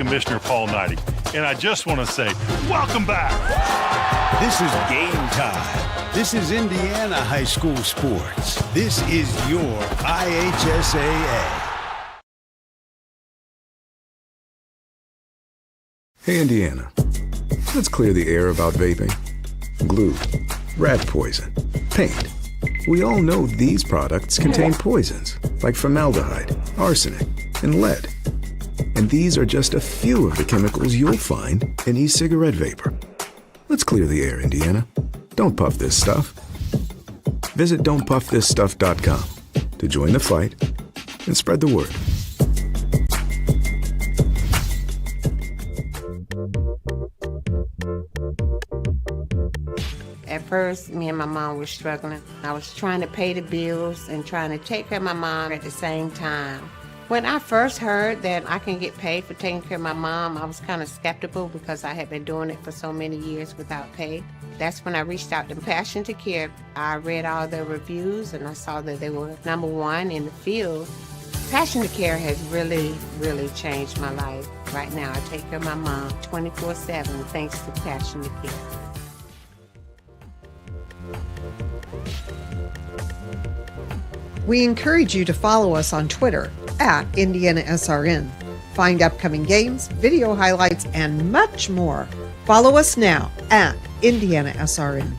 Commissioner Paul Knighty. And I just want to say, welcome back. This is game time. This is Indiana high school sports. This is your IHSAA. Hey, Indiana. Let's clear the air about vaping. Glue, rat poison, paint. We all know these products contain poisons like formaldehyde, arsenic, and lead. And these are just a few of the chemicals you'll find in e-cigarette vapor. Let's clear the air, Indiana. Don't puff this stuff. Visit don'tpuffthisstuff.com to join the fight and spread the word. At first, me and my mom were struggling. I was trying to pay the bills and trying to take care of my mom at the same time. When I first heard that I can get paid for taking care of my mom, I was kind of skeptical because I had been doing it for so many years without pay. That's when I reached out to Passion to Care. I read all the reviews and I saw that they were #1 in the field. Passion to Care has really, really changed my life. Right now, I take care of my mom 24/7 thanks to Passion to Care. We encourage you to follow us on Twitter at IndianaSRN. Find upcoming games, video highlights, and much more. Follow us now at IndianaSRN.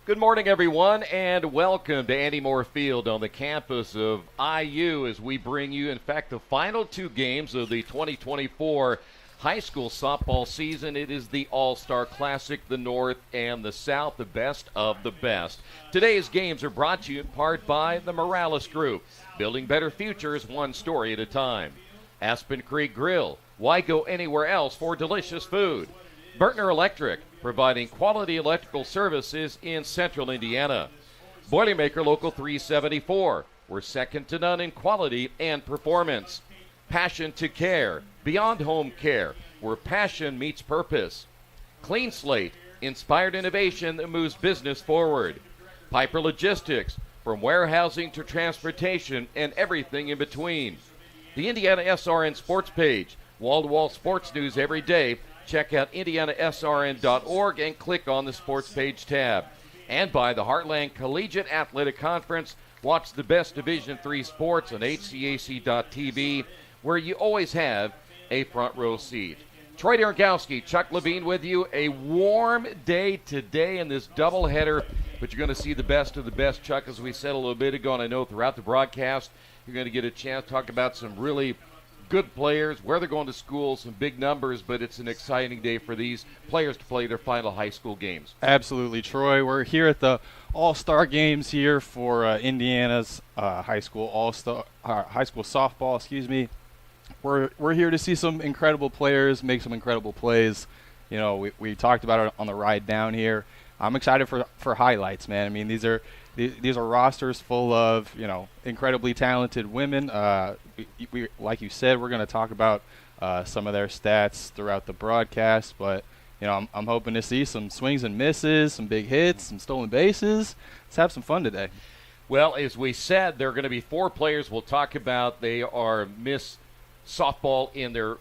Good morning, everyone, and welcome to Andy Moore Field on the campus of IU as we bring you, in fact, the final 2 games of the 2024 high school softball season. It is the All-Star Classic, the North and the South, the best of the best. Today's games are brought to you in part by the Morales Group, building better futures one story at a time. Aspen Creek Grill, why go anywhere else for delicious food? Burtner Electric, providing quality electrical services in central Indiana. Boilermaker Local 374, we're second to none in quality and performance. Passion to Care, beyond home care, where passion meets purpose. Clean Slate, inspired innovation that moves business forward. Piper Logistics, from warehousing to transportation and everything in between. The IndianaSRN Sports page, wall-to-wall sports news every day. Check out IndianaSRN.org and click on the Sports Page tab. And by the Heartland Collegiate Athletic Conference, watch the best Division III sports on HCAC.tv, where you always have a front row seat. Troy Dergowski, Chuck Levine with you. A warm day today in this doubleheader, but you're going to see the best of the best, Chuck, as we said a little bit ago, and I know throughout the broadcast you're going to get a chance to talk about some really good players, where they're going to school, some big numbers, but it's an exciting day for these players to play their final high school games. Absolutely, Troy. We're here at the All-Star Games here for Indiana's high school softball. We're here to see some incredible players make some incredible plays. You know, we talked about it on the ride down here. I'm excited for highlights, man. I mean, these are rosters full of, you know, incredibly talented women. We like you said, we're going to talk about some of their stats throughout the broadcast, but you know, I'm hoping to see some swings and misses, some big hits, some stolen bases. Let's have some fun today. Well, as we said, there are going to be 4 players we'll talk about. They are Miss Softball in their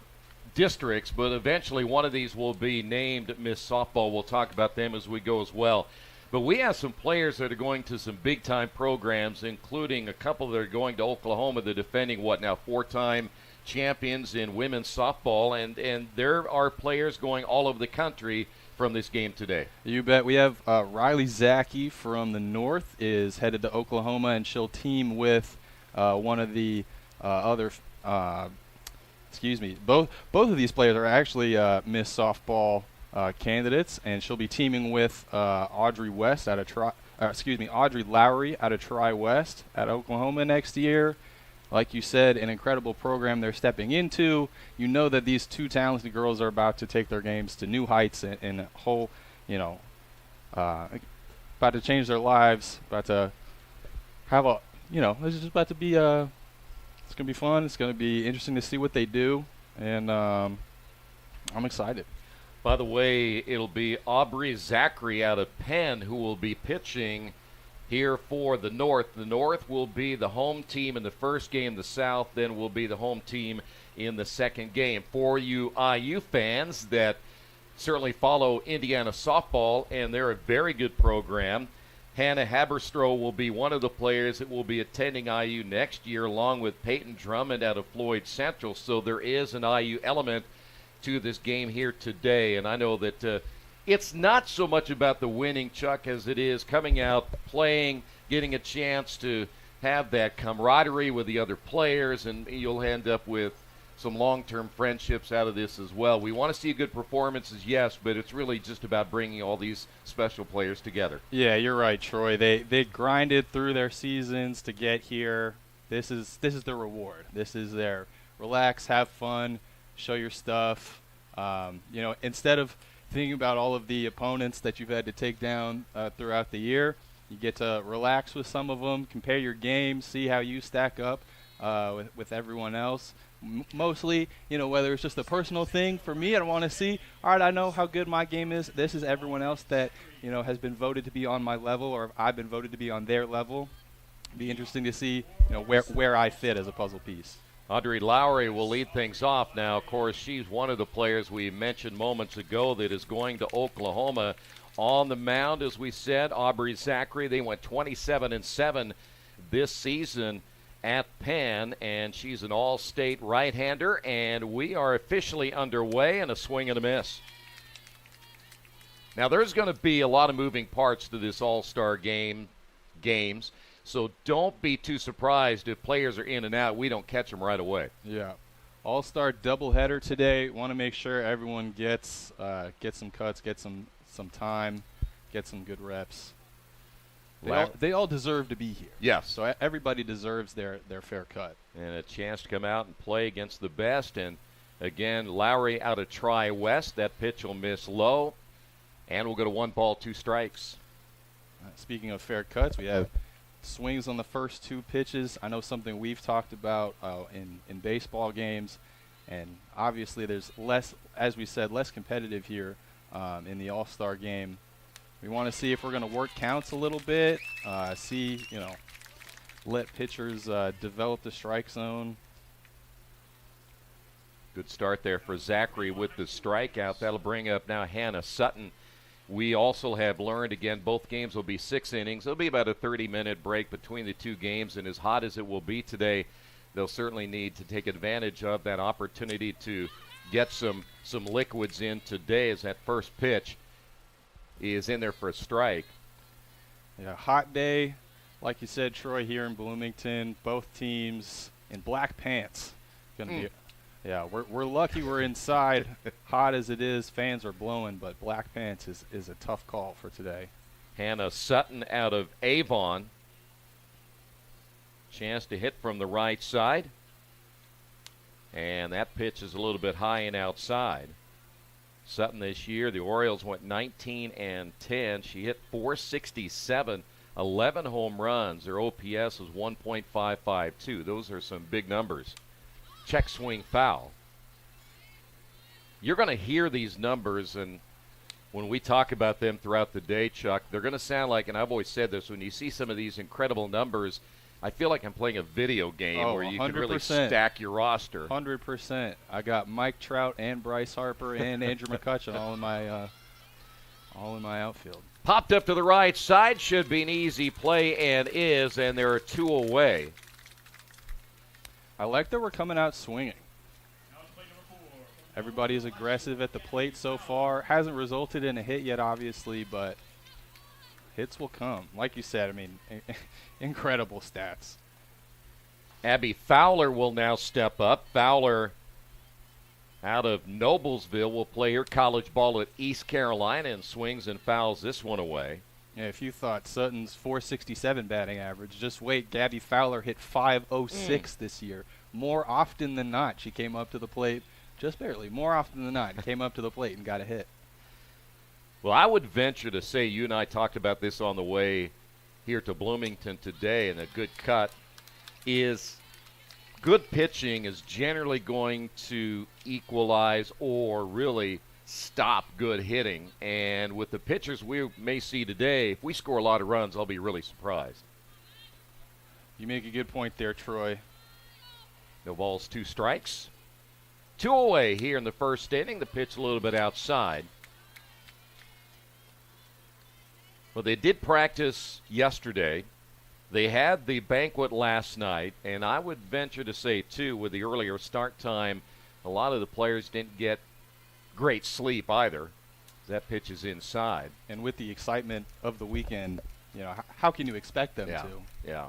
districts, but eventually one of these will be named Miss Softball. We'll talk about them as we go as well. But we have some players that are going to some big-time programs, including a couple that are going to Oklahoma, the defending, 4-time champions in women's softball, and there are players going all over the country from this game today. You bet. We have Riley Zaki from the north is headed to Oklahoma, and she'll team with one of the other both of these players are actually Miss Softball candidates, and she'll be teaming with Audrey Lowry out of Tri-West at Oklahoma next year. Like you said, an incredible program they're stepping into. You know that these two talented girls are about to take their games to new heights and a whole, about to change their lives, about to have a, it's just about to be, it's going to be fun. It's going to be interesting to see what they do, and I'm excited. By the way, it'll be Aubrey Zachary out of Penn who will be pitching here for the North. The North will be the home team in the first game. The South then will be the home team in the second game. For you IU fans that certainly follow Indiana softball, and they're a very good program, Hannah Haberstroh will be one of the players that will be attending IU next year, along with Peyton Drummond out of Floyd Central. So there is an IU element to this game here today, and I know that it's not so much about the winning, Chuck, as it is coming out, playing, getting a chance to have that camaraderie with the other players, and you'll end up with some long-term friendships out of this as well. We want to see good performances, yes, but it's really just about bringing all these special players together. Yeah, you're right, Troy. They grinded through their seasons to get here. This is their reward. This is their relax, have fun, show your stuff. Instead of thinking about all of the opponents that you've had to take down throughout the year, you get to relax with some of them, compare your game, see how you stack up with everyone else. Mostly, whether it's just a personal thing for me, I want to see, all right, I know how good my game is. This is everyone else that, has been voted to be on my level, or I've been voted to be on their level. It'd be interesting to see, where I fit as a puzzle piece. Audrey Lowry will lead things off now. Of course, she's one of the players we mentioned moments ago that is going to Oklahoma. On the mound, as we said, Aubrey Zachary. They went 27-7 this season at Penn, and she's an all-state right-hander, and we are officially underway, and a swing and a miss. Now, there's going to be a lot of moving parts to this all-star games. So don't be too surprised if players are in and out. We don't catch them right away. Yeah. All-star doubleheader today. Want to make sure everyone gets some cuts, get some time, get some good reps. They all deserve to be here. Yes. So everybody deserves their fair cut. And a chance to come out and play against the best. And, again, Lowry out of Tri-West. That pitch will miss low. And we'll go to 1 ball, 2 strikes. Speaking of fair cuts, we have swings on the first 2 pitches. I know something we've talked about in baseball games, and obviously there's less, as we said, less competitive here in the All-Star game. We want to see if we're going to work counts a little bit, let pitchers develop the strike zone. Good start there for Zachary with the strikeout. That'll bring up now Hannah Sutton. We also have learned, again, both games will be 6 innings. There'll be about a 30-minute break between the 2 games, and as hot as it will be today, they'll certainly need to take advantage of that opportunity to get some liquids in today, as that first pitch is in there for a strike. Yeah, hot day, like you said, Troy, here in Bloomington. Both teams in black pants. Yeah, we're lucky we're inside. Hot as it is, fans are blowing, but black pants is a tough call for today. Hannah Sutton out of Avon. Chance to hit from the right side. And that pitch is a little bit high and outside. Sutton this year, the Orioles went 19-10. She hit .467, 11 home runs. Their OPS was 1.552. Those are some big numbers. Check swing foul. You're going to hear these numbers, and when we talk about them throughout the day, Chuck, they're going to sound like, and I've always said this, when you see some of these incredible numbers, I feel like I'm playing a video game where you 100%. can really stack your roster. 100%. I got Mike Trout and Bryce Harper and Andrew McCutcheon all in my outfield. Popped up to the right side, should be an easy play, and is, and there are 2 away. I like that we're coming out swinging. Everybody is aggressive at the plate so far. Hasn't resulted in a hit yet, obviously, but hits will come. Like you said, I mean, incredible stats. Abby Fowler will now step up. Fowler out of Noblesville will play her college ball at East Carolina and swings and fouls this one away. Yeah, if you thought Sutton's 467 batting average, just wait. Gabby Fowler hit 506 this year. More often than not, she came up to the plate, just barely, more often than not, came up to the plate and got a hit. Well, I would venture to say, you and I talked about this on the way here to Bloomington today, and a good cut is good pitching is generally going to equalize or really stop good hitting. And with the pitchers we may see today, if we score a lot of runs, I'll be really surprised. You make a good point there, Troy. No balls, 2 strikes. 2 away here in the first inning. The pitch a little bit outside. Well, they did practice yesterday. They had the banquet last night, and I would venture to say, too, with the earlier start time, a lot of the players didn't get great sleep either. That pitch is inside. And with the excitement of the weekend, you know, how can you expect them to? Yeah.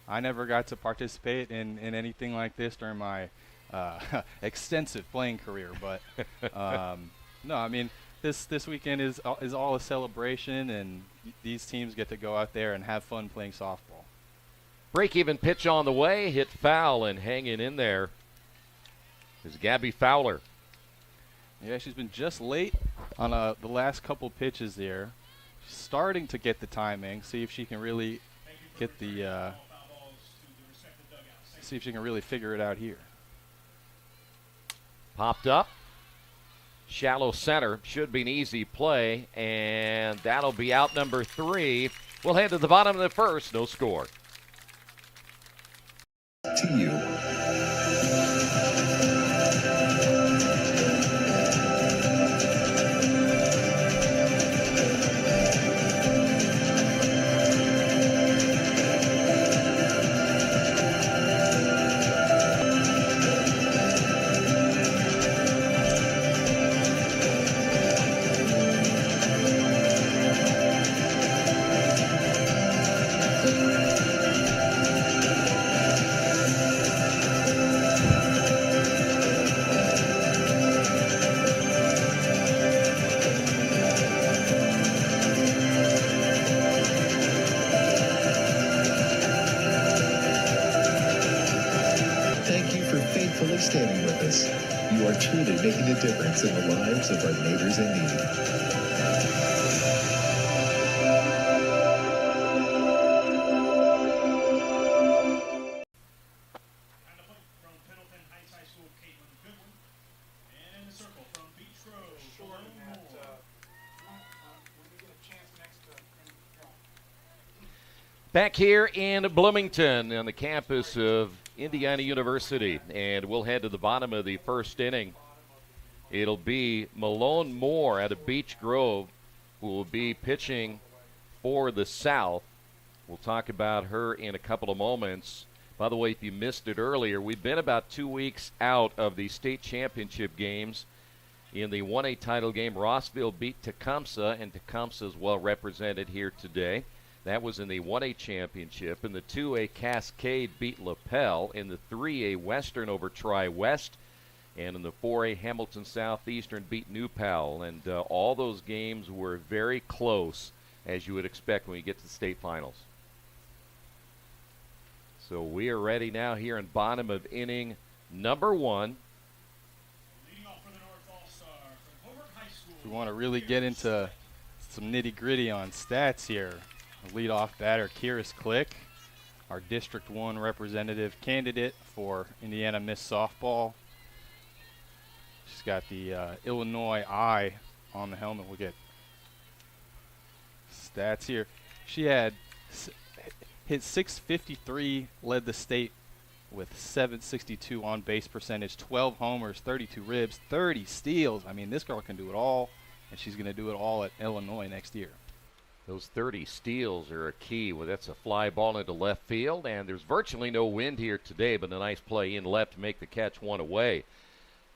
I never got to participate in anything like this during my extensive playing career, but no, I mean, this weekend is all a celebration, and these teams get to go out there and have fun playing softball. Break-even pitch on the way, hit foul, and hanging in there is Gabby Fowler. Yeah, she's been just late on the last couple pitches there. She's starting to get the timing, see if she can really get the see if she can really figure it out here. Popped up. Shallow center. Should be an easy play, and that'll be out number 3. We'll head to the bottom of the first. No score. To you. Standing with us. You are truly making a difference in the lives of our neighbors in need. Back here in Bloomington on the campus of Indiana University, and we'll head to the bottom of the first inning. It'll be Malone Moore out of Beech Grove who will be pitching for the South. We'll talk about her in a couple of moments. By the way, if you missed it earlier, we've been about 2 weeks out of the state championship games. In the 1A title game, Rossville beat Tecumseh, and Tecumseh is well represented here today. That was in the 1A championship. In the 2A, Cascade beat LaPel. In the 3A, Western over Tri-West. And in the 4A, Hamilton Southeastern beat New Powell. And all those games were very close, as you would expect when you get to the state finals. So we are ready now here in bottom of inning number 1. If we want to really get into some nitty-gritty on stats here, leadoff batter Kyrus Click, our District 1 representative candidate for Indiana Miss Softball. She's got the Illinois I on the helmet. We'll get stats here. She had hit 653, led the state with 762 on base percentage, 12 homers, 32 ribs, 30 steals. I mean, this girl can do it all, and she's going to do it all at Illinois next year. Those 30 steals are a key. Well, that's a fly ball into left field, and there's virtually no wind here today, but a nice play in left to make the catch one away.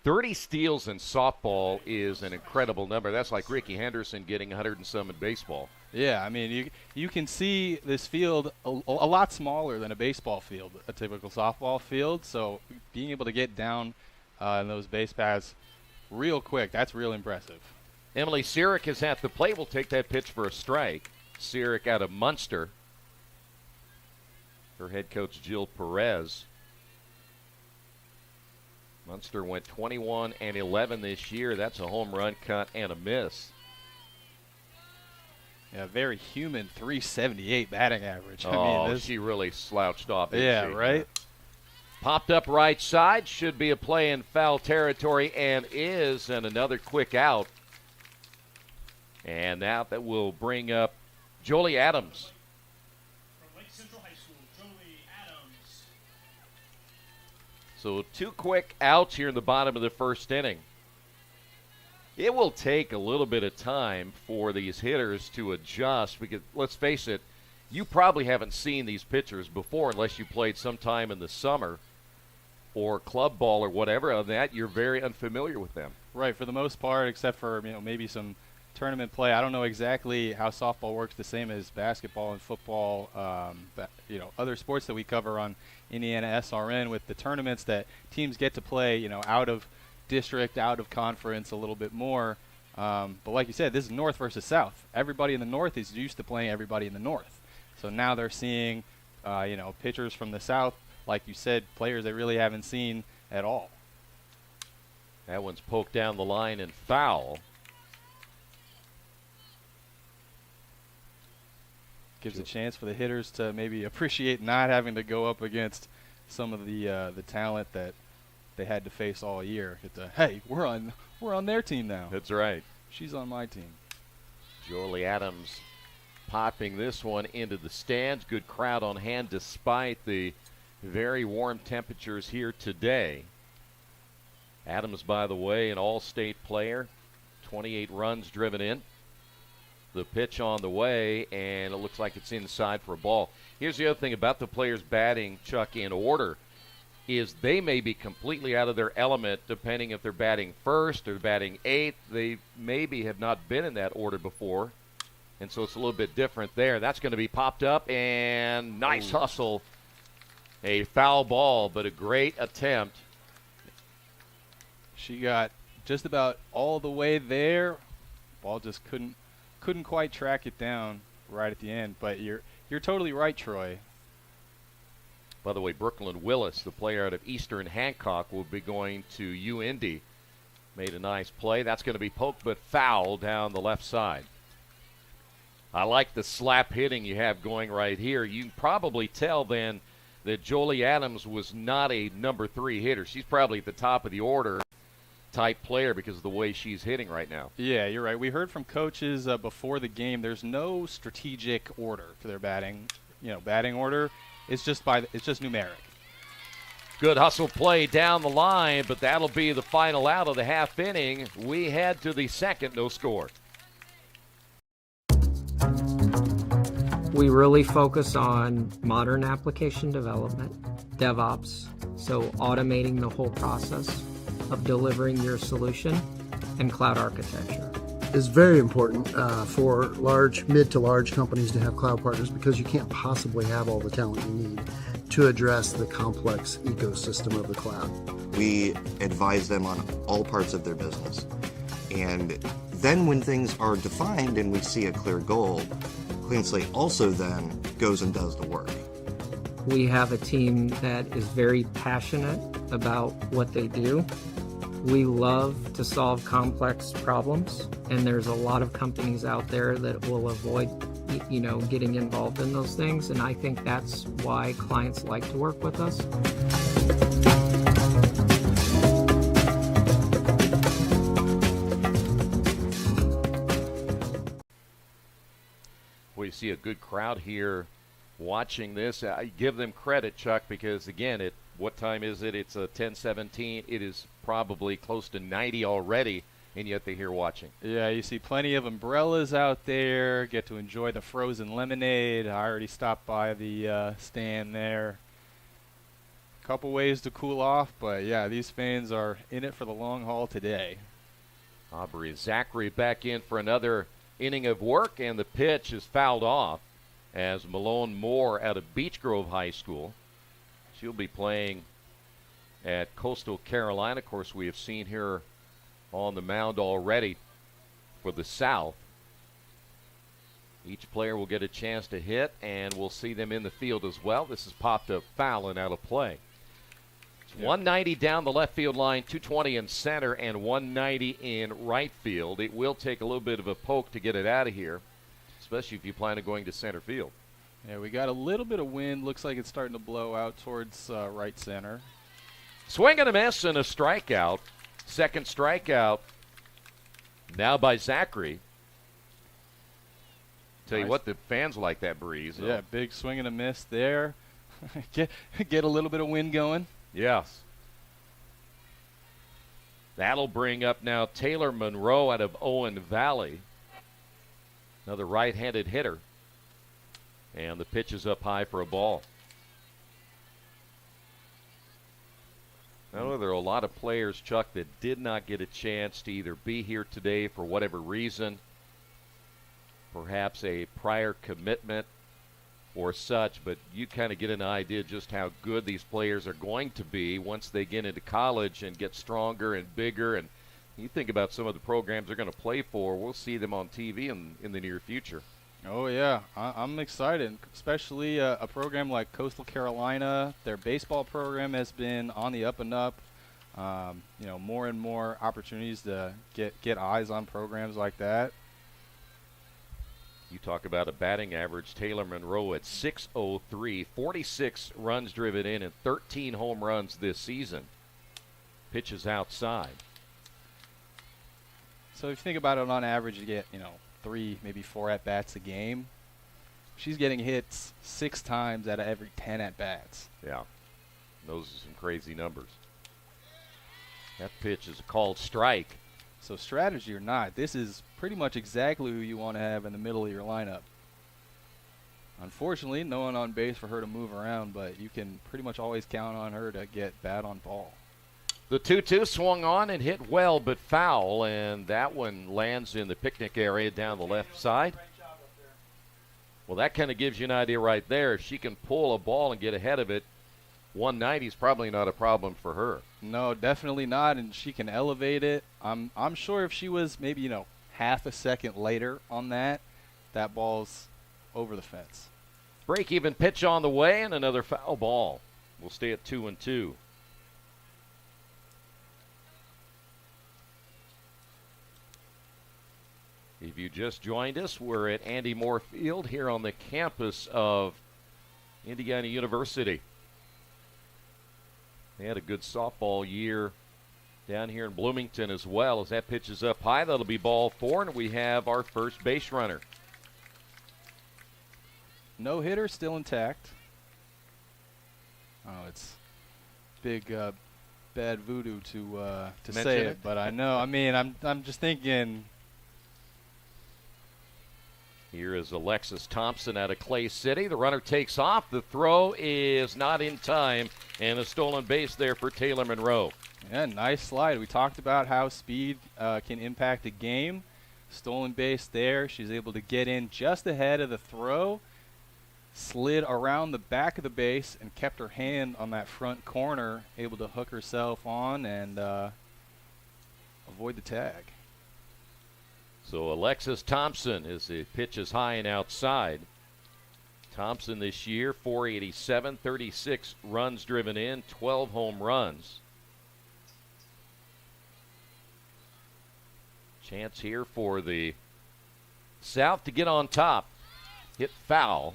30 steals in softball is an incredible number. That's like Ricky Henderson getting 100 and some in baseball. Yeah, I mean, you can see this field a lot smaller than a baseball field, a typical softball field. So being able to get down in those base paths real quick, that's real impressive. Emily Sirik is at the plate. Will take that pitch for a strike. Sirik out of Munster. Her head coach, Jill Perez. Munster went 21-11 this year. That's a home run, cut, and a miss. Yeah, very human 378 batting average. Oh, I mean, she really slouched off. Yeah, she? right? Popped up right side. Should be a play in foul territory, and is, and another quick out. And now that will bring up Jolie Adams. From Lake Central High School, Jolie Adams. So 2 quick outs here in the bottom of the first inning. It will take a little bit of time for these hitters to adjust because, let's face it, you probably haven't seen these pitchers before unless you played sometime in the summer or club ball or whatever. Other than that, you're very unfamiliar with them. Right, for the most part, except for maybe some tournament play. I don't know exactly how softball works the same as basketball and football, other sports that we cover on IndianaSRN with the tournaments that teams get to play, out of district, out of conference a little bit more. But like you said, this is North versus South. Everybody in the North is used to playing everybody in the North. So now they're seeing, pitchers from the South, like you said, players they really haven't seen at all. That one's poked down the line and foul. Gives a chance for the hitters to maybe appreciate not having to go up against some of the talent that they had to face all year. Hey, we're on their team now. That's right. She's on my team. Jolie Adams popping this one into the stands. Good crowd on hand despite the very warm temperatures here today. Adams, by the way, an all-state player. 28 runs driven in. The pitch on the way, and it looks like it's inside for a ball. Here's the other thing about the players batting, Chuck, in order, is they may be completely out of their element depending if they're batting first or batting eighth. They maybe have not been in that order before, and so it's a little bit different there. That's going to be popped up, and nice hustle. A foul ball, but a great attempt. She got just about all the way there. Ball just couldn't quite track it down right at the end. But you're totally right, Troy. By the way, Brooklyn Willis, the player out of Eastern Hancock, will be going to UIndy. Made a nice play. That's going to be poked but foul down the left side. I like the slap hitting you have going right here. You can probably tell then that Jolie Adams was not a number 3 hitter. She's probably at the top of the order type player because of the way she's hitting right now. Yeah, you're right. We heard from coaches before the game. There's no strategic order for their batting. Batting order. It's just numeric. Good hustle play down the line, but that'll be the final out of the half inning. We head to the second, no score. We really focus on modern application development, DevOps, so automating the whole process of delivering your solution, and cloud architecture. It's very important for mid to large companies to have cloud partners because you can't possibly have all the talent you need to address the complex ecosystem of the cloud. We advise them on all parts of their business. And then when things are defined and we see a clear goal, Clean Slate also then goes and does the work. We have a team that is very passionate about what they do. We love to solve complex problems, and there's a lot of companies out there that will avoid, getting involved in those things, and I think that's why clients like to work with us. We see a good crowd here watching this. I give them credit, Chuck, because, again, what time is it? It's 10:17. It is probably close to 90 already, and yet they're here watching. Yeah, you see plenty of umbrellas out there. Get to enjoy the frozen lemonade. I already stopped by the stand there. couple ways to cool off, but yeah, these fans are in it for the long haul today. Aubrey Zachary back in for another inning of work, and the pitch is fouled off as Malone Moore out of Beech Grove High School. She'll be playing at Coastal Carolina. Of course, we have seen her on the mound already for the South. Each player will get a chance to hit, and we'll see them in the field as well. This is popped up foul and out of play. It's 190 down the left field line, 220 in center, and 190 in right field. It will take a little bit of a poke to get it out of here, especially if you plan on going to center field. Yeah, we got a little bit of wind. Looks like it's starting to blow out towards right center. Swing and a miss and a strikeout. Second strikeout now by Zachary. Tell you what, the fans like that breeze. Yeah, big swing and a miss there. get a little bit of wind going. Yes. That'll bring up now Taylor Monroe out of Owen Valley. Another right-handed hitter. And the pitch is up high for a ball. I know there are a lot of players, Chuck, that did not get a chance to either be here today for whatever reason, perhaps a prior commitment or such, but you kind of get an idea just how good these players are going to be once they get into college and get stronger and bigger. And you think about some of the programs they're going to play for, we'll see them on TV in the near future. Oh, yeah. I'm excited, especially a program like Coastal Carolina. Their baseball program has been on the up and up. More and more opportunities to get eyes on programs like that. You talk about a batting average. Taylor Monroe at .603, 46 runs driven in, and 13 home runs this season. Pitches outside. So if you think about it, on average, you get 3, maybe 4 at-bats a game. She's getting hits 6 times out of every 10 at-bats. Yeah, those are some crazy numbers. That pitch is a called strike. So strategy or not, this is pretty much exactly who you want to have in the middle of your lineup. Unfortunately, no one on base for her to move around, but you can pretty much always count on her to get bat on ball. The 2-2 swung on and hit well, but foul, and that one lands in the picnic area down the left side. Well, that kind of gives you an idea right there. If she can pull a ball and get ahead of it, 190 is probably not a problem for her. No, definitely not, and she can elevate it. I'm sure if she was maybe, half a second later on that ball's over the fence. Break-even pitch on the way and another foul ball. We'll stay at 2-2. If you just joined us, we're at Andy Moore Field here on the campus of Indiana University. They had a good softball year down here in Bloomington as well. As that pitch is up high, that'll be ball 4, and we have our first base runner. No hitter, still intact. Oh, it's big bad voodoo to say it, but I know. I mean, I'm just thinking. Here is Alexis Thompson out of Clay City. The runner takes off. The throw is not in time, and a stolen base there for Taylor Monroe. Yeah, nice slide. We talked about how speed can impact a game. Stolen base there. She's able to get in just ahead of the throw, slid around the back of the base, and kept her hand on that front corner, able to hook herself on and avoid the tag. So Alexis Thompson, as the pitch is high and outside. Thompson this year, .487, 36 runs driven in, 12 home runs. Chance here for the South to get on top. Hit foul.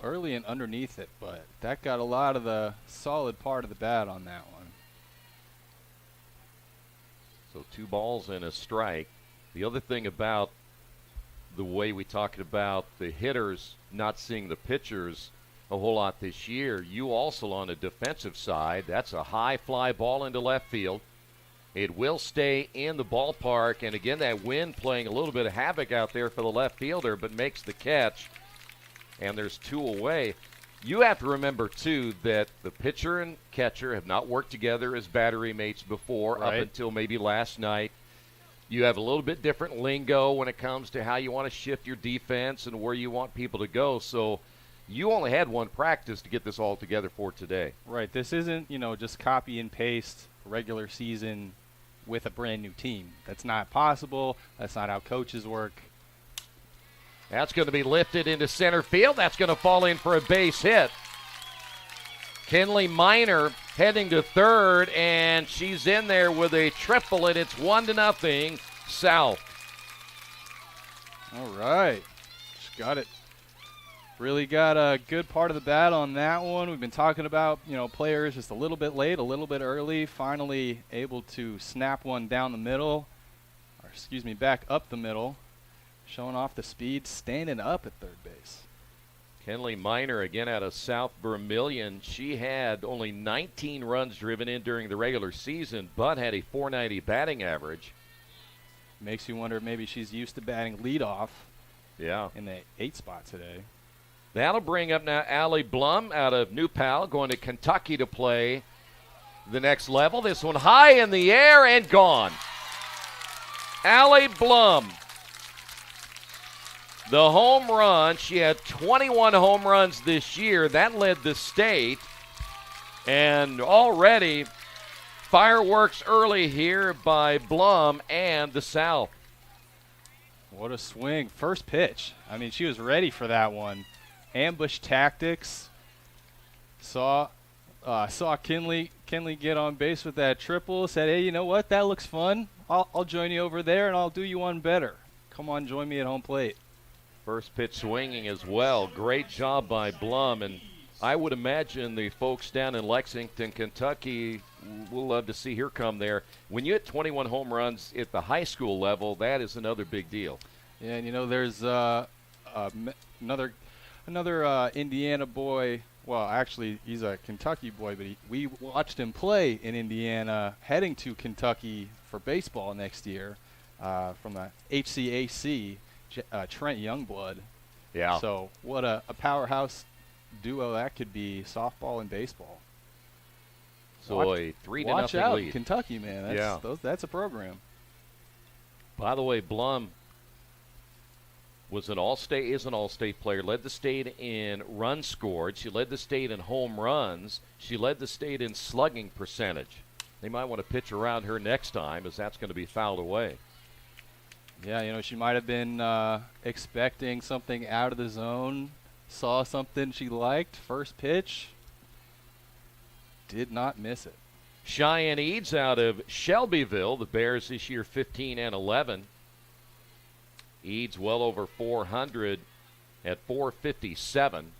Early and underneath it, but that got a lot of the solid part of the bat on that one. So 2 balls and a strike. The other thing about the way we talked about the hitters not seeing the pitchers a whole lot this year, you also on the defensive side, that's a high fly ball into left field. It will stay in the ballpark, and again, that wind playing a little bit of havoc out there for the left fielder, but makes the catch, and there's 2 away. You have to remember, too, that the pitcher and catcher have not worked together as battery mates before, right, up until maybe last night. You have a little bit different lingo when it comes to how you want to shift your defense and where you want people to go, so you only had one practice to get this all together for today. Right. This isn't, just copy and paste regular season with a brand new team. That's not possible. That's not how coaches work. That's going to be lifted into center field. That's going to fall in for a base hit. Kinley Minor heading to third, and she's in there with a triple, and it's 1-0 South. All right. Just got it. Really got a good part of the bat on that one. We've been talking about, players just a little bit late, a little bit early, finally able to snap one down the middle, back up the middle, showing off the speed, standing up at third base. Kinley Minor, again out of South Vermilion. She had only 19 runs driven in during the regular season, but had a .490 batting average. Makes you wonder if maybe she's used to batting leadoff. Yeah. In the 8 spot today. That'll bring up now Allie Blum out of New Pal, going to Kentucky to play the next level. This one high in the air and gone. Allie Blum, the home run. She had 21 home runs this year. That led the state. And already fireworks early here by Blum and the South. What a swing. First pitch. I mean, she was ready for that one. Ambush tactics. Saw Kinley get on base with that triple. Said, hey, you know what? That looks fun. I'll join you over there, and I'll do you one better. Come on, join me at home plate. First pitch swinging as well. Great job by Blum. And I would imagine the folks down in Lexington, Kentucky, will love to see her come there. When you hit 21 home runs at the high school level, that is another big deal. Yeah, and there's another Indiana boy. Well, actually, he's a Kentucky boy, but we watched him play in Indiana, heading to Kentucky for baseball next year from the HCAC, Trent Youngblood. Yeah. So what a powerhouse duo that could be, softball and baseball. So a 3-0 watch out, lead. Kentucky, man. That's a program. By the way, Blum is an all-state player, led the state in runs scored. She led the state in home runs. She led the state in slugging percentage. They might want to pitch around her next time, as that's going to be fouled away. Yeah, she might have been expecting something out of the zone, saw something she liked, first pitch, did not miss it. Cheyenne Eads out of Shelbyville, the Bears this year 15-11. Eads well over 400 at 457.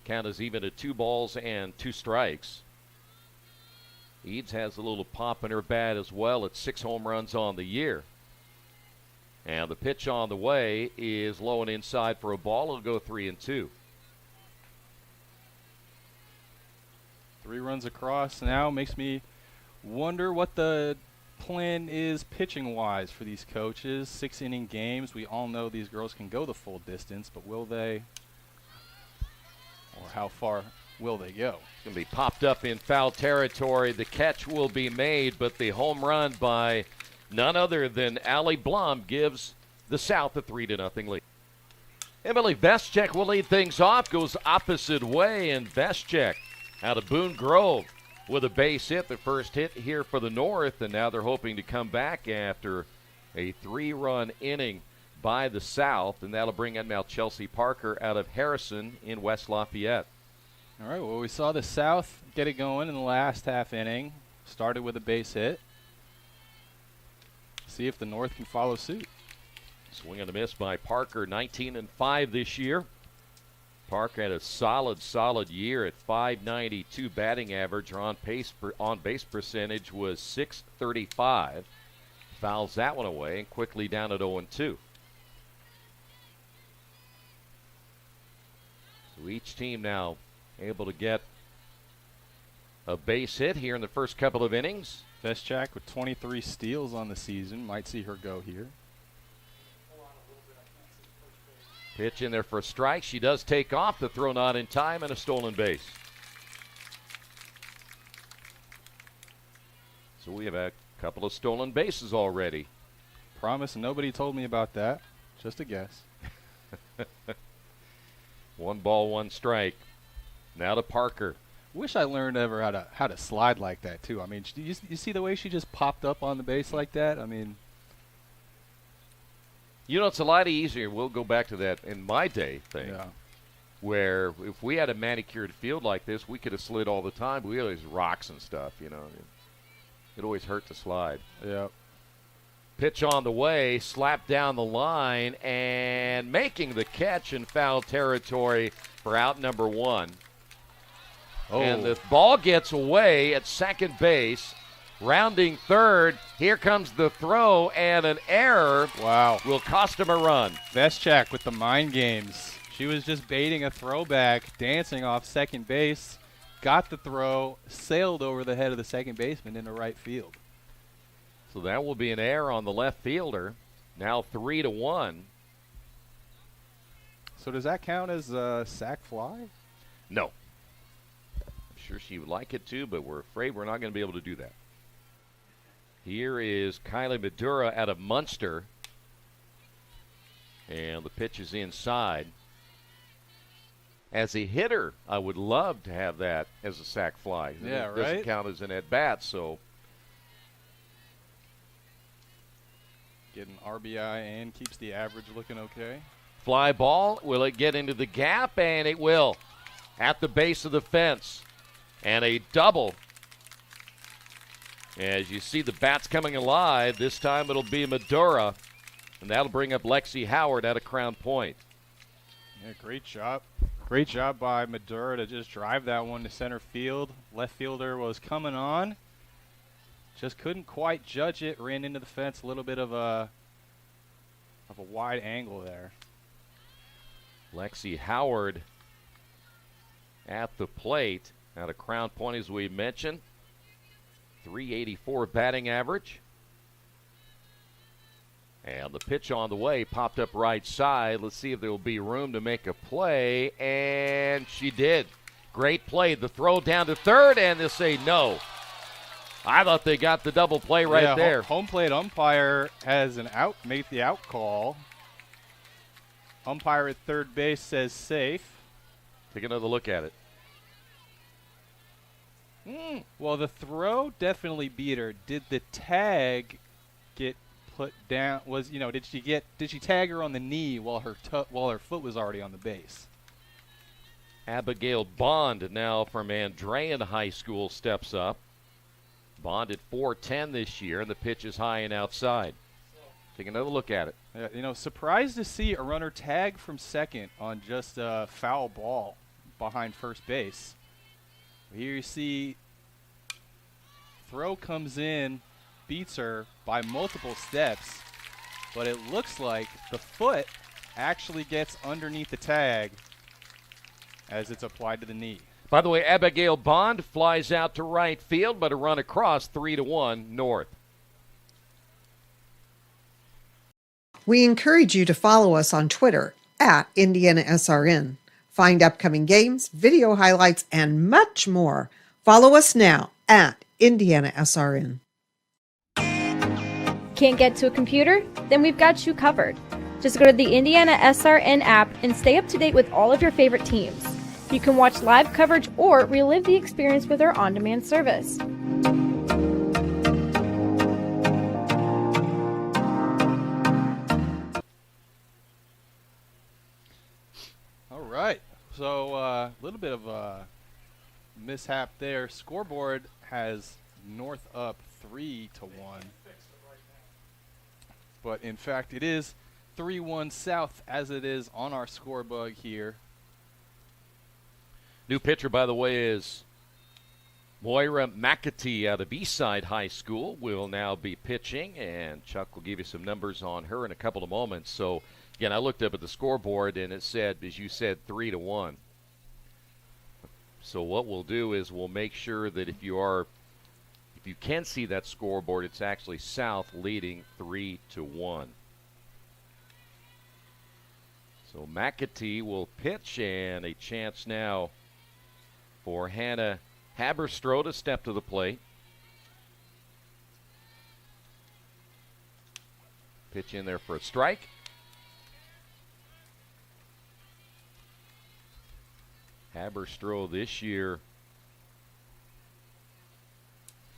Count is even at 2 balls and 2 strikes. Eads has a little pop in her bat as well at 6 home runs on the year. And the pitch on the way is low and inside for a ball. It'll go 3-2. 3 runs across now makes me wonder what the plan is pitching-wise for these coaches. 6-inning games. We all know these girls can go the full distance, but will they? Or how far will they go? It's going to be popped up in foul territory. The catch will be made, but the home run by none other than Allie Blum gives the South a 3-0 lead. Emily Veschek will lead things off, goes opposite way, and Veschek out of Boone Grove with a base hit, the first hit here for the North, and now they're hoping to come back after a 3-run inning by the South, and that'll bring in now Chelsea Parker out of Harrison in West Lafayette. All right, well, we saw the South get it going in the last half inning. Started with a base hit. See if the North can follow suit. Swing and a miss by Parker, 19-5 this year. Parker had a solid year at .592 batting average. Her on-base percentage was .635. Fouls that one away and quickly down at 0-2. So each team now able to get a base hit here in the first couple of innings. Veschak with 23 steals on the season. Might see her go here. Pitch in there for a strike. She does take off. The throw not in time and a stolen base. So we have a couple of stolen bases already. Promise nobody told me about that. Just a guess. 1 ball, 1 strike. Now to Parker. Wish I learned ever how to slide like that too. I mean, you see the way she just popped up on the base like that? I mean, you know, it's a lot easier. We'll go back to that in my day thing. Yeah. Where if we had a manicured field like this, we could have slid all the time. But we had these rocks and stuff, you know. It always hurt to slide. Yeah. Pitch on the way, slapped down the line, and making the catch in foul territory for out number 1. Oh. And the ball gets away at second base. Rounding third, here comes the throw, and an error. Wow. Will cost him a run. Veschak with the mind games. She was just baiting a throwback, dancing off second base, got the throw, sailed over the head of the second baseman into right field. So that will be an error on the left fielder. Now 3-1. So does that count as a sac fly? No. I'm sure she would like it to, but we're afraid we're not going to be able to do that. Here is Kylie Madura out of Munster. And the pitch is inside. As a hitter, I would love to have that as a sac fly. Yeah, it doesn't count as an at-bat, so. Getting RBI and keeps the average looking okay. Fly ball, will it get into the gap? And it will. At the base of the fence. And a double. As you see the bats coming alive, this time it'll be Madura. And that'll bring up Lexi Howard out of Crown Point. Yeah, great job. Great job by Madura to just drive that one to center field. Left fielder was coming on. Just couldn't quite judge it. Ran into the fence. A little bit of a wide angle there. Lexi Howard at the plate. Out of Crown Point, as we mentioned. 384 batting average. And the pitch on the way, popped up right side. Let's see if there will be room to make a play. And she did. Great play. The throw down to third, and they'll say no. I thought they got the double play right there. Home plate umpire has an out, made the out call. Umpire at third base says safe. Take another look at it. Well, the throw definitely beat her. Did the tag get put down? Did she tag her on the knee while her foot was already on the base? Abigail Bond now from Andrean High School steps up. Bond at 4'10" this year, and the pitch is high and outside. Take another look at it. Surprised to see a runner tag from second on just a foul ball behind first base. Here you see throw comes in, beats her by multiple steps, but it looks like the foot actually gets underneath the tag as it's applied to the knee. By the way, Abigail Bond flies out to right field, but a run across 3-1 North. We encourage you to follow us on Twitter at IndianaSRN. Find upcoming games, video highlights, and much more. Follow us now at IndianaSRN. Can't get to a computer? Then we've got you covered. Just go to the IndianaSRN app and stay up to date with all of your favorite teams. You can watch live coverage or relive the experience with our on-demand service. All right, so a little bit of a mishap there. Scoreboard has North up 3-1. But in fact, it is 3-1 South as it is on our scoreboard here. New pitcher, by the way, is Moira McAtee out of Eastside High School. Will now be pitching, and Chuck will give you some numbers on her in a couple of moments. So, again, I looked up at the scoreboard, and it said, as you said, 3-1. So what we'll do is we'll make sure that if you if you can see that scoreboard, it's actually South leading 3-1. So McAtee will pitch, and a chance now for Hannah Haberstroh to step to the plate. Pitch in there for a strike. Haberstroh this year,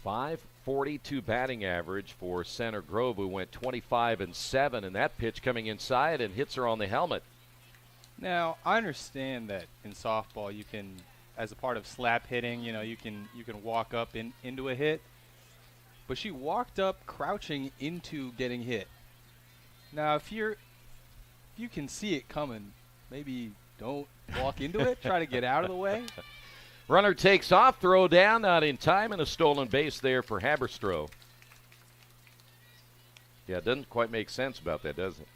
.542 batting average for Center Grove, who went 25-7, and that pitch coming inside and hits her on the helmet. Now, I understand that in softball you can, as a part of slap hitting, you can walk up into a hit, but she walked up crouching into getting hit. Now, if you can see it coming, maybe don't walk into it. Try to get out of the way. Runner takes off, throw down, not in time, and a stolen base there for Haberstroh. Yeah, it doesn't quite make sense about that, does it?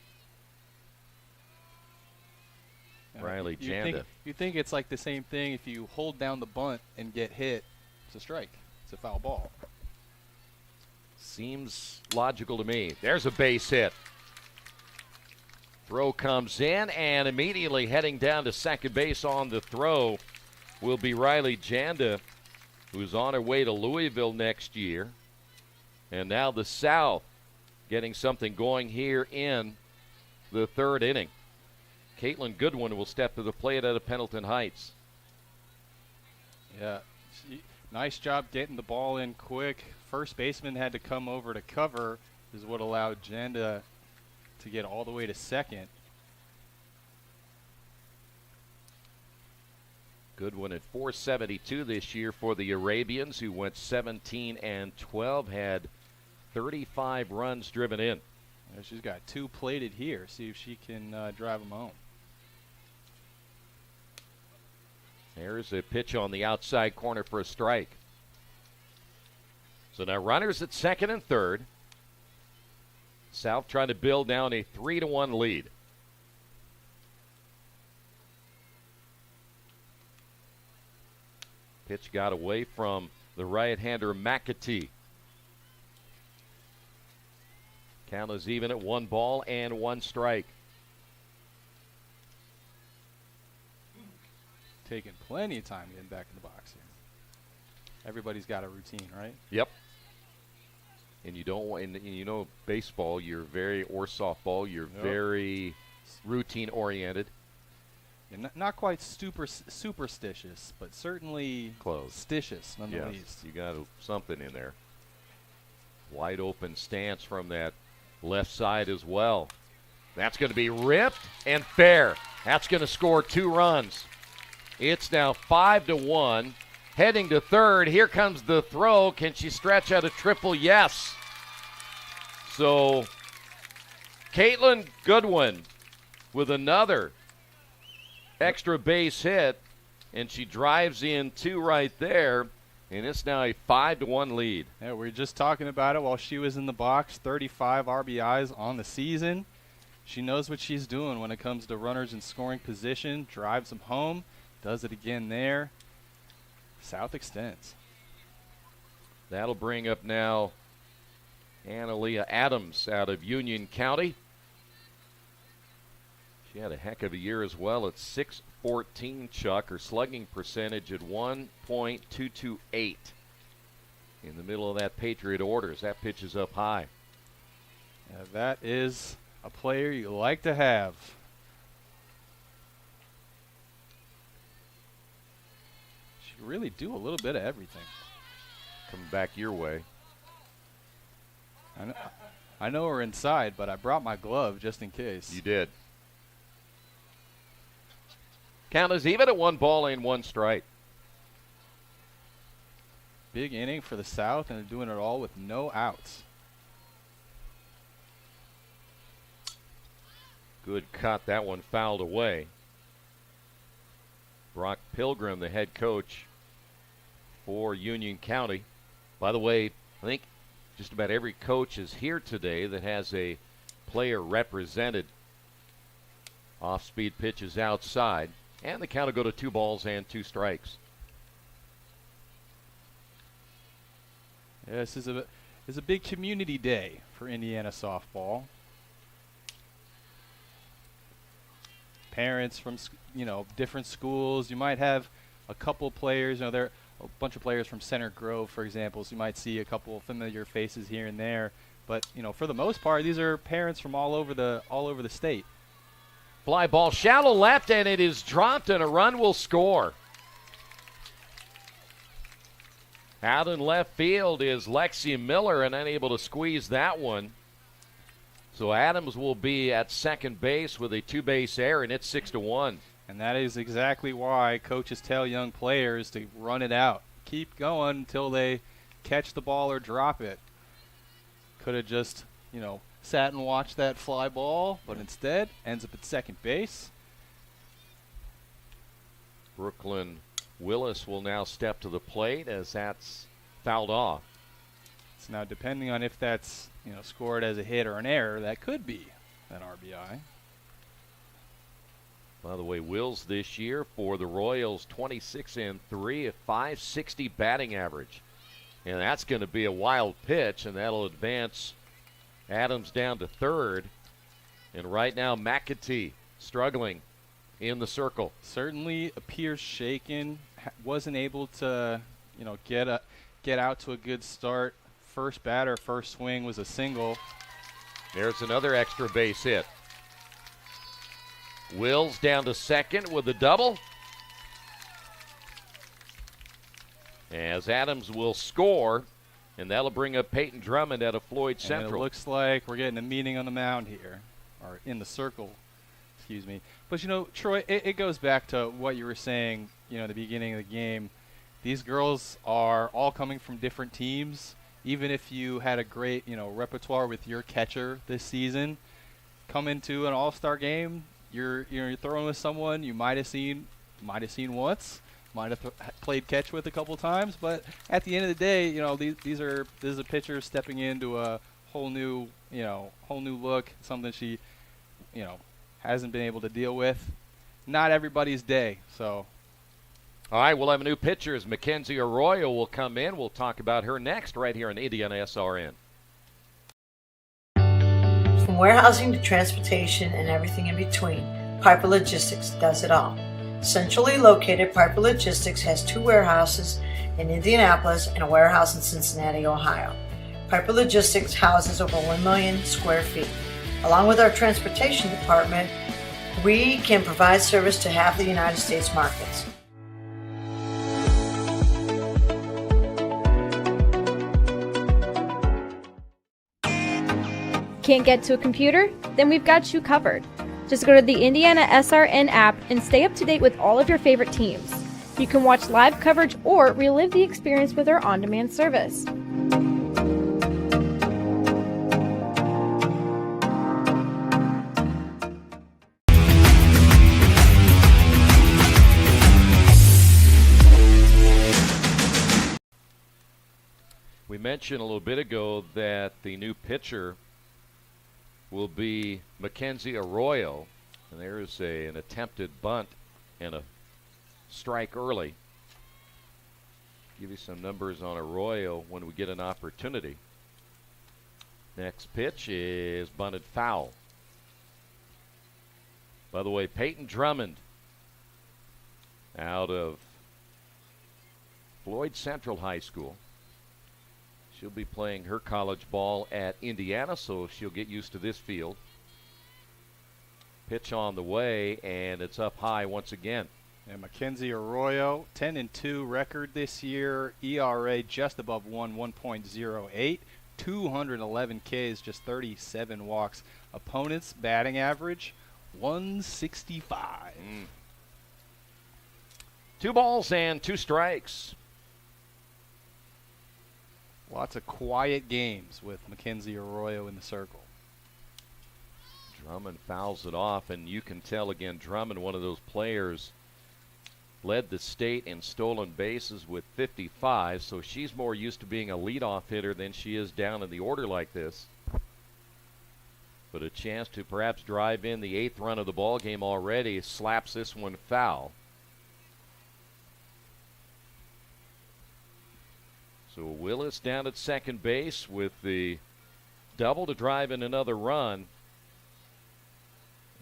Riley Janda. You think it's like the same thing if you hold down the bunt and get hit, it's a strike. It's a foul ball. Seems logical to me. There's a base hit. Throw comes in, and immediately heading down to second base on the throw will be Riley Janda, who's on her way to Louisville next year. And now the South getting something going here in the third inning. Caitlin Goodwin will step to the plate out of Pendleton Heights. Yeah, nice job getting the ball in quick. First baseman had to come over to cover, is what allowed Janda to get all the way to second. Goodwin at .472 this year for the Arabians, who went 17-12, had 35 runs driven in. Yeah, she's got 2 plated here. See if she can drive them home. There's a pitch on the outside corner for a strike. So now runners at second and third. South trying to build down a 3-1 lead. Pitch got away from the right-hander McAtee. Count is even at 1 ball and 1 strike. Taking plenty of time getting back in the box here. Everybody's got a routine, right? Yep. And you don't want, and you know, baseball, you're very, or softball, you're very routine oriented. And not quite superstitious, but certainly close. Stitious, none the least. Yes, you got something in there. Wide open stance from that left side as well. That's going to be ripped and fair. That's going to score 2 runs. It's now 5-1. Heading to third. Here comes the throw. Can she stretch out a triple? Yes. So Caitlin Goodwin with another extra base hit, and she drives in 2 right there, and it's now a 5-1 lead. Yeah, we were just talking about it while she was in the box. 35 RBIs on the season. She knows what she's doing when it comes to runners in scoring position. Drives them home. Does it again there. South extends. That'll bring up now Annalea Adams out of Union County. She had a heck of a year as well at 6'14", Chuck. Her slugging percentage at 1.228. In the middle of that Patriot orders. That pitch is up high. Yeah, that is a player you like to have. She can really do a little bit of everything. Coming back your way. I know we're inside, but I brought my glove just in case. You did. Count is even at 1 ball and 1 strike. Big inning for the South, and they're doing it all with no outs. Good cut. That one fouled away. Brock Pilgrim, the head coach for Union County. By the way, I think just about every coach is here today that has a player represented. Off-speed pitches outside. And the count will go to 2 balls and 2 strikes. Yeah, this is a big community day for Indiana softball. Parents from different schools. You might have a couple players. There are a bunch of players from Center Grove, for example. So you might see a couple familiar faces here and there. But for the most part, these are parents from all over the state. Fly ball shallow left, and it is dropped, and a run will score. Out in left field is Lexi Miller, and unable to squeeze that one. So Adams will be at second base with a two-base error, and it's 6-1. And that is exactly why coaches tell young players to run it out. Keep going until they catch the ball or drop it. Could have just, sat and watched that fly ball, but instead ends up at second base. Brooklyn Willis will now step to the plate as that's fouled off. So now depending on if that's, scored as a hit or an error, that could be an RBI. By the way, Wills this year for the Royals, 26-3, a .560 batting average. And that's going to be a wild pitch, and that'll advance Adams down to third. And right now, McAtee struggling in the circle. Certainly appears shaken. Wasn't able to, get out to a good start. First batter, first swing was a single. There's another extra base hit. Wills down to second with a double. As Adams will score, and that'll bring up Peyton Drummond out of Floyd Central. And it looks like we're getting a meeting on the mound here, or in the circle, excuse me. But, Troy, it goes back to what you were saying, at the beginning of the game. These girls are all coming from different teams. Even if you had a great, repertoire with your catcher this season, come into an all-star game, you're throwing with someone you might have seen once, might have played catch with a couple times, but at the end of the day, this is a pitcher stepping into a whole new look, something she, hasn't been able to deal with. Not everybody's day, so. All right, we'll have a new pitcher as Mackenzie Arroyo will come in. We'll talk about her next right here on IndianaSRN. From warehousing to transportation and everything in between, Piper Logistics does it all. Centrally located, Piper Logistics has 2 warehouses in Indianapolis and a warehouse in Cincinnati, Ohio. Piper Logistics houses over 1 million square feet. Along with our transportation department, we can provide service to half the United States markets. Can't get to a computer? Then we've got you covered. Just go to the IndianaSRN app and stay up to date with all of your favorite teams. You can watch live coverage or relive the experience with our on-demand service. We mentioned a little bit ago that the new pitcher will be Mackenzie Arroyo. And there's an attempted bunt and a strike early. Give you some numbers on Arroyo when we get an opportunity. Next pitch is bunted foul. By the way, Peyton Drummond out of Floyd Central High School. She'll be playing her college ball at Indiana, so she'll get used to this field. Pitch on the way, and it's up high once again. And Mackenzie Arroyo, 10-2 record this year. ERA just above 1.08. 211 Ks, just 37 walks. Opponent's batting average, 165. 2 balls and 2 strikes. Lots of quiet games with Mackenzie Arroyo in the circle. Drummond fouls it off, and you can tell again, Drummond, one of those players, led the state in stolen bases with 55, so she's more used to being a leadoff hitter than she is down in the order like this. But a chance to perhaps drive in the 8th run of the ball game already, slaps this one foul. So Willis down at second base with the double to drive in another run.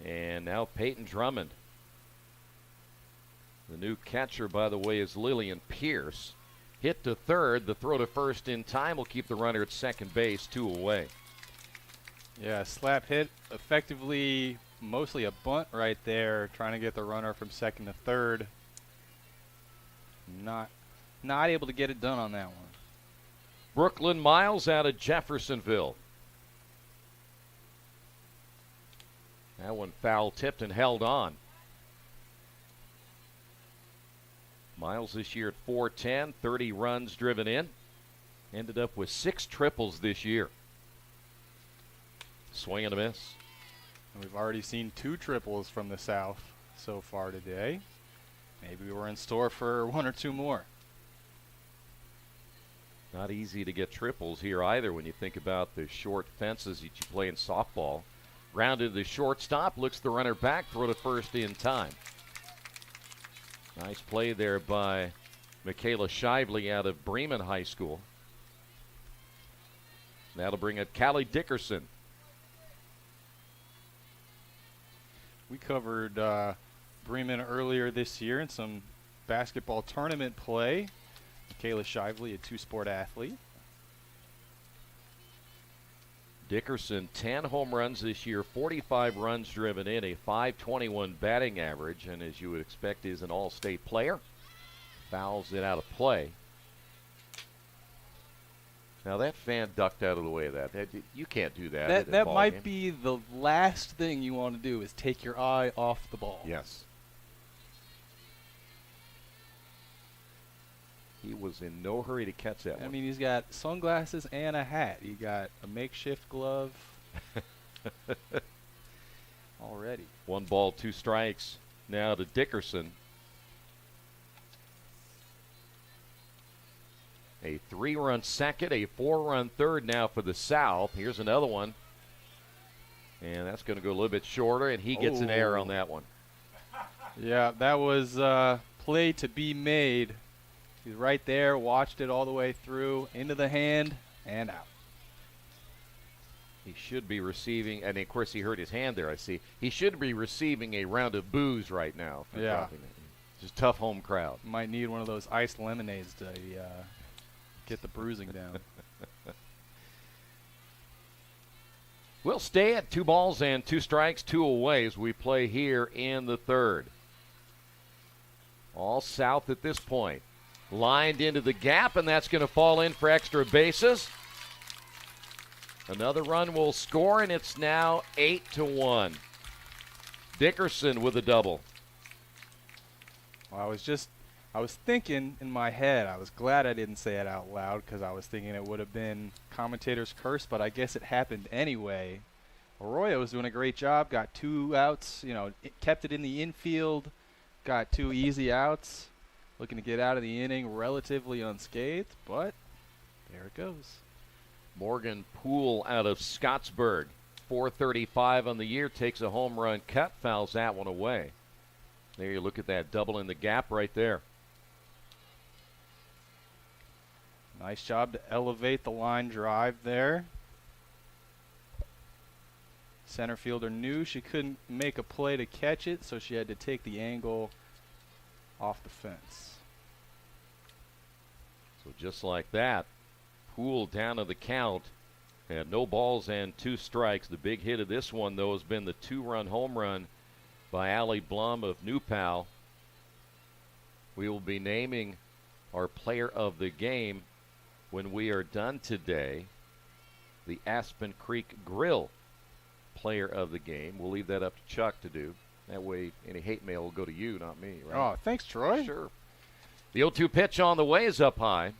And now Peyton Drummond. The new catcher, by the way, is Lillian Pierce. Hit to third. The throw to first in time will keep the runner at second base, 2 away. Yeah, slap hit, effectively mostly a bunt right there, trying to get the runner from second to third. Not able to get it done on that one. Brooklyn Miles out of Jeffersonville. That one foul tipped and held on. Miles this year at .410, 30 runs driven in. Ended up with 6 triples this year. Swing and a miss. We've already seen 2 triples from the South so far today. Maybe we're in store for 1 or 2 more. Not easy to get triples here either when you think about the short fences that you play in softball. Grounded to the shortstop, looks the runner back, throw to first in time. Nice play there by Michaela Shively out of Bremen High School. That'll bring it Callie Dickerson. We covered Bremen earlier this year in some basketball tournament play. Michaela Shively, a 2-sport athlete. Dickerson, 10 home runs this year, 45 runs driven in, a .521 batting average, and as you would expect is an all-state player. Fouls it out of play. Now that fan ducked out of the way of that. You can't do that. That might be the last thing you want to do is take your eye off the ball. Yes. He was in no hurry to catch that one. I mean, he's got sunglasses and a hat. He got a makeshift glove already. 1 ball, 2 strikes. Now to Dickerson. A 3-run second, a 4-run third now for the South. Here's another one. And that's going to go a little bit shorter, and he gets an error on that one. Yeah, that was play to be made. He's right there, watched it all the way through, into the hand, and out. He should be receiving, and of course he hurt his hand there, I see. He should be receiving a round of boos right now for dropping it. Just tough home crowd. Might need one of those iced lemonades to get the bruising down. We'll stay at 2 balls and 2 strikes, 2 away as we play here in the third. All South at this point. Lined into the gap, and that's going to fall in for extra bases. Another run will score, and it's now 8-1. Dickerson with a double. Well, I was thinking in my head, I was glad I didn't say it out loud because I was thinking it would have been commentator's curse, but I guess it happened anyway. Arroyo was doing a great job, got 2 outs, kept it in the infield, got 2 easy outs. Looking to get out of the inning relatively unscathed, but there it goes. Morgan Poole out of Scottsburg. .435 on the year, takes a home run cut, fouls that one away. There you look at that double in the gap right there. Nice job to elevate the line drive there. Center fielder knew she couldn't make a play to catch it, so she had to take the angle off the fence. So just like that, Poole down to the count. Had no balls and 2 strikes. The big hit of this one, though, has been the 2-run home run by Allie Blum of New Pal. We will be naming our player of the game when we are done today. The Aspen Creek Grill player of the game. We'll leave that up to Chuck to do. That way any hate mail will go to you, not me, right? Oh, thanks, Troy. Sure. The 0-2 pitch on the way is up high.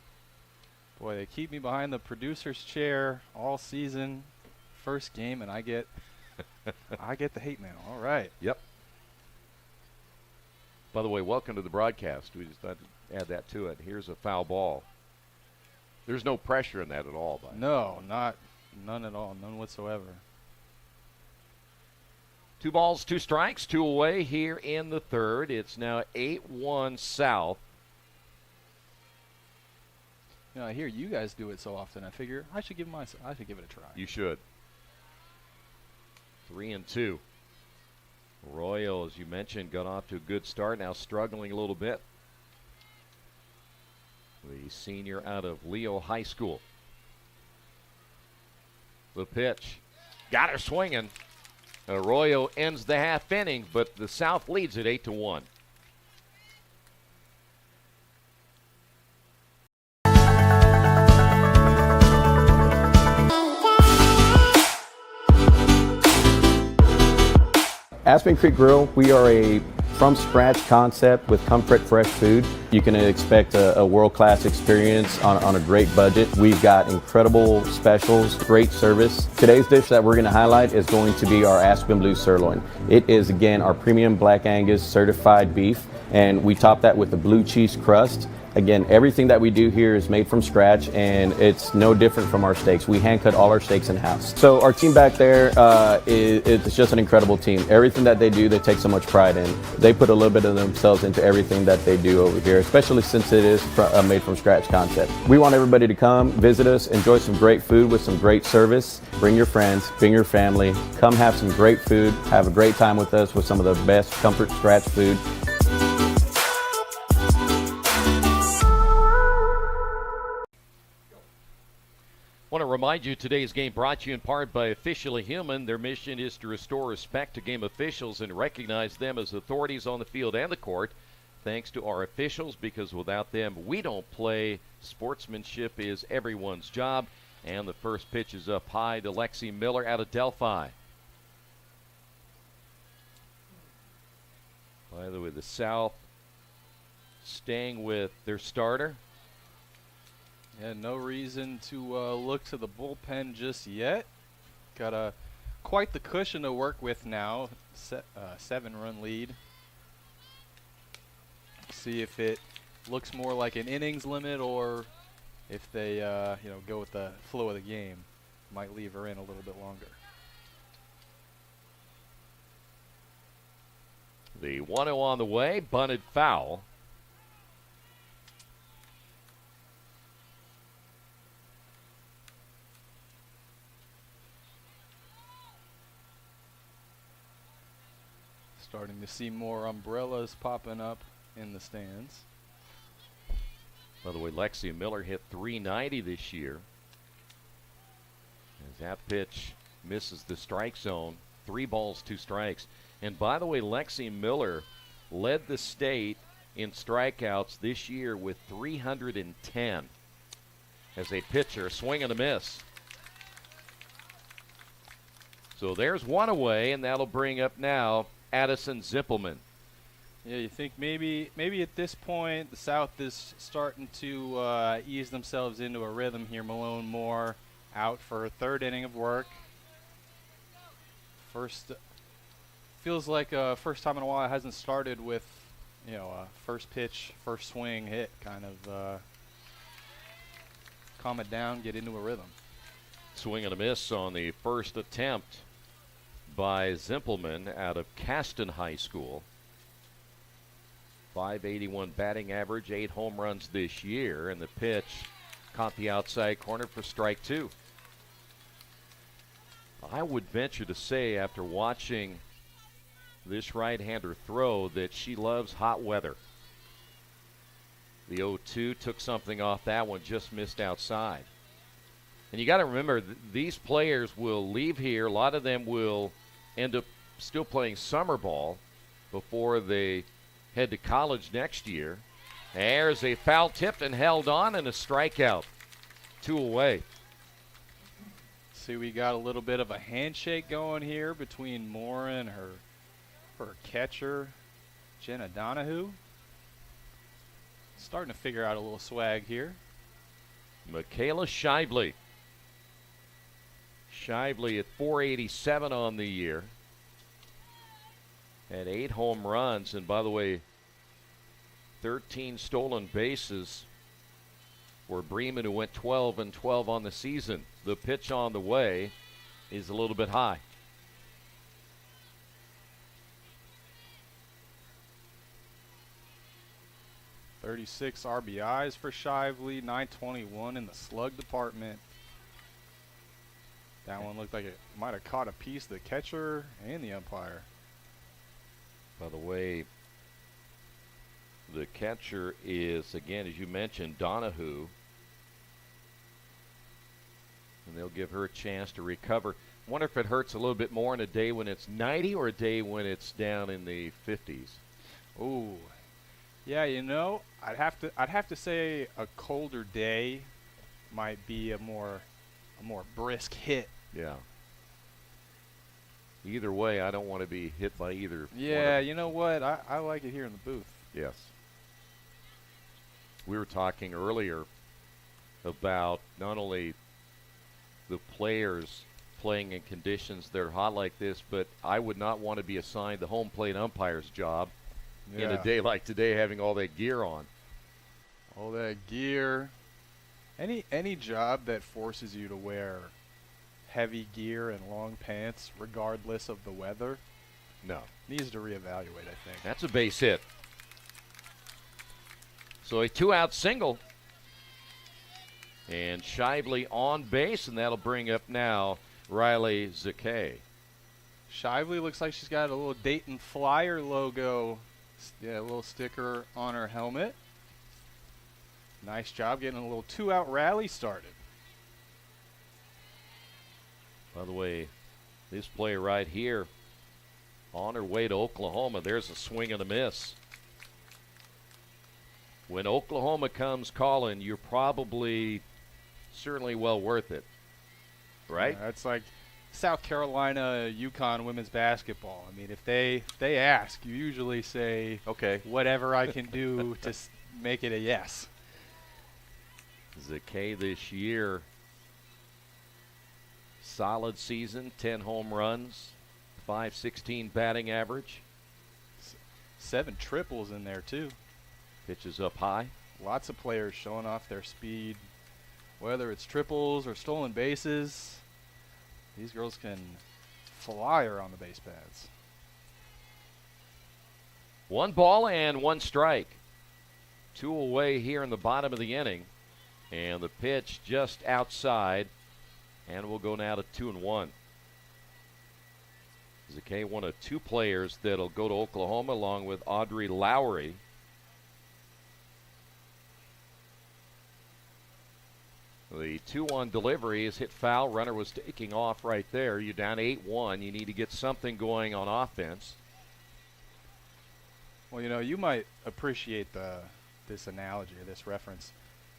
Boy, they keep me behind the producer's chair all season. First game, and I get the hate mail. All right. Yep. By the way, welcome to the broadcast. We just thought to add that to it. Here's a foul ball. There's no pressure in that at all. No, none at all. None whatsoever. 2 balls, 2 strikes, 2 away here in the third. It's now 8-1 South. I hear you guys do it so often. I figure I should give it a try. You should. 3-2. Arroyo, as you mentioned, got off to a good start. Now struggling a little bit. The senior out of Leo High School. The pitch. Got her swinging. Arroyo ends the half inning, but the South leads it 8-1. Aspen Creek Grill, we are a from-scratch concept with comfort fresh food. You can expect a world-class experience on a great budget. We've got incredible specials, great service. Today's dish that we're going to highlight is going to be our Aspen Blue Sirloin. It is, again, our premium Black Angus certified beef, and we top that with the blue cheese crust. Again, everything that we do here is made from scratch, and it's no different from our steaks. We hand cut all our steaks in-house. So our team back there, it's just an incredible team. Everything that they do, they take so much pride in. They put a little bit of themselves into everything that they do over here, especially since it is a made from scratch concept. We want everybody to come, visit us, enjoy some great food with some great service. Bring your friends, bring your family, come have some great food, have a great time with us with some of the best comfort scratch food. I want to remind you today's game brought to you in part by Officially Human. Their mission is to restore respect to game officials and recognize them as authorities on the field and the court. Thanks to our officials, because without them we don't play. Sportsmanship is everyone's job. And the first pitch is up high to Lexi Miller out of Delphi. By the way, the South staying with their starter. Yeah, no reason to look to the bullpen just yet. Got quite the cushion to work with now. 7-run lead. See if it looks more like an innings limit, or if they go with the flow of the game. Might leave her in a little bit longer. The 1-0 on the way, bunted foul. Starting to see more umbrellas popping up in the stands. By the way, Lexi Miller hit .390 this year. As that pitch misses the strike zone, 3 balls, 2 strikes. And by the way, Lexi Miller led the state in strikeouts this year with 310 as a pitcher. Swing and a miss. So there's one away, and that'll bring up now Addison Zippelman. Yeah, you think maybe at this point the South is starting to ease themselves into a rhythm here. Malone Moore out for her 3rd inning of work. Feels like first time in a while it hasn't started with a first pitch, first swing hit, kind of calm it down, get into a rhythm. Swing and a miss on the first attempt by Zimpelman out of Caston High School. .581 batting average, 8 home runs this year, and the pitch caught the outside corner for strike 2. I would venture to say, after watching this right-hander throw, that she loves hot weather. The 0-2 took something off that one, just missed outside. And you got to remember, these players will leave here. A lot of them will end up still playing summer ball before they head to college next year. There's a foul tipped and held on, and a strikeout. 2 away. See, we got a little bit of a handshake going here between Moore and her catcher, Jenna Donahue. Starting to figure out a little swag here. Michaela Shively. Shively at .487 on the year. Had 8 home runs, and by the way, 13 stolen bases for Bremen, who went 12-12 on the season. The pitch on the way is a little bit high. 36 RBIs for Shively, 921 in the slug department. That one looked like it might have caught a piece of the catcher and the umpire. By the way, the catcher is, again, as you mentioned, Donahue. And they'll give her a chance to recover. Wonder if it hurts a little bit more on a day when it's 90 or a day when it's down in the 50s. Ooh, yeah. I'd have to say a colder day might be a more brisk hit. Yeah. Either way, I don't want to be hit by either. Yeah, you know what? I like it here in the booth. Yes. We were talking earlier about not only the players playing in conditions that are hot like this, but I would not want to be assigned the home plate umpire's job in a day like today, having all that gear on. All that gear. Any job that forces you to wear heavy gear and long pants regardless of the weather, no, needs to reevaluate, I think. That's a base hit. So a 2-out single. And Shively on base, and that'll bring up now Riley Zakay. Shively looks like she's got a little Dayton Flyer logo, a little sticker on her helmet. Nice job getting a little 2-out rally started. By the way, this play right here, on her way to Oklahoma, there's a swing and a miss. When Oklahoma comes calling, you're probably certainly well worth it, right? Yeah, it's like South Carolina, UConn women's basketball. I mean, if they ask, you usually say, okay, whatever I can do to make it a yes. Zakay this year, solid season, 10 home runs, .516 batting average. 7 triples in there, too. Pitches up high. Lots of players showing off their speed, whether it's triples or stolen bases. These girls can fly around the base paths. 1 ball and 1 strike. 2 away here in the bottom of the inning. And the pitch just outside. And we'll go now to 2-1. Zakay, one of 2 players that'll go to Oklahoma along with Audrey Lowry. The 2-1 delivery is hit foul. Runner was taking off right there. You're down 8-1. You need to get something going on offense. Well, you might appreciate this analogy or this reference.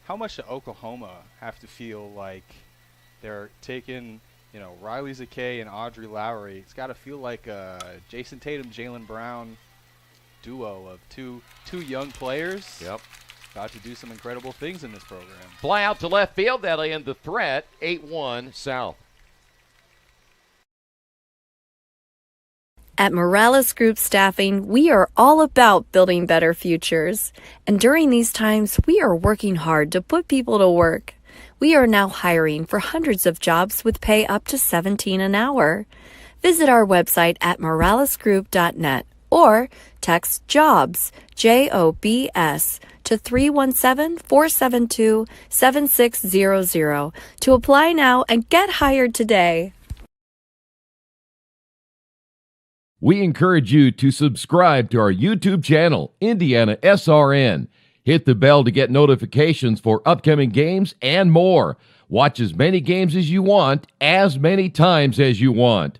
How much does Oklahoma have to feel like they're taking, Riley Zakay and Audrey Lowry? It's got to feel like a Jason Tatum, Jaylen Brown duo of two young players. Yep. About to do some incredible things in this program. Fly out to left field. That'll end the threat. 8-1 South. At Morales Group Staffing, we are all about building better futures. And during these times, we are working hard to put people to work. We are now hiring for hundreds of jobs with pay up to $17 an hour. Visit our website at moralesgroup.net or text JOBS, JOBS, to 317-472-7600 to apply now and get hired today. We encourage you to subscribe to our YouTube channel, IndianaSRN. Hit the bell to get notifications for upcoming games and more. Watch as many games as you want, as many times as you want.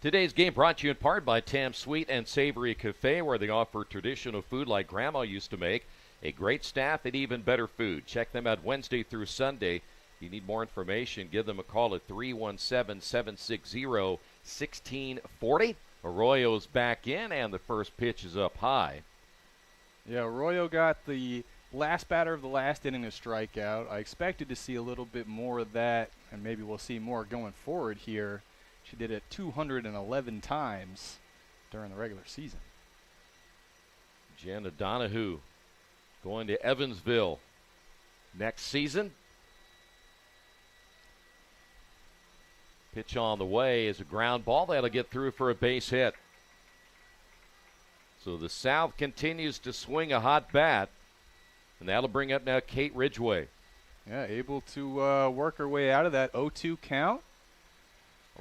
Today's game brought to you in part by Tam's Sweet and Savory Cafe, where they offer traditional food like Grandma used to make, a great staff, and even better food. Check them out Wednesday through Sunday. If you need more information, give them a call at 317-760-1640. Arroyo's back in, and the first pitch is up high. Yeah, Arroyo got the last batter of the last inning to strike out. I expected to see a little bit more of that, and maybe we'll see more going forward here. She did it 211 times during the regular season. Jenna Donahue going to Evansville next season. Pitch on the way is a ground ball. That'll get through for a base hit. So the South continues to swing a hot bat, and that'll bring up now Kate Ridgway. Yeah, able to work her way out of that 0-2 count.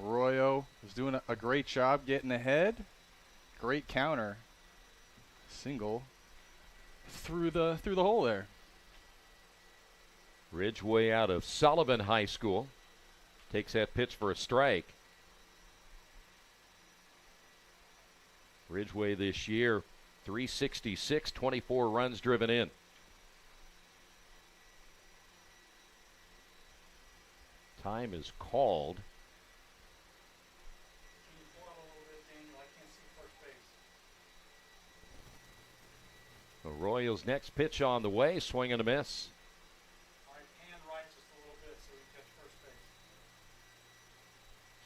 Arroyo is doing a great job getting ahead. Great counter. Single through the hole there. Ridgway out of Sullivan High School takes that pitch for a strike. Ridgway this year, 366, 24 runs driven in. Time is called. Arroyo's next pitch on the way, swing and a miss.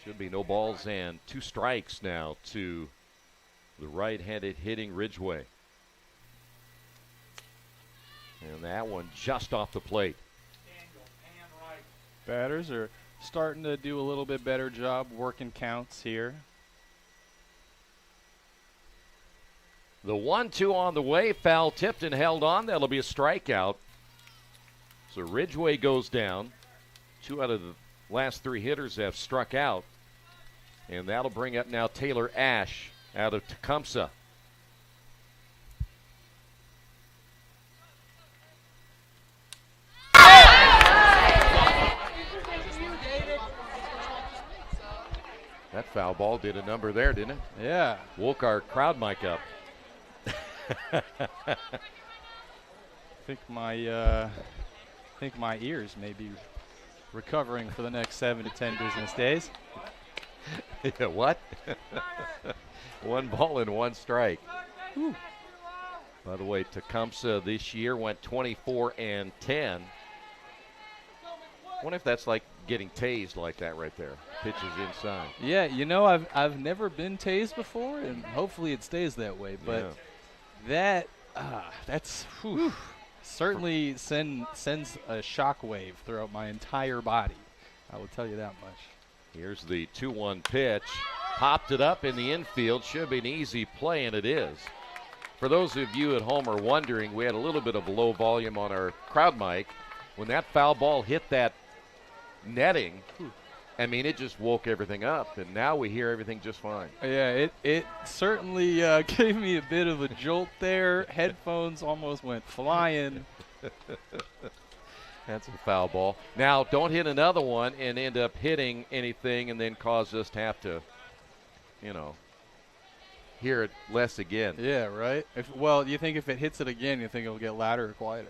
Should be no balls and 2 strikes now to the right-handed hitting Ridgway. And that one just off the plate. Batters are starting to do a little bit better job working counts here. The 1-2 on the way, foul tipped and held on. That'll be a strikeout. So Ridgway goes down. 2 out of the last 3 hitters have struck out. And that'll bring up now Taylor Ash out of Tecumseh. That foul ball did a number there, didn't it? Yeah. Woke our crowd mic up. I think my ears may be recovering for the next 7 to 10 business days. Yeah, what? 1 ball and 1 strike. Whew. By the way, Tecumseh this year went 24-10. Wonder if that's like getting tased like that right there. Pitches inside. Yeah, you know, I've never been tased before, and hopefully it stays that way. But that's certainly sends a shockwave throughout my entire body. I will tell you that much. Here's the 2-1 pitch. Popped it up in the infield. Should be an easy play, and it is. For those of you at home are wondering, we had a little bit of low volume on our crowd mic. When that foul ball hit that netting, I mean, it just woke everything up, and now we hear everything just fine. Yeah, it certainly gave me a bit of a jolt there. Headphones almost went flying. That's a foul ball. Now, don't hit another one and end up hitting anything and then cause us to have to, hear it less again. Yeah, right? You think if it hits it again, you think it'll get louder or quieter?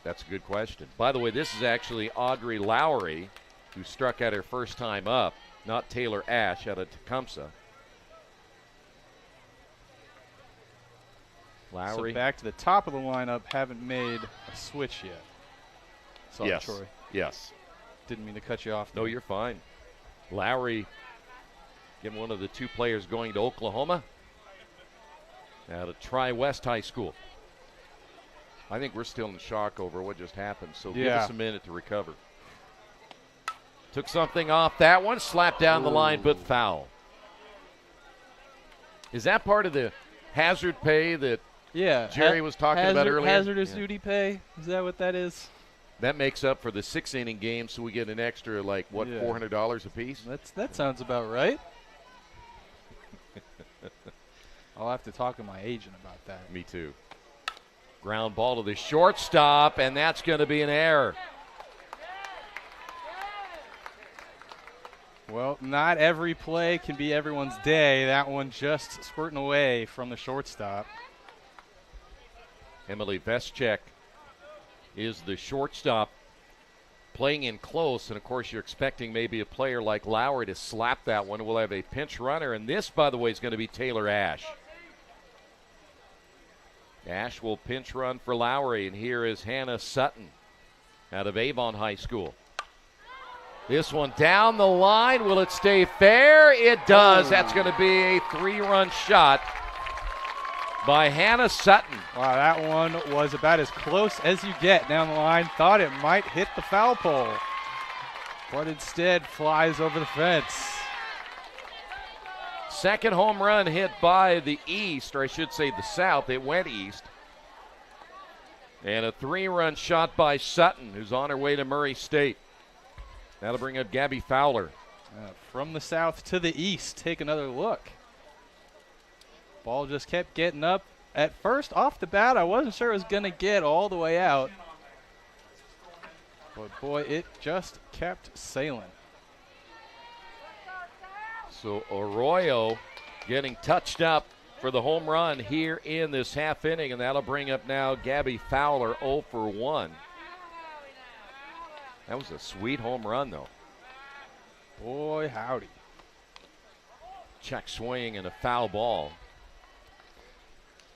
That's a good question. By the way, this is actually Audrey Lowry, who struck out her first time up, not Taylor Ash out of Tecumseh. Lowry. So back to the top of the lineup, haven't made a switch yet. Sorry, yes. Troy. Yes. Didn't mean to cut you off. No, you're fine. Lowry, again, one of the 2 players going to Oklahoma out of Tri-West High School. I think we're still in shock over what just happened, so give us a minute to recover. Took something off that one, slapped down the line, but foul. Is that part of the hazard pay that Jerry was talking about earlier? Hazardous duty pay? Is that what that is? That makes up for the 6-inning game, so we get an extra, $400 a piece? That sounds about right. I'll have to talk to my agent about that. Me too. Ground ball to the shortstop, and that's going to be an error. Well, not every play can be everyone's day. That one just squirting away from the shortstop. Emily Veschek is the shortstop, playing in close, and of course you're expecting maybe a player like Lowry to slap that one. We'll have a pinch runner, and this, by the way, is going to be Taylor Ash. Ash will pinch run for Lowry, and here is Hannah Sutton out of Avon High School. This one down the line. Will it stay fair? It does. That's going to be a 3-run shot by Hannah Sutton. Wow, that one was about as close as you get down the line. Thought it might hit the foul pole. but instead flies over the fence. Second home run hit by the East, or I should say the South. It went east. And a 3-run shot by Sutton, who's on her way to Murray State. That'll bring up Gabby Fowler. From the south to the east, take another look. Ball just kept getting up. At first, off the bat, I wasn't sure it was going to get all the way out. But boy, it just kept sailing. So Arroyo getting touched up for the home run here in this half inning, and that'll bring up now Gabby Fowler 0 for 1. That was a sweet home run, though. Boy, howdy. Check swing and a foul ball.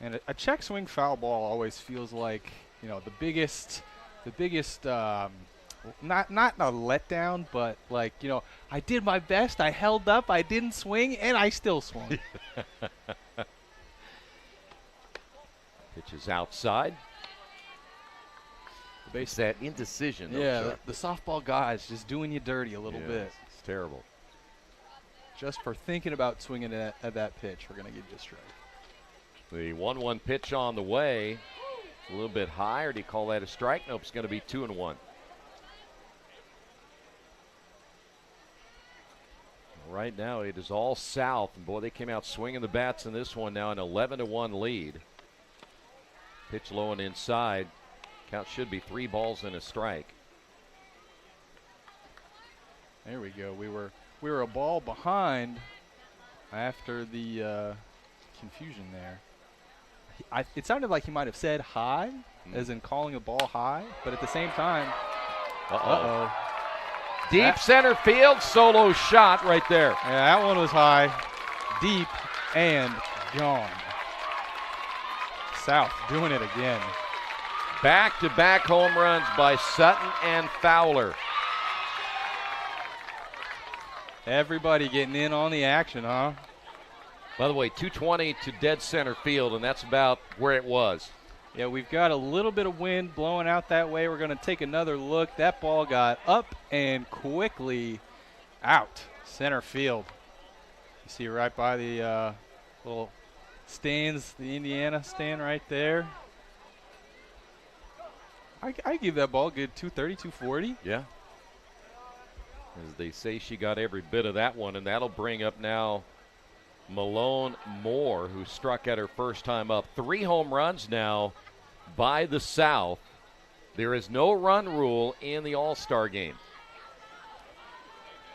And a check swing foul ball always feels like, you know, the biggest not a letdown, but like, you know, I did my best, I held up, I didn't swing, and I still swung. Pitch is outside. It's that indecision. Yeah, the softball guys just doing you dirty a little bit. It's terrible. Just for thinking about swinging at that pitch, we're going to give you a strike. The 1-1 pitch on the way. A little bit high, or do you call that a strike? Nope, it's going to be 2-1. Right now, it is all South. And boy, they came out swinging the bats in this one now, an 11-1 lead. Pitch low and inside. Count should be 3 balls and a strike. There we go. We were a ball behind after the confusion there. It sounded like he might have said high, as in calling a ball high, but at the same time, Deep center field, solo shot right there. Yeah, that one was high, deep, and gone. South doing it again. Back-to-back home runs by Sutton and Fowler. Everybody getting in on the action, huh? By the way, 220 to dead center field, and that's about where it was. Yeah, we've got a little bit of wind blowing out that way. We're going to take another look. That ball got up and quickly out center field. You see right by the little stands, the Indiana stand right there. I give that ball a good 230, 240. Yeah. As they say, she got every bit of that one, and that'll bring up now Malone Moore, who struck at her first time up. 3 home runs now by the South. There is no run rule in the All-Star game.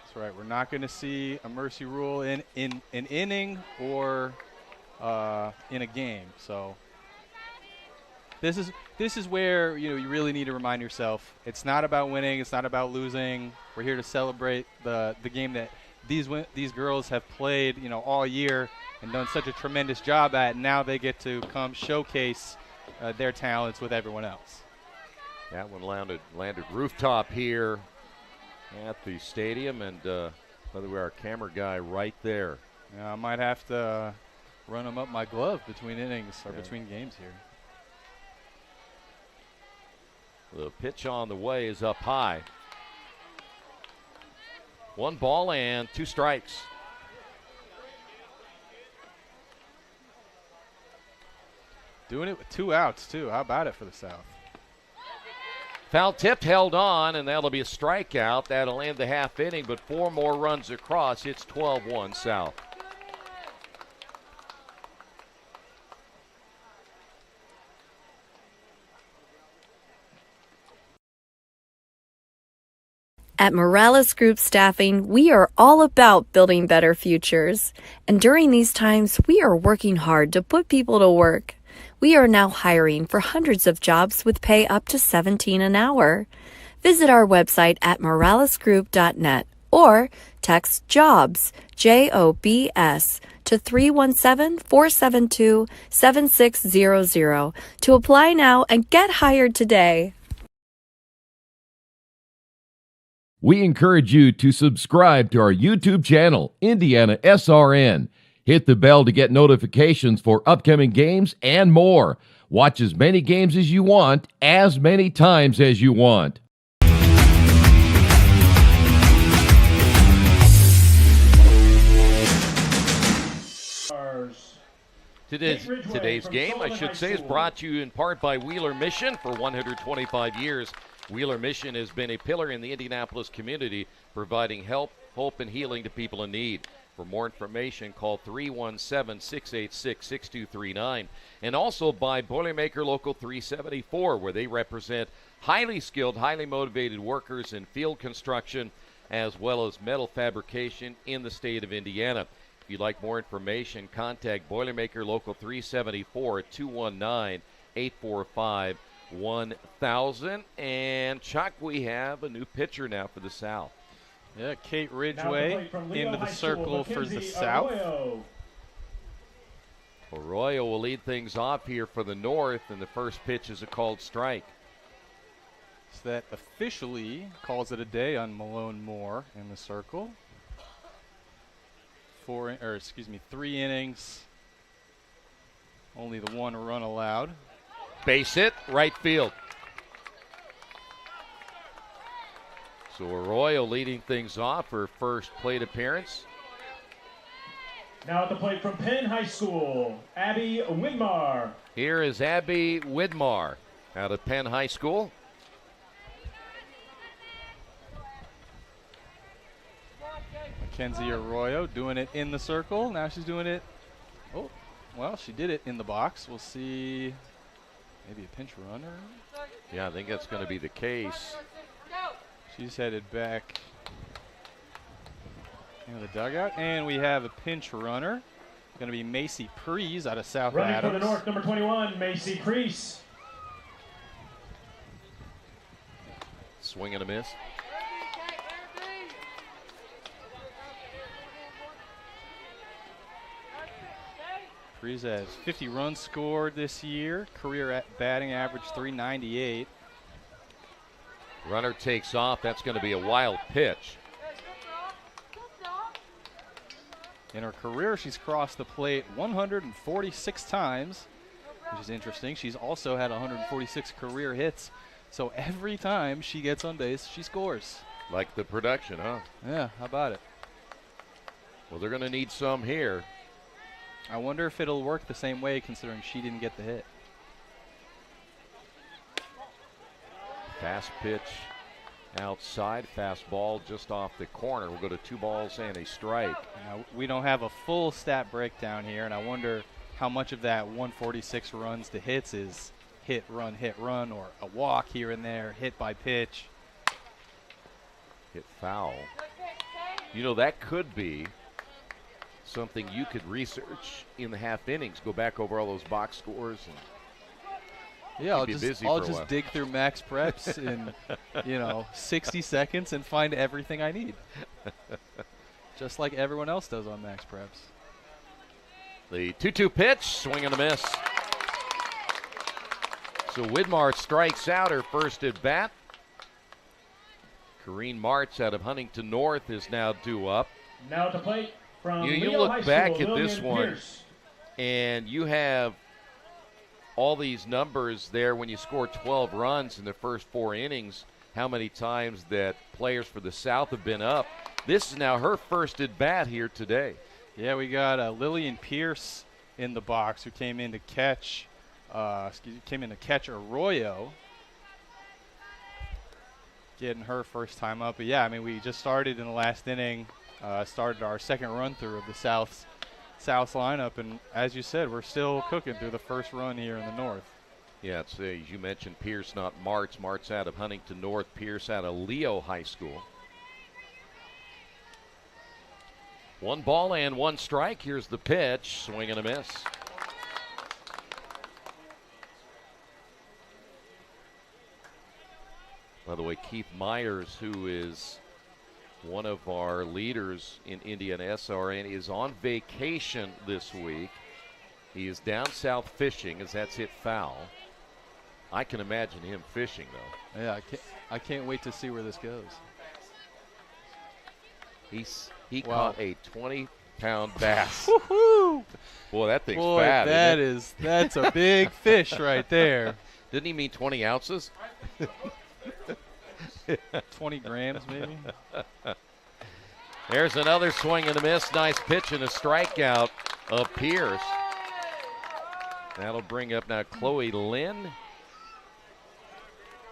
That's right. We're not going to see a mercy rule in an inning or in a game. So this is where, you know, you really need to remind yourself it's not about winning, it's not about losing. We're here to celebrate the game that these girls have played, you know, all year and done such a tremendous job at. And now they get to come showcase their talents with everyone else. That one landed rooftop here at the stadium, and by the way, our camera guy right there. Yeah, I might have to run him up my glove between innings or between games here. The pitch on the way is up high. 1 ball and 2 strikes. Doing it with 2 outs, too. How about it for the South? Foul tipped, held on, and that'll be a strikeout. That'll end the half inning, but 4 more runs across. It's 12-1 South. At Morales Group Staffing, we are all about building better futures. And during these times, we are working hard to put people to work. We are now hiring for hundreds of jobs with pay up to $17 an hour. Visit our website at moralesgroup.net or text JOBS, JOBS, to 317-472-7600 to apply now and get hired today. We encourage you to subscribe to our YouTube channel, IndianaSRN. Hit the bell to get notifications for upcoming games and more. Watch as many games as you want, as many times as you want. Today's game, I should say, is brought to you in part by Wheeler Mission. For 125 years, Wheeler Mission has been a pillar in the Indianapolis community, providing help, hope, and healing to people in need. For more information, call 317-686-6239. And also by Boilermaker Local 374, where they represent highly skilled, highly motivated workers in field construction as well as metal fabrication in the state of Indiana. If you'd like more information, contact Boilermaker Local 374 at 219-845-1000. And Chuck, we have a new pitcher now for the South. Yeah, Kate Ridgway into the circle for the South. Arroyo will lead things off here for the North, and the first pitch is a called strike. So that officially calls it a day on Malone Moore in the circle. 3 innings. Only the 1 run allowed. Base hit, right field. So Arroyo leading things off her first plate appearance. Now at the plate from Penn High School, Abby Widmar. Here is Abby Widmar out of Penn High School. Mackenzie Arroyo doing it in the circle. Now she's doing it. Oh, well, she did it in the box. We'll see. Maybe a pinch runner. Yeah, I think that's going to be the case. She's headed back into the dugout. And we have a pinch runner. Going to be Macy Prees out of South Running Adams. for the North, number 21, Macy Prees. Swing and a miss. Prees has 50 runs scored this year. Career batting average 398. Runner takes off. That's going to be a wild pitch. In her career, she's crossed the plate 146 times, which is interesting. She's also had 146 career hits. So every time she gets on base, she scores. Like the production, huh? Yeah, how about it? Well, they're going to need some here. I wonder if it'll work the same way, considering she didn't get the hit. Fast pitch outside, fastball just off the corner. We'll go to 2 balls and a strike. Now, we don't have a full stat breakdown here, and I wonder how much of that 146 runs to hits is hit, run, or a walk here and there, hit by pitch. Hit foul. You know, that could be something you could research in the half innings. Go back over all those box scores and yeah, I'll just dig through Max Preps in 60 seconds and find everything I need. Just like everyone else does on Max Preps. The 2-2 pitch, swing and a miss. So Widmar strikes out her first at bat. Corrine Martz out of Huntington North is now due up. Now at the plate from you Leo look High back School, at this Lillian one, Pierce. and you have all these numbers there when you score 12 runs in the first 4 innings, how many times that players for the South have been up. This is now her first at bat here today. Yeah, we got Lillian Pierce in the box who came in to catch Arroyo. Getting her first time up. But yeah, I mean, we just started in the last inning, started our second run through of the South's lineup, and as you said, we're still cooking through the first run here in the North. Yeah, it's as you mentioned, Pierce, not Martz. Martz out of Huntington North, Pierce out of Leo High School. 1 ball and 1 strike. Here's the pitch, swing and a miss. By the way, Keith Myers, who is one of our leaders in IndianaSRN, is on vacation this week. He is down south fishing as that's hit foul. I can imagine him fishing, though. Yeah, I can't wait to see where this goes. He caught a 20-pound bass. Woohoo! Boy, that thing's fat. That's a big fish right there. Didn't he mean 20 ounces? 20 grams, maybe. There's another swing and a miss. Nice pitch and a strikeout of Pierce. That'll bring up now Chloe Lynn.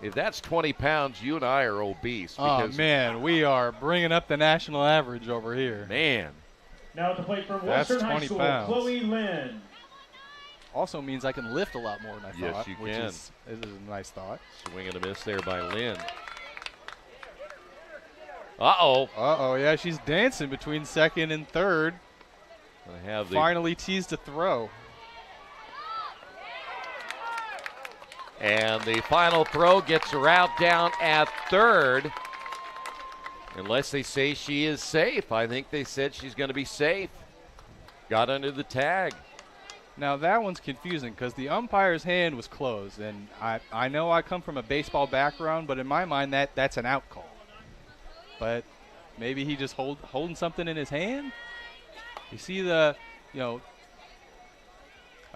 If that's 20 pounds, you and I are obese. Oh, man, we are bringing up the national average over here. Man. Now at the plate from That's Western 20 High School, pounds. Chloe Lynn. Also means I can lift a lot more than I Yes, thought. you which can. is a nice thought. Swing and a miss there by Lynn. Uh-oh. Uh-oh, yeah, she's dancing between second and third. Gonna have Finally teased a throw. And the final throw gets her out down at third. Unless they say she is safe. I think they said she's going to be safe. Got under the tag. Now that one's confusing because the umpire's hand was closed, and I know I come from a baseball background, but in my mind that's an out call. But maybe he just holding something in his hand. You see a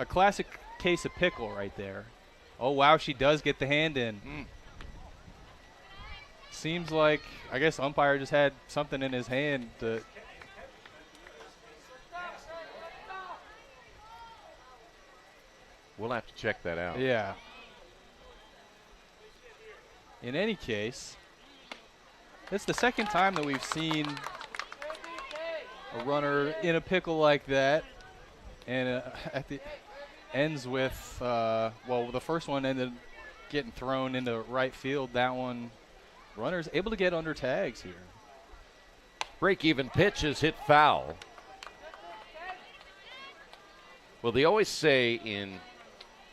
classic case of pickle right there. Oh wow, she does get the hand in. Seems like I guess umpire just had something in his hand to. We'll have to check that out. Yeah. In any case, it's the second time that we've seen a runner in a pickle like that, and at the ends with the first one ended getting thrown into right field. That one, runner's able to get under tags here. Break-even pitch is hit foul. Well, they always say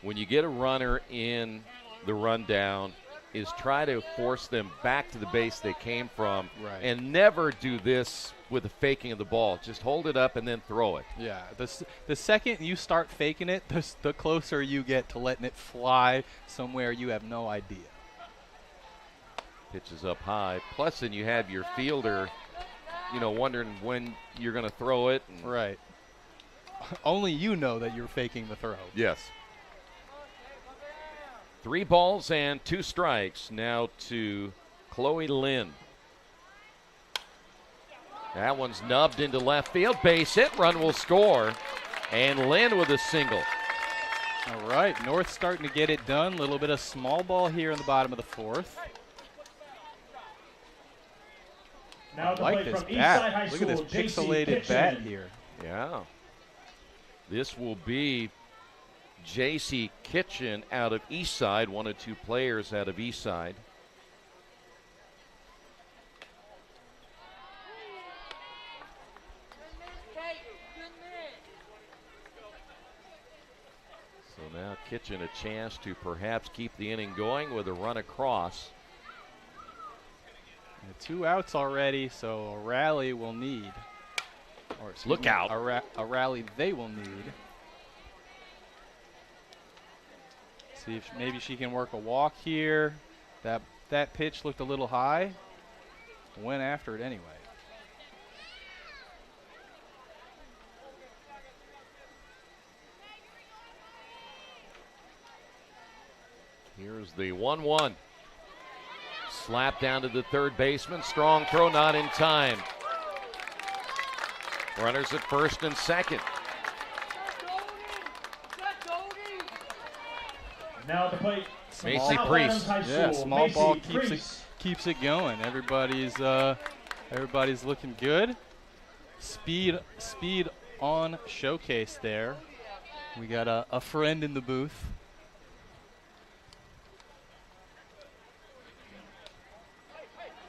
when you get a runner in the rundown is try to force them back to the base they came from, right, and never do this with the faking of the ball. Just hold it up and then throw it. Yeah, the second you start faking it, the closer you get to letting it fly somewhere you have no idea. Pitch is up high. Plus, then you have your fielder, wondering when you're going to throw it. Right. Only you know that you're faking the throw. Yes. 3 balls and 2 strikes now to Chloe Lynn. That one's nubbed into left field. Base hit. Run will score. And Lynn with a single. All right. North starting to get it done. A little bit of small ball here in the bottom of the 4th. Now I like this bat. Look at this pixelated bat here. Yeah. This will be J.C. Kitchen out of Eastside, 1 of 2 players out of Eastside. So now Kitchen a chance to perhaps keep the inning going with a run across. And 2 outs already, so a rally will need. Look out. A rally they will need. See if maybe she can work a walk here. That pitch looked a little high. Went after it anyway. Here's the 1-1. Slap down to the third baseman. Strong throw, not in time. Runners at first and second. Now at the plate, Macy Priest. Yeah, small ball keeps it going. Everybody's looking good. Speed on showcase there. We got a friend in the booth.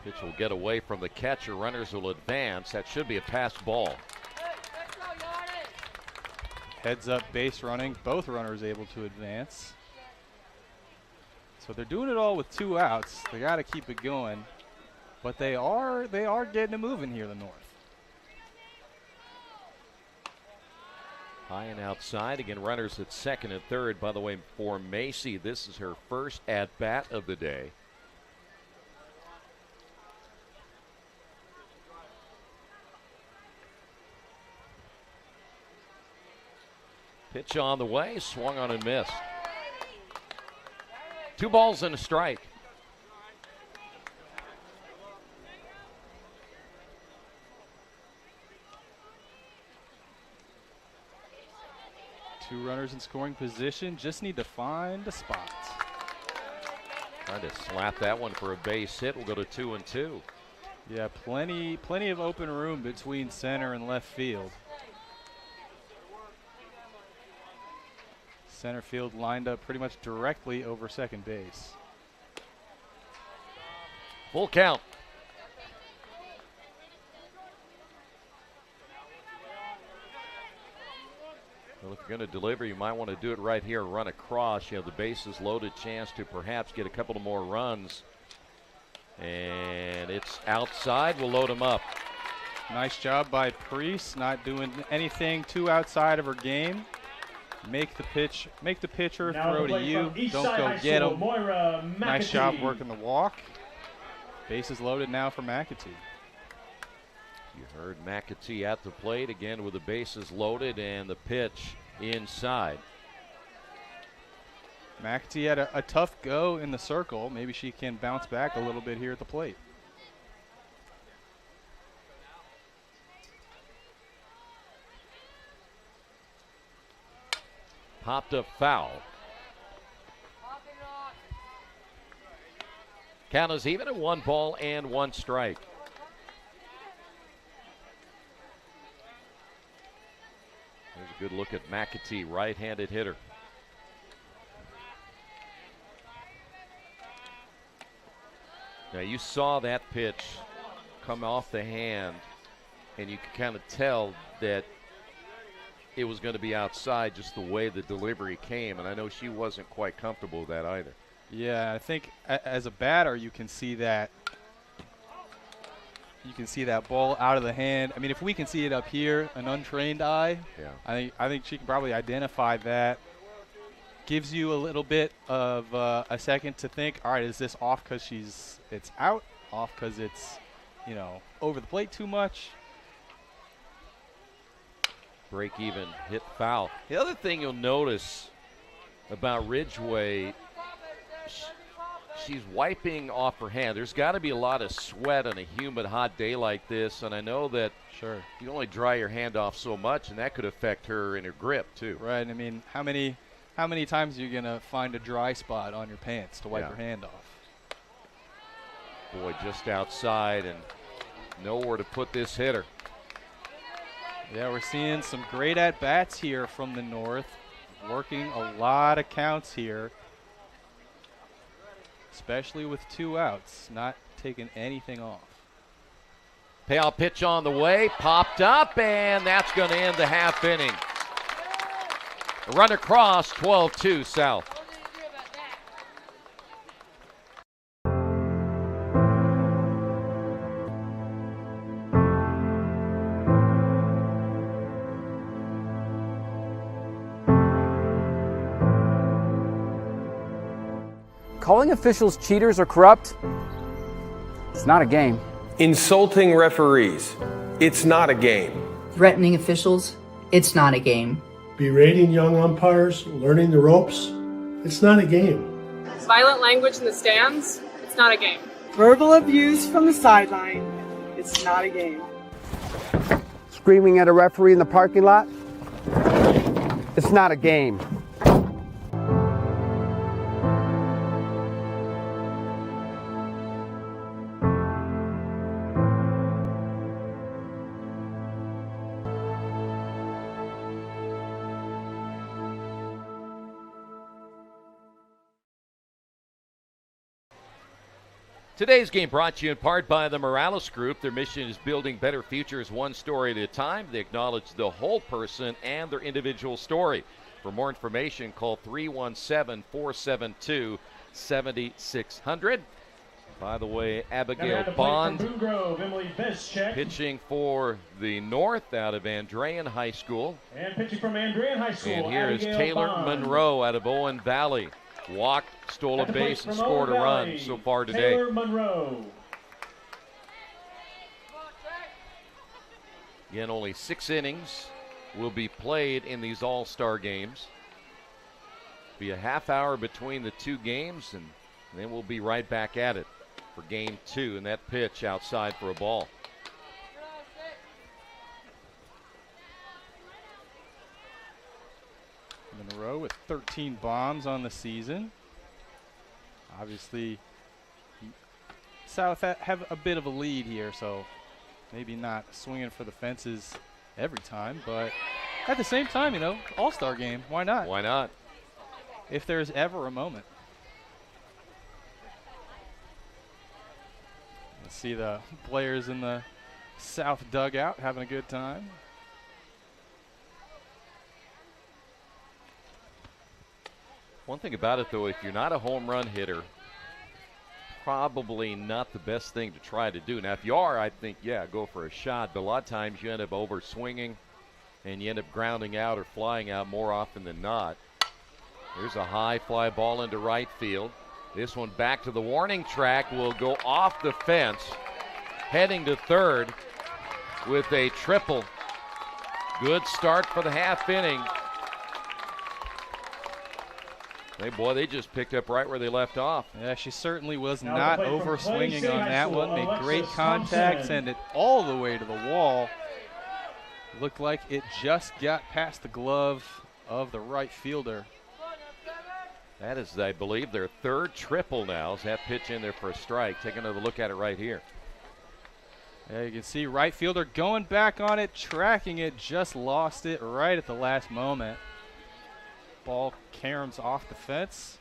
Pitch will get away from the catcher. Runners will advance. That should be a pass ball. Heads up base running. Both runners able to advance. So they're doing it all with 2 outs. They got to keep it going. But they are getting it moving here, the North. High and outside. Again, runners at second and third. By the way, for Macy, this is her first at-bat of the day. Pitch on the way, swung on and missed. 2 balls and a strike. 2 runners in scoring position. Just need to find a spot. Trying to slap that one for a base hit. We'll go to 2-2. Yeah, plenty of open room between center and left field. Center field lined up pretty much directly over second base. Full count. Well, if you're going to deliver, you might want to do it right here, run across. You have the bases loaded, chance to perhaps get a couple of more runs. And it's outside. We'll load them up. Nice job by Priest, not doing anything too outside of her game. Make the pitcher Now throw to you. Don't go get him. Nice job working the walk. Bases loaded now for McAtee. You heard McAtee at the plate again with the bases loaded and the pitch inside. McAtee had a tough go in the circle. Maybe she can bounce back a little bit here at the plate. Popped up foul. Count is even at 1 ball and 1 strike. There's a good look at McAtee, right-handed hitter. Now you saw that pitch come off the hand, and you could kind of tell that it was going to be outside just the way the delivery came, and I know she wasn't quite comfortable with that either. Yeah, I think as a batter you can see that. You can see that ball out of the hand. I mean, if we can see it up here, an untrained eye, yeah. I think she can probably identify that. Gives you a little bit of a second to think, all right, is this off because it's out, off because it's, over the plate too much? Break even, hit foul. The other thing you'll notice about Ridgway, she's wiping off her hand. There's got to be a lot of sweat on a humid, hot day like this, and I know that you only dry your hand off so much, and that could affect her in her grip too. Right. I mean, how many times are you gonna find a dry spot on your pants to wipe your hand off? Boy, just outside and nowhere to put this hitter. Yeah, we're seeing some great at-bats here from the North, working a lot of counts here, especially with 2 outs, not taking anything off. Payoff pitch on the way, popped up, and that's going to end the half inning. A run across, 12-2 South. Calling officials cheaters or corrupt, it's not a game. Insulting referees, it's not a game. Threatening officials, it's not a game. Berating young umpires, learning the ropes, it's not a game. Violent language in the stands, it's not a game. Verbal abuse from the sideline, it's not a game. Screaming at a referee in the parking lot, it's not a game. Today's game brought to you in part by the Morales Group. Their mission is building better futures one story at a time. They acknowledge the whole person and their individual story. For more information, call 317-472-7600. By the way, Abigail Bond pitching for the North out of Andrean High School. And pitching from Andrean High School, And here is Abigail Taylor Bond. Monroe out of Owen Valley. Walked, stole a base, and scored a run so far today. Taylor Monroe. Again, only 6 innings will be played in these all-star games. Be a half hour between the 2 games, and then we'll be right back at it for game 2, and that pitch outside for a ball. Monroe with 13 bombs on the season. Obviously, South have a bit of a lead here, so maybe not swinging for the fences every time, but at the same time, you know, all-star game, why not? Why not? If there's ever a moment. Let's see the players in the South dugout having a good time. One thing about it, though, if you're not a home run hitter, probably not the best thing to try to do. Now, if you are, I think, yeah, go for a shot. But a lot of times you end up over swinging and you end up grounding out or flying out more often than not. Here's a high fly ball into right field. This one back to the warning track will go off the fence, heading to third with a triple. Good start for the half inning. They just picked up right where they left off. Yeah, she certainly was not over swinging on that one. Made great contact, sent it all the way to the wall. Looked like it just got past the glove of the right fielder. That is, I believe, their third triple now. As that pitch in there for a strike. Take another look at it right here. Yeah, you can see right fielder going back on it, tracking it, just lost it right at the last moment. Ball caroms off the fence.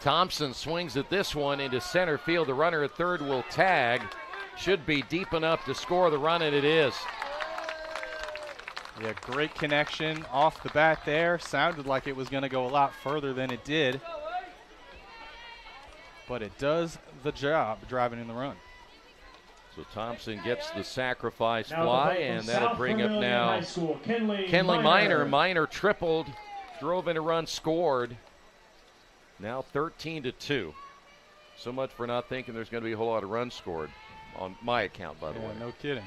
Thompson swings at this one into center field. The runner at third will tag. Should be deep enough to score the run, and it is. Yeah, great connection off the bat there. Sounded like it was going to go a lot further than it did. But it does the job driving in the run. So Thompson gets the sacrifice fly, and that'll bring up now Kenley Minor. Minor tripled, drove in a run, scored. Now 13-2. So much for not thinking there's going to be a whole lot of runs scored on my account, by the way. No kidding.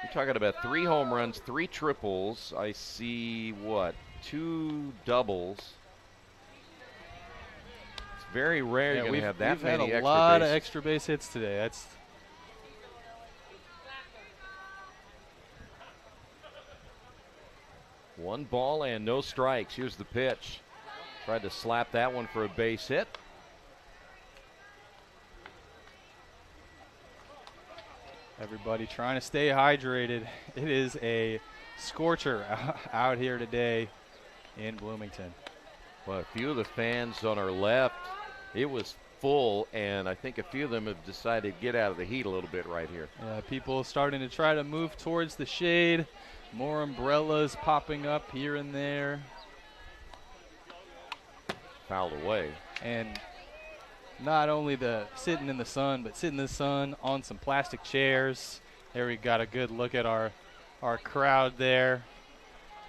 You're talking about 3 home runs, 3 triples. I see, 2 doubles. It's very rare you're going to have that many extra bases. We've had a lot of extra base hits today. That's one ball and no strikes. Here's the pitch. Tried to slap that one for a base hit. everybody trying to stay hydrated. It is a scorcher out here today in Bloomington. Well, a few of the fans on our left, it was full, and I think a few of them have decided to get out of the heat a little bit right here. Yeah, people starting to try to move towards the shade. More umbrellas popping up here and there. Fouled away. And not only the sitting in the sun, but sitting in the sun on some plastic chairs. There we got a good look at our crowd there.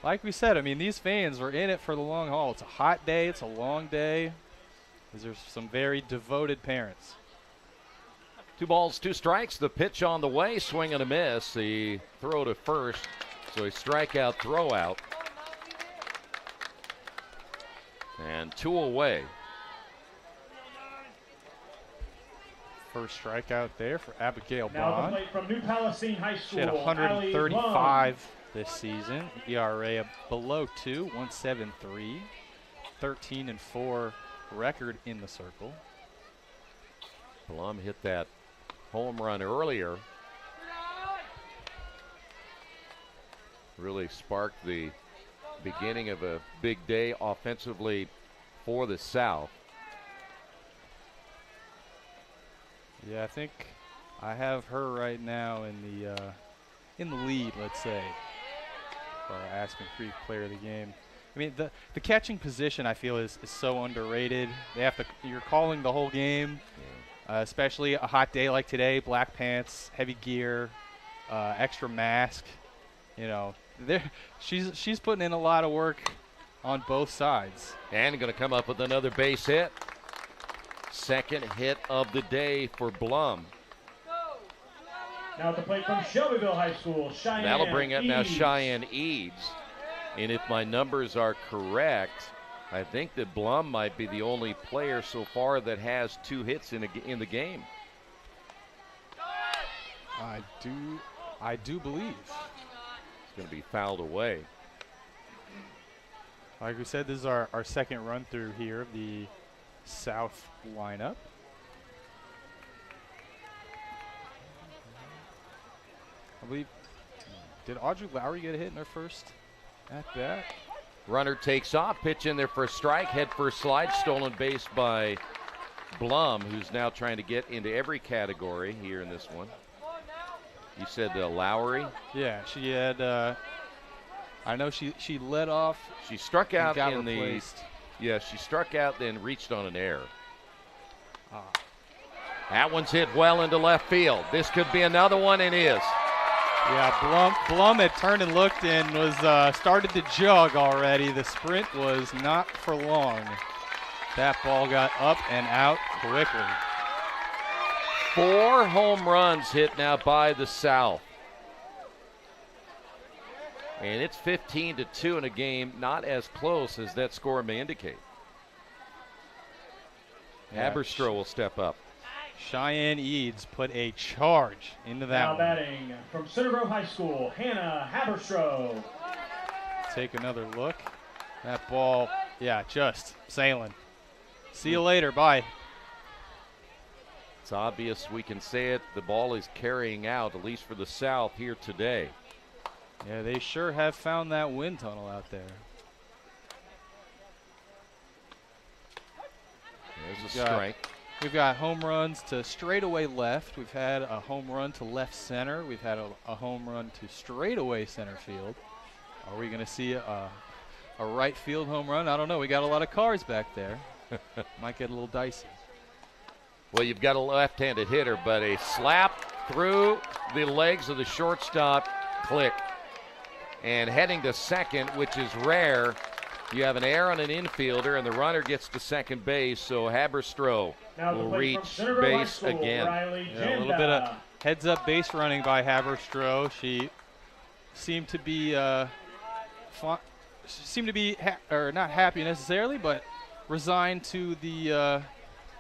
Like we said, I mean, these fans are in it for the long haul. It's a hot day. It's a long day. These are some very devoted parents. 2 balls, 2 strikes. The pitch on the way. Swing and a miss. The throw to first. So a strikeout, throw out. And 2 away. First strikeout there for Abigail Now Bond. the plate from New Palestine High School. She had 135 this season. ERA below 2, 1.73. 13-4 record in the circle. Blum hit that home run earlier. Really sparked the beginning of a big day offensively for the South. Yeah, I think I have her right now in the lead, let's say, for our Aspen Creek Player of the Game. I mean, the catching position I feel is so underrated. You're calling the whole game, especially a hot day like today. Black pants, heavy gear, extra mask. You know, she's putting in a lot of work on both sides. And going to come up with another base hit. Second hit of the day for Blum. Now at the plate from Shelbyville High School, Cheyenne That'll bring up now Eads. Cheyenne Eads. And if my numbers are correct, I think that Blum might be the only player so far that has 2 hits in the game. I do I do believe. It's going to be fouled away. Like we said, this is our second run through here of the South lineup. I believe, did Audrey Lowry get a hit in her first at bat? Runner takes off, pitch in there for a strike, head first slide, stolen base by Blum, who's now trying to get into every category here in this one. You said Lowry? Yeah, she had, I know she led off. She struck out in replaced. Yeah, she struck out, then reached on an error. That one's hit well into left field. This could be another one, and is. Yeah, Blum had turned and looked and was started to jog already. The sprint was not for long. That ball got up and out quickly. 4 home runs hit now by the South. And it's 15-2 in a game not as close as that score may indicate. Yeah. Haberstroh will step up. Cheyenne Eads put a charge into that Now one. batting from Centerville High School, Hannah Haberstroh. Take another look. That ball, yeah, just sailing. See you later, bye. It's obvious, we can say it, the ball is carrying out, at least for the South here today. Yeah, they sure have found that wind tunnel out there. There's a strike. We've got home runs to straightaway left. We've had a home run to left center. We've had a home run to straightaway center field. Are we going to see a right field home run? I don't know. We got a lot of cars back there. Might get a little dicey. Well, you've got a left-handed hitter, but a slap through the legs of the shortstop, click. And heading to second, which is rare, you have an error on an infielder, and the runner gets to second base, so Haberstroh will reach base again. Yeah, a little bit of heads-up base running by Haberstroh. She seemed to be or not happy necessarily, but resigned to the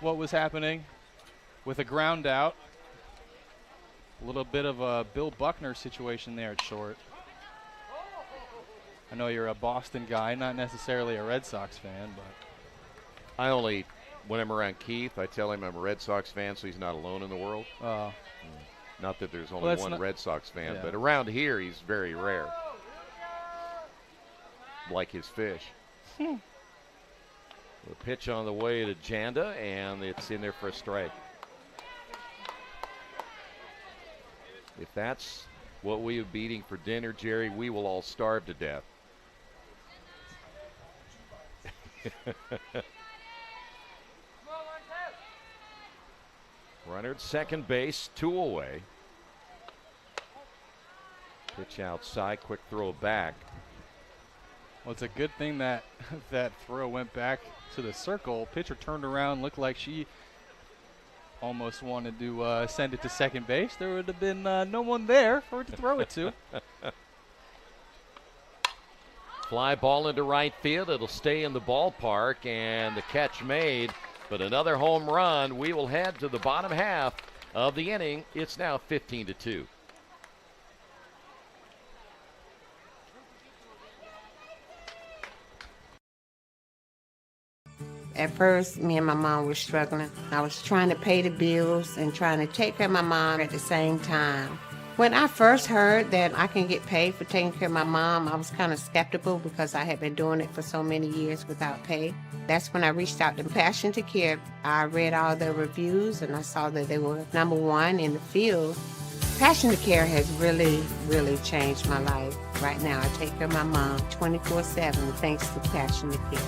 what was happening with a ground out. A little bit of a Bill Buckner situation there at short. I know you're a Boston guy, not necessarily a Red Sox fan, but when I'm around Keith, I tell him I'm a Red Sox fan, so he's not alone in the world. Not that there's only one Red Sox fan, but around here he's very rare. Like his fish. The pitch on the way to Janda, and it's in there for a strike. If that's what we would be eating for dinner, Jerry, we will all starve to death. Runner at second base, 2 away. Pitch outside, quick throw back. Well, it's a good thing that that throw went back to the circle. Pitcher turned around, looked like she almost wanted to send it to second base. There would have been no one there for it to throw it to. Fly ball into right field. It'll stay in the ballpark, and the catch made. But another home run. We will head to the bottom half of the inning. It's now 15-2. At first, me and my mom were struggling. I was trying to pay the bills and trying to take care of my mom at the same time. When I first heard that I can get paid for taking care of my mom, I was kind of skeptical because I had been doing it for so many years without pay. That's when I reached out to Passion to Care. I read all the reviews and I saw that they were #1 in the field. Passion to Care has really, really changed my life. Right now, I take care of my mom 24/7 thanks to Passion to Care.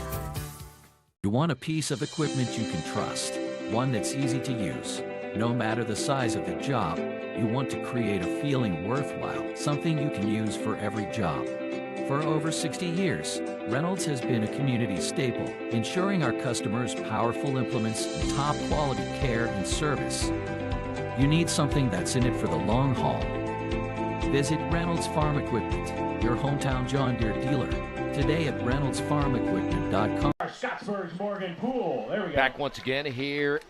You want a piece of equipment you can trust, one that's easy to use. No matter the size of the job, you want to create a feeling worthwhile, something you can use for every job. For over 60 years, Reynolds has been a community staple, ensuring our customers powerful implements, top quality care and service. You need something that's in it for the long haul. Visit Reynolds Farm Equipment, your hometown John Deere dealer, today at reynoldsfarmequipment.com. Scottsburg's Morgan Poole. There we go. Back once again here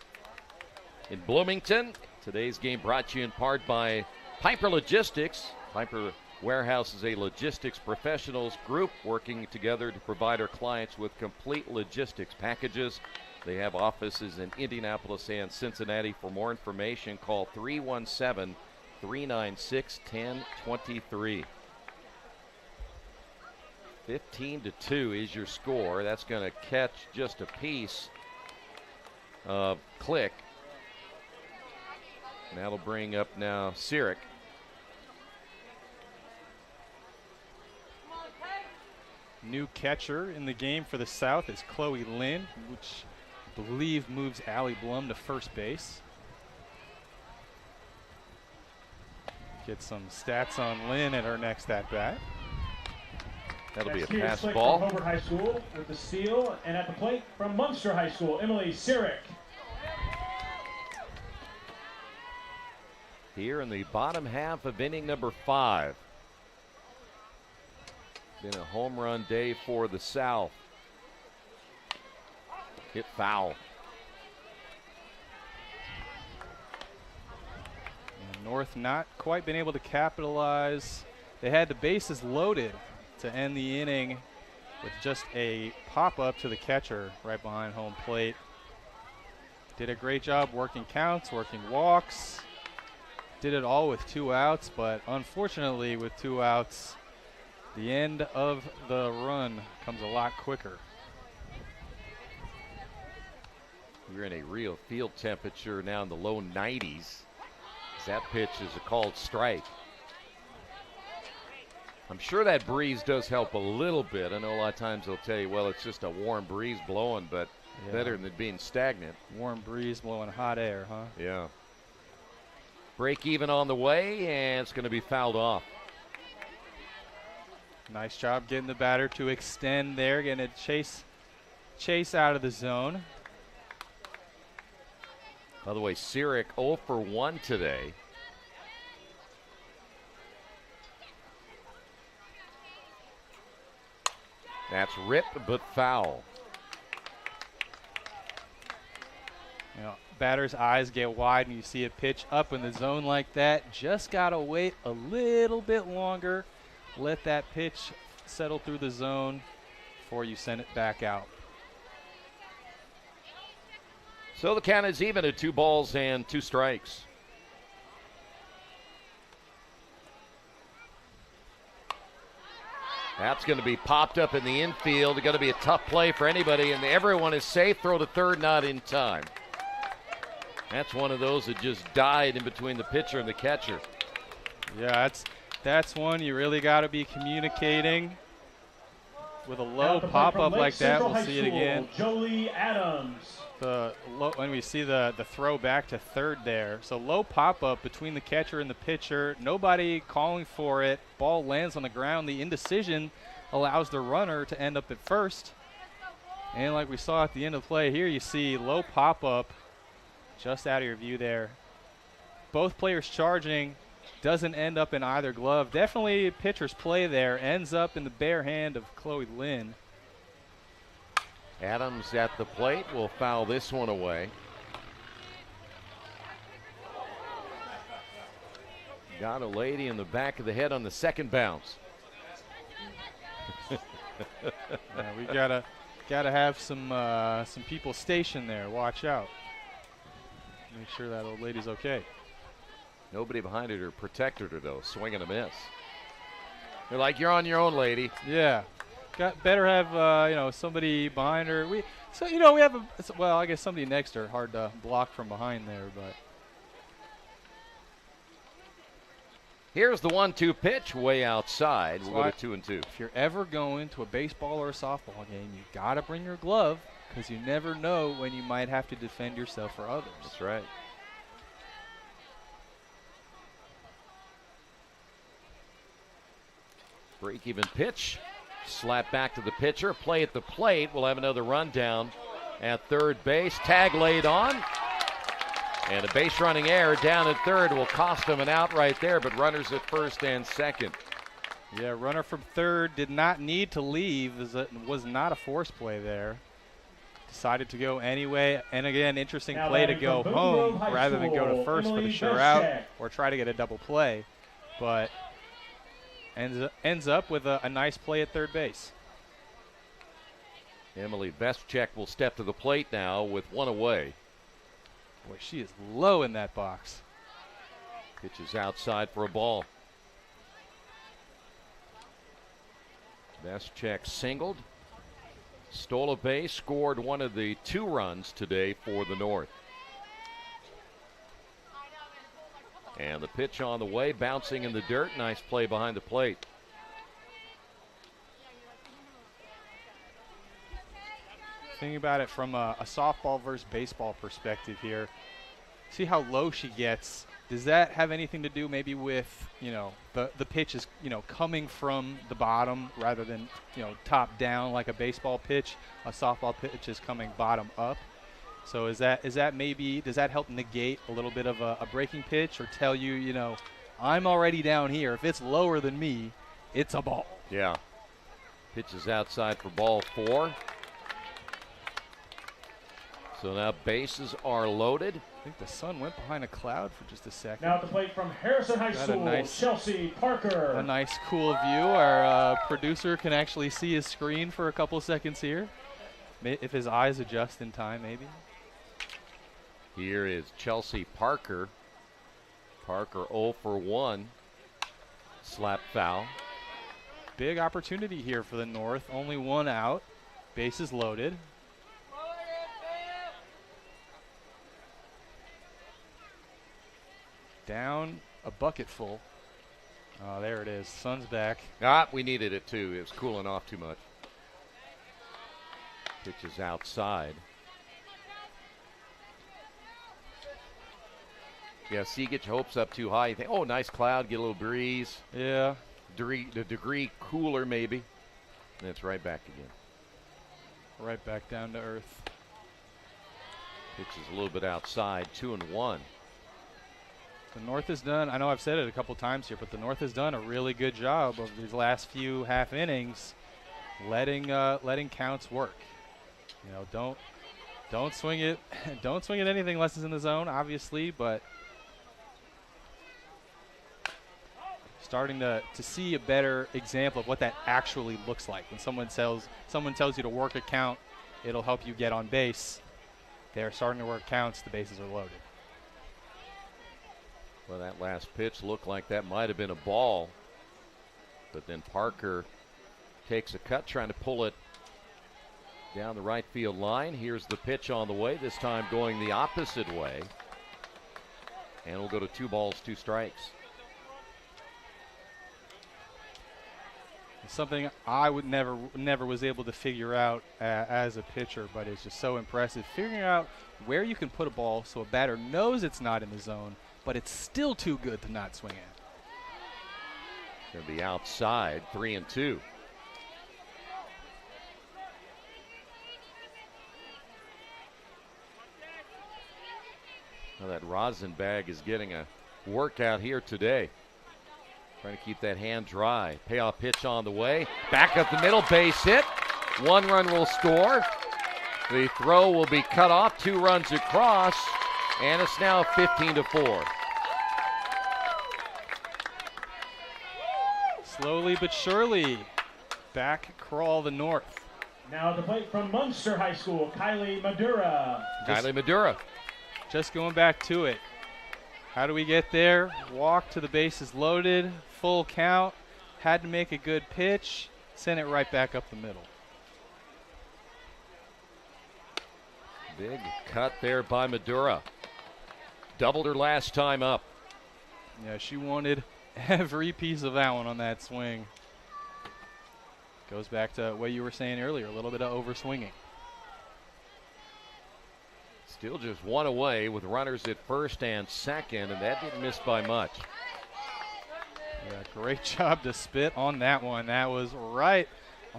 in Bloomington. Today's game brought to you in part by Piper Logistics. Piper Warehouse is a logistics professionals group working together to provide our clients with complete logistics packages. They have offices in Indianapolis and Cincinnati. For more information, call 317-396-1023. 15-2 is your score. That's going to catch just a piece of Click. And that'll bring up now Sirik. New catcher in the game for the South is Chloe Lynn, which I believe moves Allie Blum to first base. Get some stats on Lynn at her next at-bat. That'll be a Here's pass Click ball. From Hobart High School with the steal, and at the plate from Munster High School, Emily Sirik. Here in the bottom half of inning number 5. Been a home run day for the South. Hit foul. And North not quite been able to capitalize. They had the bases loaded to end the inning with just a pop-up to the catcher right behind home plate. Did a great job working counts, working walks. Did it all with 2 outs, but unfortunately with 2 outs, the end of the run comes a lot quicker. You're in a real field temperature now in the low 90s. That pitch is a called strike. I'm sure that breeze does help a little bit. I know a lot of times they'll tell you, well, it's just a warm breeze blowing, but better than being stagnant. Warm breeze blowing hot air, huh? Yeah. Break even on the way, and it's going to be fouled off. Nice job getting the batter to extend there, getting a chase out of the zone. By the way, Sirik 0 for 1 today. That's ripped but foul. You know, batter's eyes get wide and you see a pitch up in the zone like that. Just got to wait a little bit longer. Let that pitch settle through the zone before you send it back out. So the count is even at 2 balls and 2 strikes. That's going to be popped up in the infield. It's going to be a tough play for anybody, and everyone is safe. Throw to third, not in time. That's one of those that just died in between the pitcher and the catcher. Yeah, that's one you really got to be communicating. With a low pop-up like that, we'll see it again. Jolie Adams. When we see the throw back to third there. So low pop-up between the catcher and the pitcher. Nobody calling for it. Ball lands on the ground. The indecision allows the runner to end up at first. And like we saw at the end of the play here, you see low pop-up just out of your view there. Both players charging. Doesn't end up in either glove. Definitely pitcher's play there. Ends up in the bare hand of Chloe Lynn. Adams at the plate will foul this one away. Got a lady in the back of the head on the second bounce. Yeah, we gotta have some people stationed there. Watch out. Make sure that old lady's okay. Nobody behind it or protected her though. Swing and a miss. They're like, you're on your own, lady. Yeah. Better have somebody behind her. We have I guess somebody next to her. Hard to block from behind there, but here's the 1-2 pitch way outside. We'll go to 2-2. If you're ever going to a baseball or a softball game, you gotta bring your glove because you never know when you might have to defend yourself or others. That's right. Break-even pitch. Slap back to the pitcher. Play at the plate. We'll have another rundown at third base. Tag laid on. And a base running error down at third will cost him an out right there, but runners at first and second. Yeah, runner from third did not need to leave. Was not a force play there. Decided to go anyway. And again, interesting Now play to batting go from home Boone Grove High rather than go to School, first for the Emily sure out Veschek. or try to get a double play. But ends up with a nice play at third base. Emily Veschek will step to the plate now with one away. Boy, she is low in that box. Pitches outside for a ball. Veschek singled, stole a base, scored one of the 2 runs today for the North. And the pitch on the way, bouncing in the dirt. Nice play behind the plate. Thinking about it from a softball versus baseball perspective here. See how low she gets. Does that have anything to do maybe with, the pitch is, coming from the bottom rather than, top down like a baseball pitch? A softball pitch is coming bottom up. So is that maybe, does that help negate a little bit of a breaking pitch or tell you, I'm already down here. If it's lower than me, it's a ball. Yeah. Pitches outside for ball 4. So now bases are loaded. I think the sun went behind a cloud for just a second. Now at the plate from Harrison High School, Chelsea Parker. A nice cool view. Our producer can actually see his screen for a couple seconds here. If his eyes adjust in time, maybe. Here is Chelsea Parker. Parker 0 for 1. Slap foul. Big opportunity here for the North. Only 1 out. Bases loaded. Down a bucket full. Oh, there it is. Sun's back. We needed it too. It was cooling off too much. Pitches outside. Yeah, see, get your hopes up too high. You think, oh, nice cloud, get a little breeze. Yeah. The degree cooler maybe. And it's right back again. Right back down to earth. Pitches a little bit outside, 2-1. The North has done, I know I've said it a couple times here, but the North has done a really good job of these last few half innings letting counts work. Don't swing it don't swing at anything unless it's in the zone, obviously, but starting to see a better example of what that actually looks like. When someone tells you to work a count, it'll help you get on base. They're starting to work counts, the bases are loaded. Well, that last pitch looked like that might have been a ball. But then Parker takes a cut, trying to pull it down the right field line. Here's the pitch on the way, this time going the opposite way. And we'll go to 2 balls, 2 strikes. Something I would never was able to figure out as a pitcher, but it's just so impressive. Figuring out where you can put a ball so a batter knows it's not in the zone, but it's still too good to not swing at. Going to be outside, 3-2. Well, that rosin bag is getting a workout here today. Trying to keep that hand dry. Payoff pitch on the way. Back up the middle, base hit. 1 run will score. The throw will be cut off, 2 runs across, and it's now 15-4. Slowly but surely, back crawl the North. Now at the plate from Munster High School, Kylie Madura. Kylie Madura. Just going back to it. How do we get there? Walk to the bases loaded, full count. Had to make a good pitch. Sent it right back up the middle. Big cut there by Madura. Doubled her last time up. Yeah, she wanted every piece of that one on that swing. Goes back to what you were saying earlier, a little bit of overswinging. Still just 1 away with runners at first and second, and that didn't miss by much. Yeah, great job to spit on that one. That was right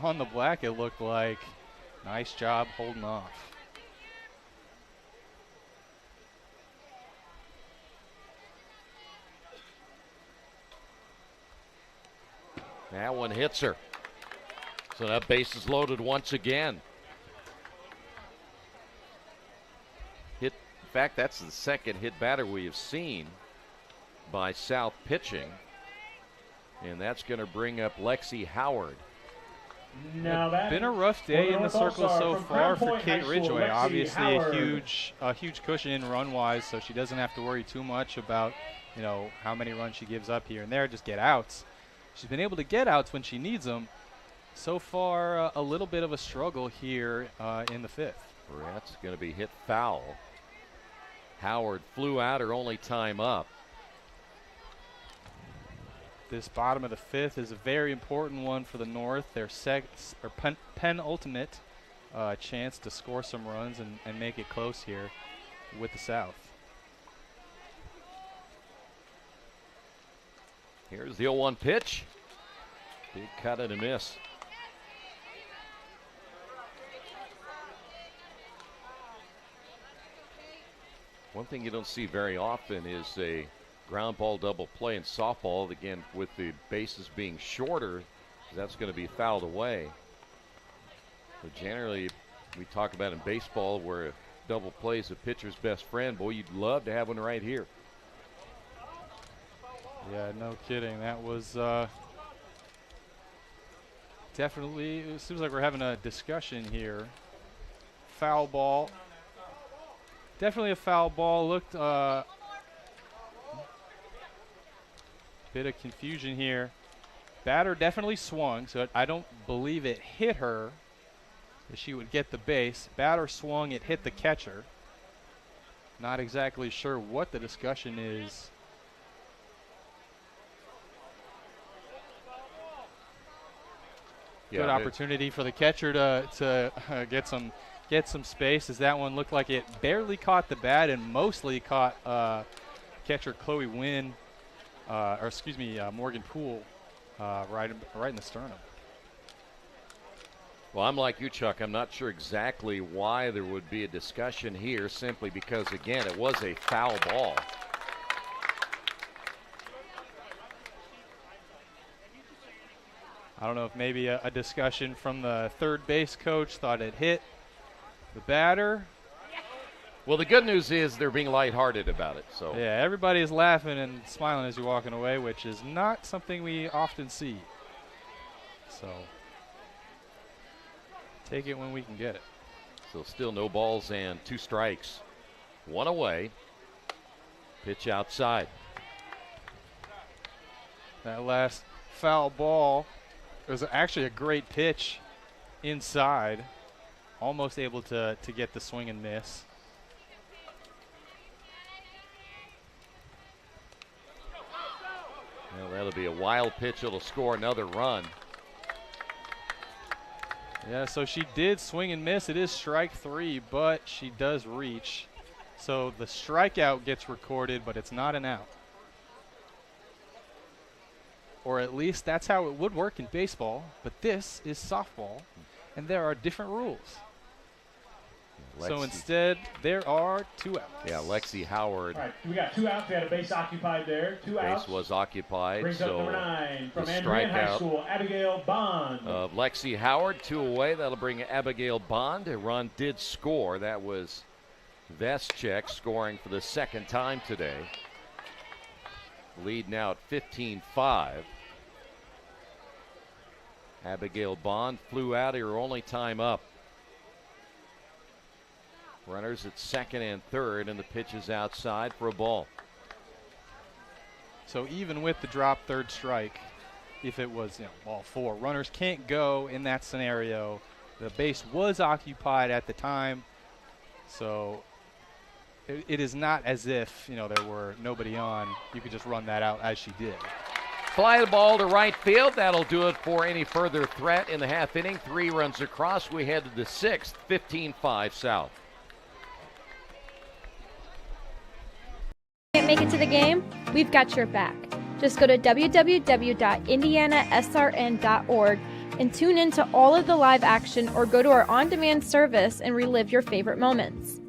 on the black, it looked like. Nice job holding off. That one hits her. So that base is loaded once again. fact, that's the second hit batter we have seen by South pitching. And that's going to bring up Lexi Howard. Now Been a rough day in the circle so far for Kate Ridgway. Obviously a huge cushion in run-wise, so she doesn't have to worry too much about, you know, how many runs she gives up here and there, just get outs. She's been able to get outs when she needs them. So far, a little bit of a struggle here in the fifth. That's going to be hit foul. Howard flew out her only time up. This bottom of the fifth is a very important one for the North. Their penultimate chance to score some runs and make it close here with the South. Here's the 0-1 pitch. Big cut and a miss. One thing you don't see very often is a ground ball double play in softball. Again, with the bases being shorter, that's going to be fouled away. But generally, we talk about in baseball where a double play is a pitcher's best friend. Boy, you'd love to have one right here. Yeah, no kidding. That was definitely, it seems like we're having a discussion here. Foul ball. Definitely a foul ball. Looked bit of confusion here. Batter definitely swung, so I don't believe it hit her. That she would get the base. Batter swung, it hit the catcher. Not exactly sure what the discussion is. Good opportunity for the catcher to get some space, as that one looked like it barely caught the bat and mostly caught catcher Chloe Wynn, Morgan Poole, right in the sternum. Well, I'm like you, Chuck. I'm not sure exactly why there would be a discussion here, simply because, again, it was a foul ball. I don't know if maybe a discussion from the third base coach thought it hit the batter. Well, the good news is they're being lighthearted about it. So yeah, everybody is laughing and smiling as you're walking away, which is not something we often see. So take it when we can get it. So still no balls and 2 strikes. 1 away. Pitch outside. That last foul ball was actually a great pitch inside. Almost able to get the swing and miss. Well, that'll be a wild pitch. It'll score another run. Yeah, so she did swing and miss. It is strike 3, but she does reach. So the strikeout gets recorded, but it's not an out. Or at least that's how it would work in baseball, but this is softball, and there are different rules. So instead, there are 2 outs. Yeah, Lexi Howard. All right, we got 2 outs. We had a base occupied there. 2 outs. Base was occupied. Brings so up number 9 from the Andrew High strikeout School, Abigail Bond. Of Lexi Howard, 2 away. That'll bring Abigail Bond. A run did score. That was Veschek scoring for the 2nd time today. Lead now at 15-5. Abigail Bond flew out her only time up. Runners at 2nd and 3rd, and the pitch is outside for a ball. So even with the drop 3rd strike, if it was ball 4, runners can't go in that scenario. The base was occupied at the time, so it is not as if there were nobody on. You could just run that out as she did. Fly the ball to right field. That'll do it for any further threat in the half inning. 3 runs across. We head to the 6th, 15-5 South. Can't make it to the game? We've got your back. Just go to www.IndianaSRN.org and tune in to all of the live action, or go to our on-demand service and relive your favorite moments.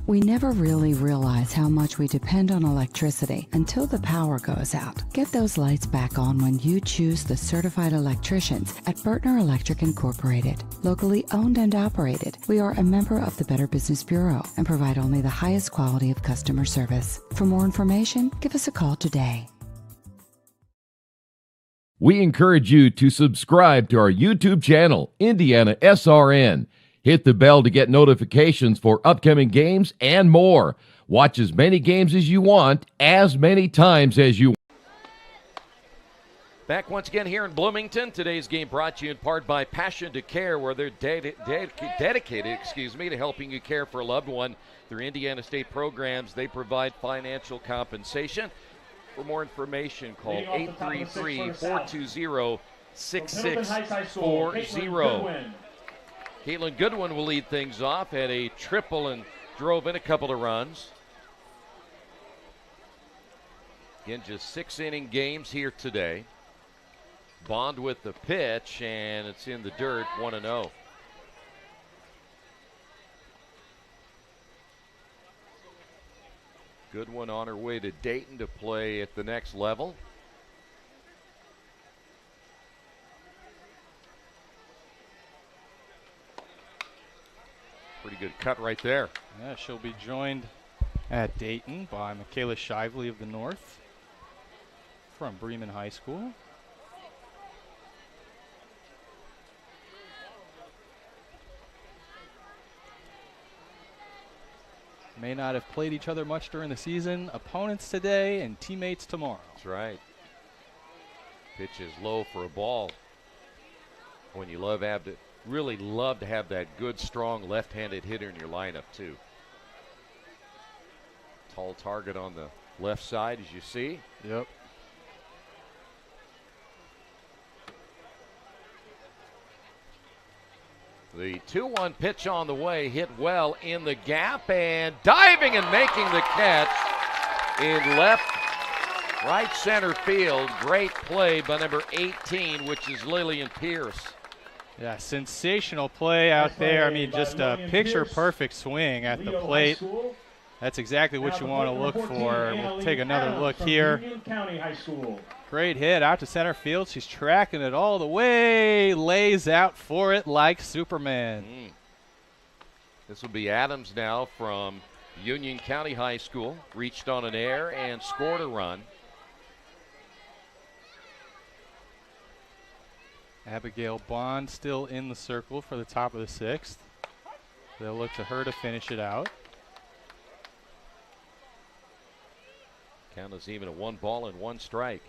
We never really realize how much we depend on electricity until the power goes out. Get those lights back on when you choose the certified electricians at Bertner Electric Incorporated. Locally owned and operated, we are a member of the Better Business Bureau and provide only the highest quality of customer service. For more information, give us a call today. We encourage you to subscribe to our YouTube channel, IndianaSRN. Hit the bell to get notifications for upcoming games and more. Watch as many games as you want, as many times as you want. Back once again here in Bloomington. Today's game brought to you in part by Passion to Care, where they're dedicated to helping you care for a loved one. Through Indiana State programs, they provide financial compensation. For more information, call 833-420-6640. Caitlin Goodwin will lead things off, had a triple and drove in a couple of runs. Again, just 6-inning games here today. Bond with the pitch, and it's in the dirt, 1-0. Goodwin on her way to Dayton to play at the next level. Pretty good cut right there. Yeah, she'll be joined at Dayton by Michaela Shively of the North from Bremen High School. May not have played each other much during the season. Opponents today and teammates tomorrow. That's right. Pitch is low for a ball. When you really love to have that good, strong left-handed hitter in your lineup, too. Tall target on the left side, as you see. Yep. The 2-1 pitch on the way, hit well in the gap, and diving and making the catch in right center field. Great play by number 18, which is Lillian Pierce. Yeah, sensational play out there. I mean, just a picture-perfect swing at the plate. That's exactly what you want to look for. We'll take another look here. Great hit out to center field. She's tracking it all the way. Lays out for it like Superman. This will be Adams now from Union County High School. Reached on an air and scored a run. Abigail Bond still in the circle for the top of the 6th. They'll look to her to finish it out. Count is even at 1 ball and 1 strike.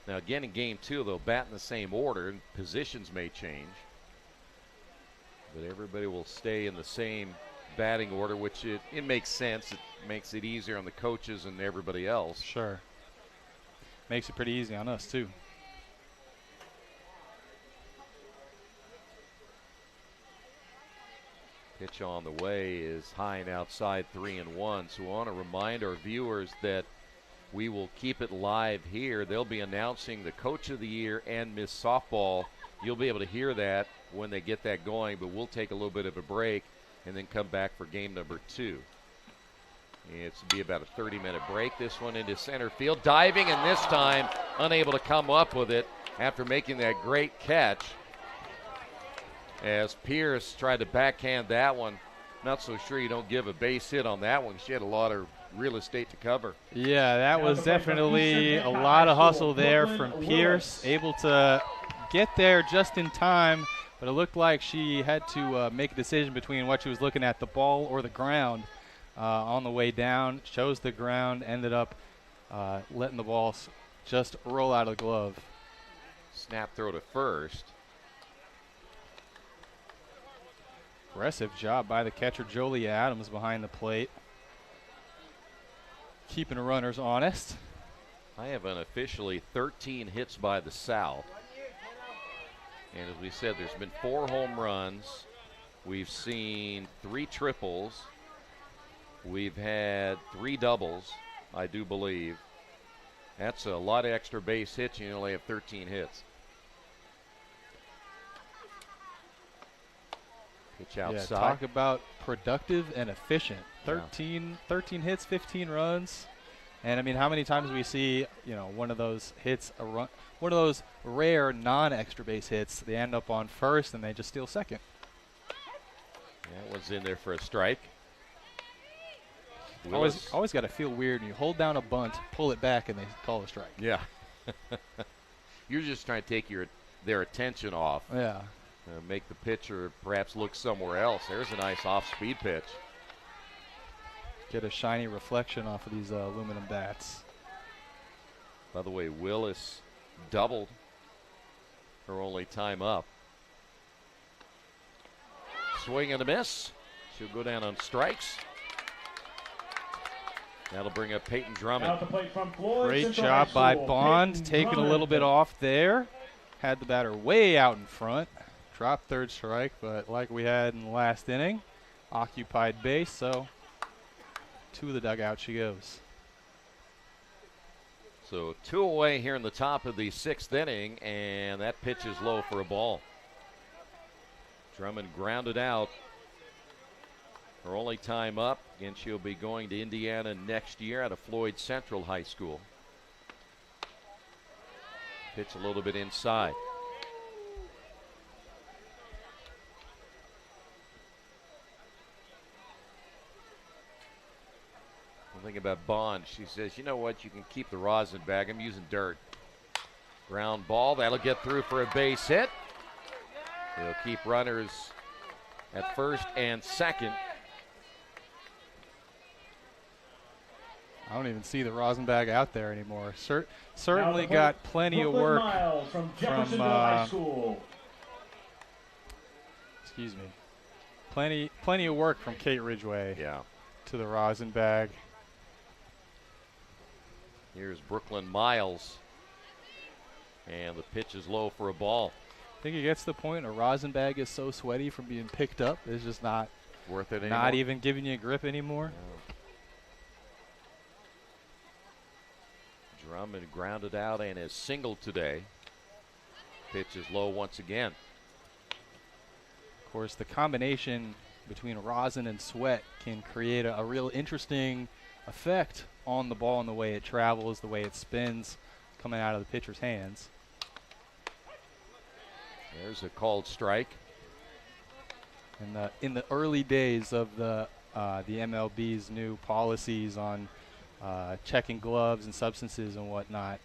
Now again in game 2, they'll bat in the same order and positions may change. But everybody will stay in the same batting order, which it makes sense. It makes it easier on the coaches and everybody else. Sure. Makes it pretty easy on us too. Pitch on the way is high and outside, 3-1. So we want to remind our viewers that we will keep it live here. They'll be announcing the Coach of the Year and Miss Softball. You'll be able to hear that when they get that going, but we'll take a little bit of a break and then come back for game number 2. It's be about a 30-minute break. This one into center field, diving, and this time unable to come up with it after making that great catch. As Pierce tried to backhand that one. Not so sure you don't give a base hit on that one. She had a lot of real estate to cover. Yeah, that was definitely a lot of hustle there from Pierce. Able to get there just in time, but it looked like she had to make a decision between what she was looking at, the ball or the ground. On the way down, chose the ground, ended up letting the ball just roll out of the glove. Snap throw to first. Aggressive job by the catcher, Jolie Adams, behind the plate. Keeping the runners honest. I have unofficially 13 hits by the South. And as we said, there's been 4 home runs. We've seen 3 triples. We've had 3 doubles, I do believe. That's a lot of extra base hits, and you only have 13 hits. Pitch outside. Yeah, talk about productive and efficient. 13 hits, 15 runs. And I mean, how many times we see, one of those hits, one of those rare non-extra base hits, they end up on first and they just steal second. That one's in there for a strike. Always got to feel weird when you hold down a bunt, pull it back, and they call a strike. Yeah. You're just trying to take their attention off. Yeah. Make the pitcher perhaps look somewhere else. There's a nice off-speed pitch. Get a shiny reflection off of these aluminum bats. By the way, Willis doubled her only time up. Swing and a miss. She'll go down on strikes. That'll bring up Peyton Drummond. Great job by Bond, taking a little bit off there. Had the batter way out in front. Dropped third strike, but like we had in the last inning, occupied base, so to the dugout she goes. So 2 away here in the top of the 6th inning, and that pitch is low for a ball. Drummond grounded out. Her only time up. Again, she'll be going to Indiana next year out of Floyd Central High School. Pitch a little bit inside. One thing about Bond, she says, you know what, you can keep the rosin bag. I'm using dirt. Ground ball, that'll get through for a base hit. They'll keep runners at first and second. I don't even see the rosin bag out there anymore. Certainly got plenty of work from High School. Excuse me. Plenty of work from Kate Ridgway. Yeah. To the rosin bag. Here's Brooklyn Miles. And the pitch is low for a ball. I think it gets to the point a rosin bag is so sweaty from being picked up, it's just not worth it anymore. Not even giving you a grip anymore. No. Drummond grounded out and is singled today. Pitch is low once again. Of course, the combination between rosin and sweat can create a real interesting effect on the ball and the way it travels, the way it spins coming out of the pitcher's hands. There's a called strike. In the early days of the MLB's new policies on checking gloves and substances and whatnot,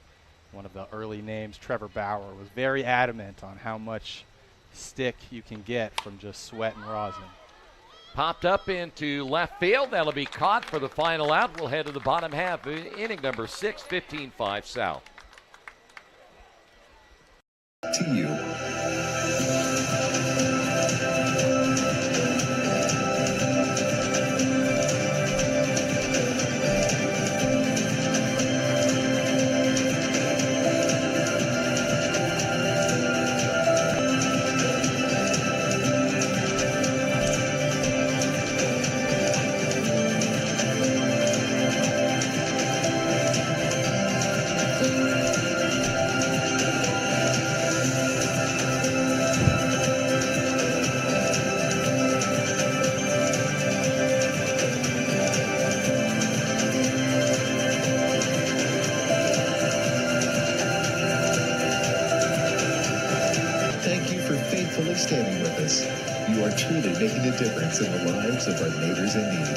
one of the early names, Trevor Bauer, was very adamant on how much stick you can get from just sweat and rosin. Popped up into left field. That'll be caught for the final out. We'll head to the bottom half, inning number 6, 15-5 South. To you. Standing with us. You are truly making a difference in the lives of our neighbors in need.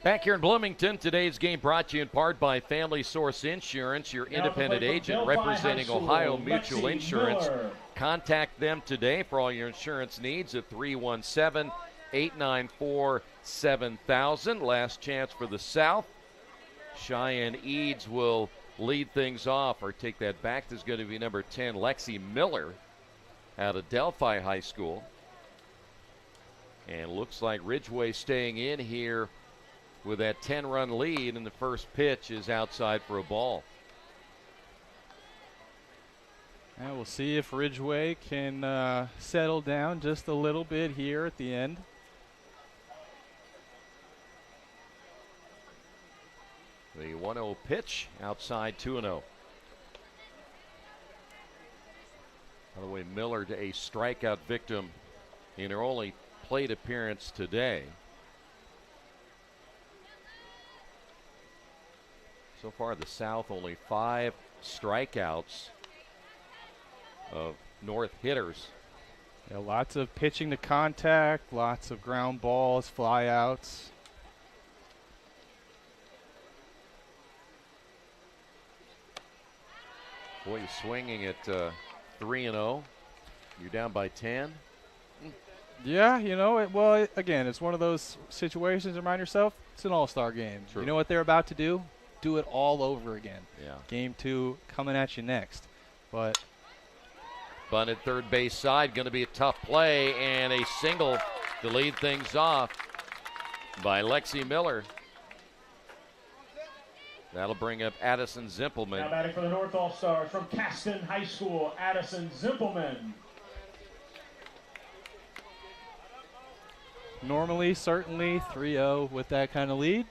Back here in Bloomington, today's game brought to you in part by Family Source Insurance, your independent agent representing Ohio Mutual Insurance. Contact them today for all your insurance needs at 317-894-7000. Last chance for the South. Cheyenne Eads will lead things off, or take that back. There's going to be number 10, Lexi Miller, out of Delphi High School. And looks like Ridgway staying in here with that 10-run lead, and the first pitch is outside for a ball. And we'll see if Ridgway can settle down just a little bit here at the end. The 1-0 0 pitch outside 2-0. By the way, Miller, a strikeout victim in her only plate appearance today. So far, the South only 5 strikeouts of North hitters. Yeah, lots of pitching to contact, lots of ground balls, flyouts. Boy, you're swinging at 3-0. You're down by 10. Yeah, again, it's one of those situations. Remind yourself, it's an all-star game. True. You know what they're about to do? Do it all over again. Yeah. Game 2 coming at you next. But bunt at third base side, going to be a tough play, and a single to lead things off by Lexi Miller. That'll bring up Addison Zimpelman. Now batting for the North All-Stars from Caston High School, Addison Zimpelman. normally, certainly 3-0 with that kind of lead.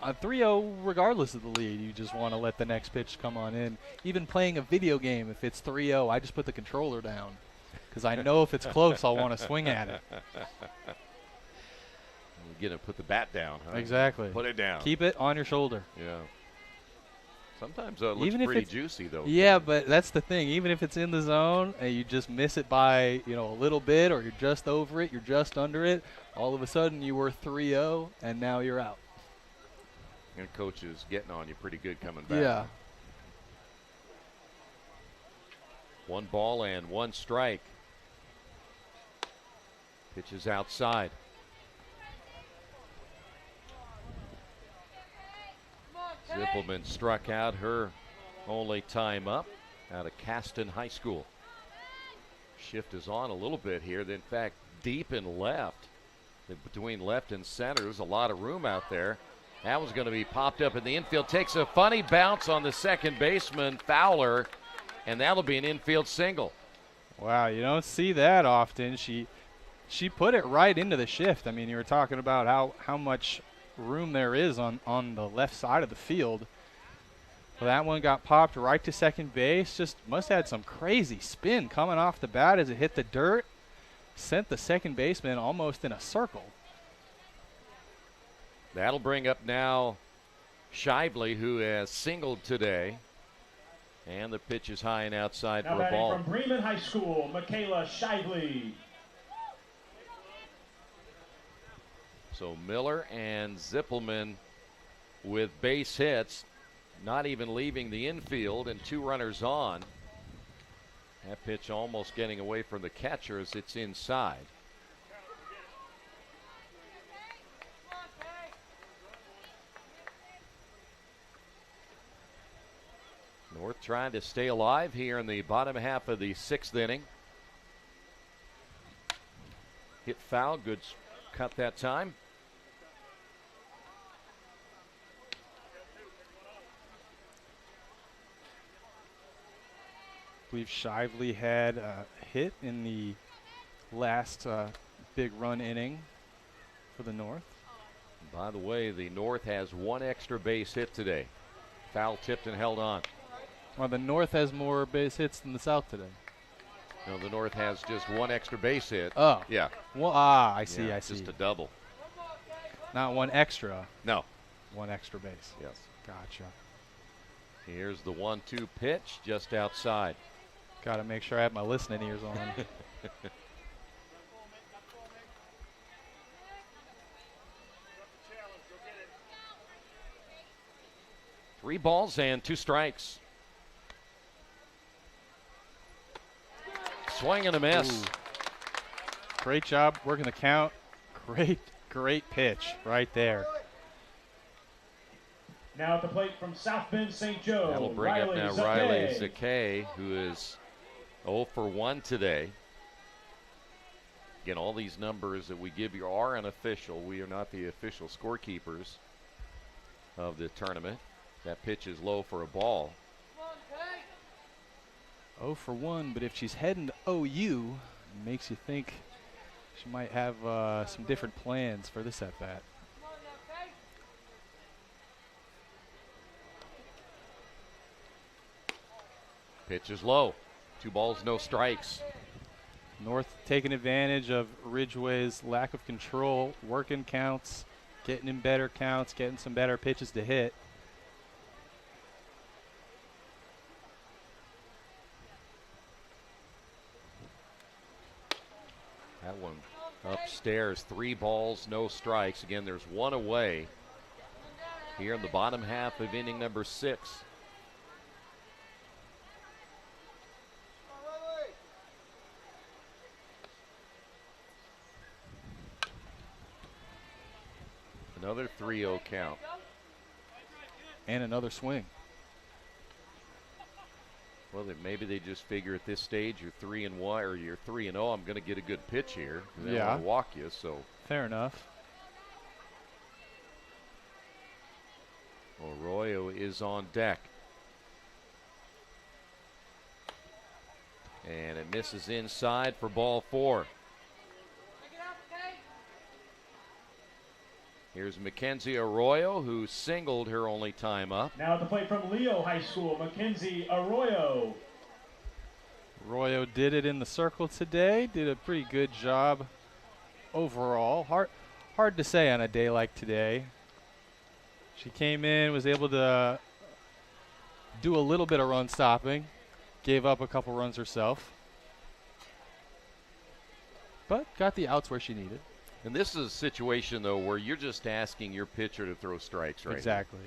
3-0 regardless of the lead, you just want to let the next pitch come on in. Even playing a video game, if it's 3-0, I just put the controller down because I know if it's close, I'll want to swing at it. Get to put the bat down. Huh? Exactly. Put it down. Keep it on your shoulder. Yeah. Sometimes it looks pretty juicy, though. Yeah, but that's the thing. Even if it's in the zone and you just miss it by, a little bit, or you're just over it, you're just under it, all of a sudden you were 3-0, and now you're out. And coach is getting on you pretty good coming back. Yeah. 1 ball and 1 strike. Pitches outside. Zippelman struck out her only time up out of Caston High School. Shift is on a little bit here. In fact, deep in left. Between left and center, there's a lot of room out there. That one's going to be popped up in the infield. Takes a funny bounce on the second baseman, Fowler, and that'll be an infield single. Wow, you don't see that often. She put it right into the shift. I mean, you were talking about how much room there is on the left side of the field. Well, that one got popped right to second base. Just must have had some crazy spin coming off the bat as it hit the dirt. Sent the second baseman almost in a circle. That'll bring up now Shively, who has singled today. And the pitch is high and outside now for a ball. From Bremen High School, Michaela Shively. So Miller and Zippelman with base hits, not even leaving the infield, and 2 runners on. That pitch almost getting away from the catcher as it's inside. North trying to stay alive here in the bottom half of the 6th inning. Hit foul, good cut that time. I believe Shively had a hit in the last big run inning for the North. By the way, the North has 1 extra base hit today. Foul tipped and held on. Well, the North has more base hits than the South today. No, the North has just 1 extra base hit. Oh. Yeah. Well, I see, yeah, I see. Just a double. Not 1 extra. No. 1 extra base. Yes. Gotcha. Here's the 1-2 pitch just outside. Got to make sure I have my listening ears on. 3 balls and 2 strikes. Swing and a miss. Ooh. Great job working the count. Great pitch right there. Now at the plate from South Bend, St. Joe. That'll bring Riley up now Riley Zakay, who is 0 for 1 today. Again, all these numbers that we give you are unofficial. We are not the official scorekeepers of the tournament. That pitch is low for a ball. 0 for 1, but if she's heading to OU, it makes you think she might have some different plans for this at-bat. Pitch is low. 2 balls, no strikes. North taking advantage of Ridgway's lack of control, working counts, getting in better counts, getting some better pitches to hit. That one upstairs. 3 balls, no strikes. Again, there's 1 away here in the bottom half of inning number 6. Another 3-0 count. And another swing. Well, maybe they just figure at this stage you're 3-1 or you're 3-0. I'm going to get a good pitch here. They don't want to walk you, so. Fair enough. Arroyo is on deck. And it misses inside for ball 4. Here's Mackenzie Arroyo, who singled her only time up. Now at the plate from Leo High School, Mackenzie Arroyo. Arroyo did it in the circle today. Did a pretty good job overall. Hard to say on a day like today. She came in, was able to do a little bit of run stopping. Gave up a couple runs herself. But got the outs where she needed. And this is a situation, though, where you're just asking your pitcher to throw strikes right Exactly. now.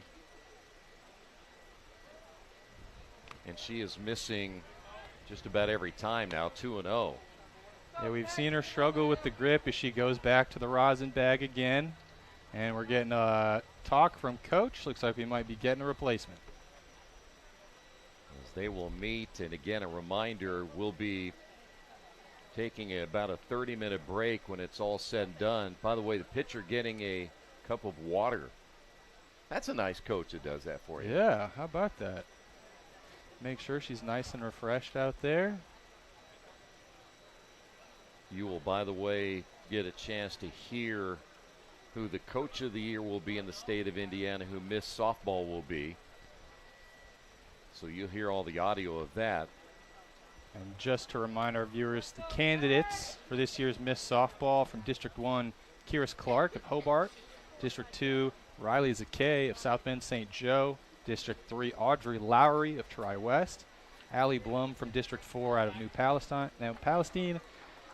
And she is missing just about every time now, 2-0. Yeah, we've seen her struggle with the grip as she goes back to the rosin bag again. And we're getting a talk from Coach. Looks like we might be getting a replacement. As they will meet, and again, a reminder, we'll be taking about a 30-minute break when it's all said and done. By the way, the pitcher getting a cup of water. That's a nice coach that does that for you. Yeah, how about that? Make sure she's nice and refreshed out there. You will, by the way, get a chance to hear who the coach of the year will be in the state of Indiana, who Miss Softball will be. So you'll hear all the audio of that. And just to remind our viewers, the candidates for this year's Miss Softball from District 1, Kyrus Clark of Hobart. District 2, Riley Zakay of South Bend St. Joe. District 3, Audrey Lowry of Tri West. Allie Blum from District 4 out of New Palestine.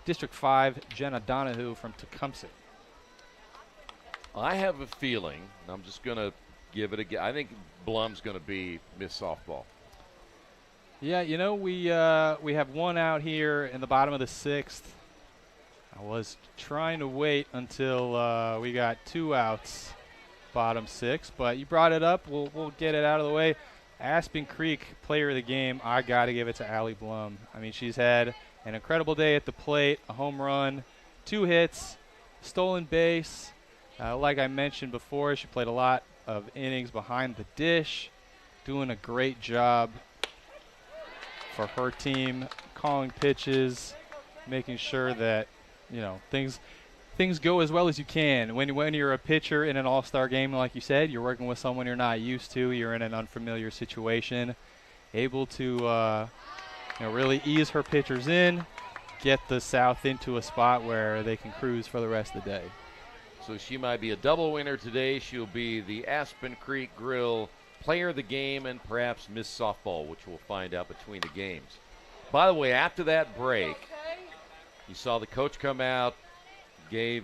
District 5, Jenna Donahue from Tecumseh. I have a feeling, and I'm just going to give it a guess. I think Blum's going to be Miss Softball. Yeah, you know, we have one out here in the bottom of the 6th. I was trying to wait until we got 2 outs, bottom 6, but you brought it up. We'll get it out of the way. Aspen Creek player of the game, I got to give it to Allie Blum. I mean, she's had an incredible day at the plate, a home run, 2 hits, stolen base. Like I mentioned before, she played a lot of innings behind the dish, doing a great job for her team, calling pitches, making sure that, you know, things go as well as you can. When you're a pitcher in an all-star game, like you said, you're working with someone you're not used to, you're in an unfamiliar situation, able to really ease her pitchers in, get the South into a spot where they can cruise for the rest of the day. So she might be a double winner today. She'll be the Aspen Creek Grill Player of the Game and perhaps Miss Softball, which we'll find out between the games. By the way, after that break, you saw the coach come out, gave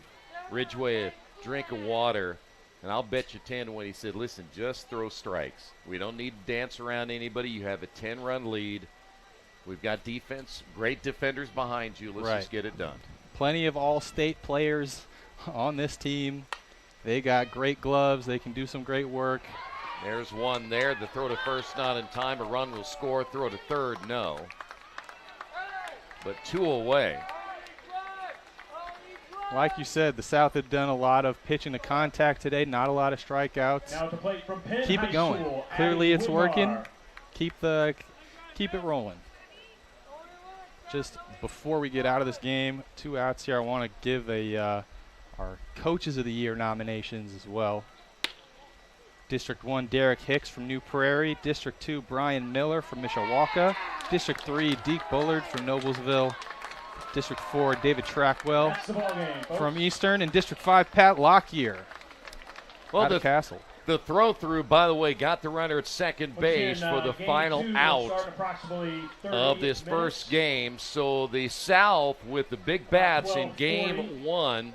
Ridgway a drink of water, and I'll bet you 10 when he said, listen, just throw strikes. We don't need to dance around anybody. You have a 10-run lead. We've got defense, great defenders behind you. Let's just get it done. Plenty of all-state players on this team. They got great gloves. They can do some great work. There's one there. The throw to first not in time. A run will score. Throw to third, no. But 2 away. Like you said, the South had done a lot of pitching to contact today. Not a lot of strikeouts. Now at the plate from Penn Keep High it going. School, Clearly Abby it's Whitmar. working. Keep it rolling. Just before we get out of this game, 2 outs here. I want to give our Coaches of the Year nominations as well. District 1, Derek Hicks from New Prairie. District 2, Brian Miller from Mishawaka. District 3, Deke Bullard from Noblesville. District 4, David Trackwell from Eastern. And District 5, Pat Lockyer out of Castle. The throw-through, by the way, got the runner at second base for the final out of this first game. So the South, with the big bats in game 1,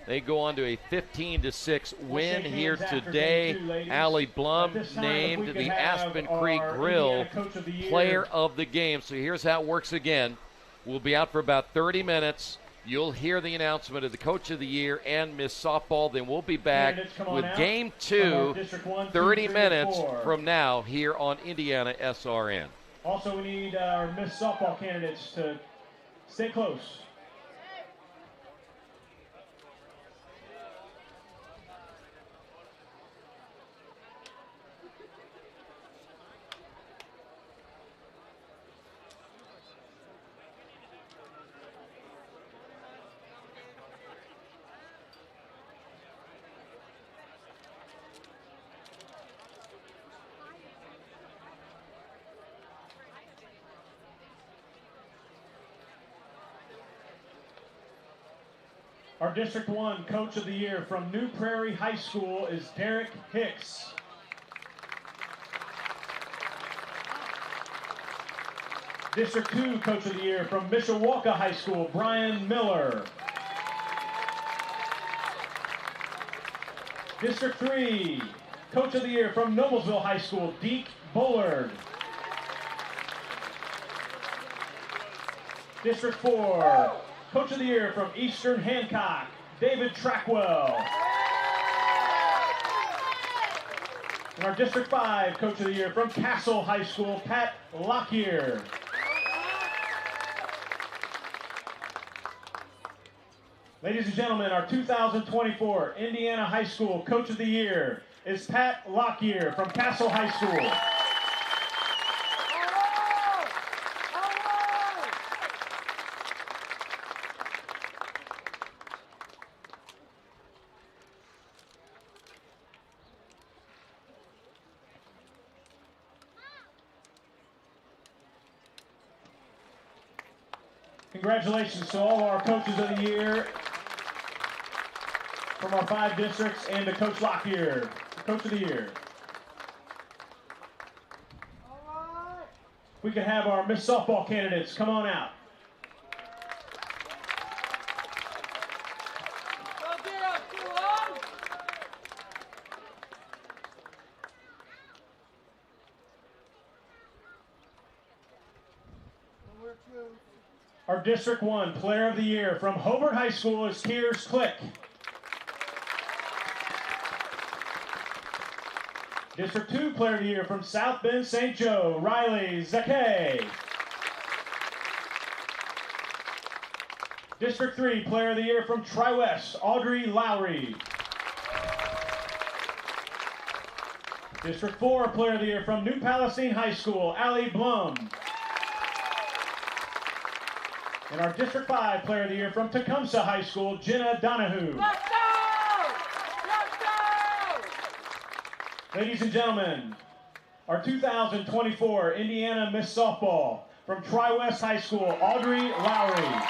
they go on to a 15-6 win here today. Allie Blum named the Aspen Creek Grill Player of the Game. So here's how it works again. We'll be out for about 30 minutes. You'll hear the announcement of the Coach of the Year and Miss Softball. Then we'll be back with Game 2, 30 minutes from now here on Indiana SRN. Also, we need our Miss Softball candidates to stay close. Our District 1 Coach of the Year from New Prairie High School is Derek Hicks. District 2 Coach of the Year from Mishawaka High School, Brian Miller. District 3 Coach of the Year from Noblesville High School, Deke Bullard. District 4 Coach of the Year from Eastern Hancock, David Trackwell. And our District 5 Coach of the Year from Castle High School, Pat Lockyer. Ladies and gentlemen, our 2024 Indiana High School Coach of the Year is Pat Lockyer from Castle High School. Congratulations to all our coaches of the year from our 5 districts and to Coach Lockyer, Coach of the Year. We can have our Miss Softball candidates come on out. Our District 1 Player of the Year from Hobart High School is Kears Click. District 2 Player of the Year from South Bend St. Joe, Riley Zakay. District 3 Player of the Year from Tri-West, Audrey Lowry. District 4 Player of the Year from New Palestine High School, Allie Blum. And our District 5 Player of the Year from Tecumseh High School, Jenna Donahue. Let's go! Let's go! Ladies and gentlemen, our 2024 Indiana Miss Softball from Tri-West High School, Audrey Lowry.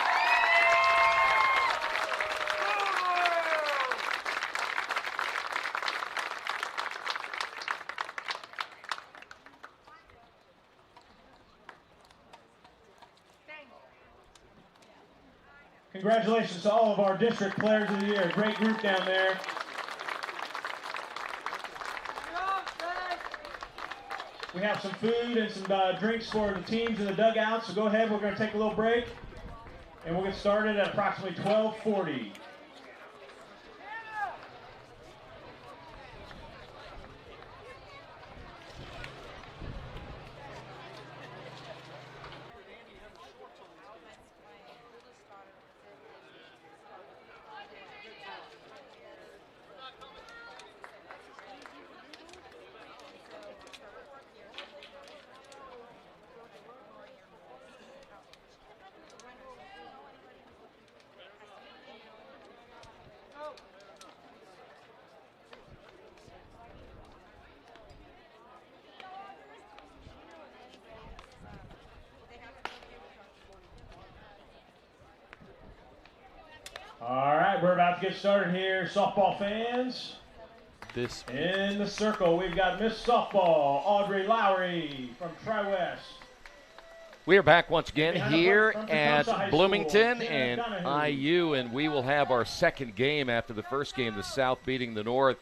Congratulations to all of our district players of the year. Great group down there. We have some food and some drinks for the teams in the dugout, so go ahead. We're going to take a little break, and we'll get started at approximately 12:40. All right, we're about to get started here, softball fans. In the circle, we've got Miss Softball, Audrey Lowry from Tri-West. We are back once again here from at Tecumseh High Bloomington School, and Janet Donahue. IU, and we will have our second game after the first game, the South beating the North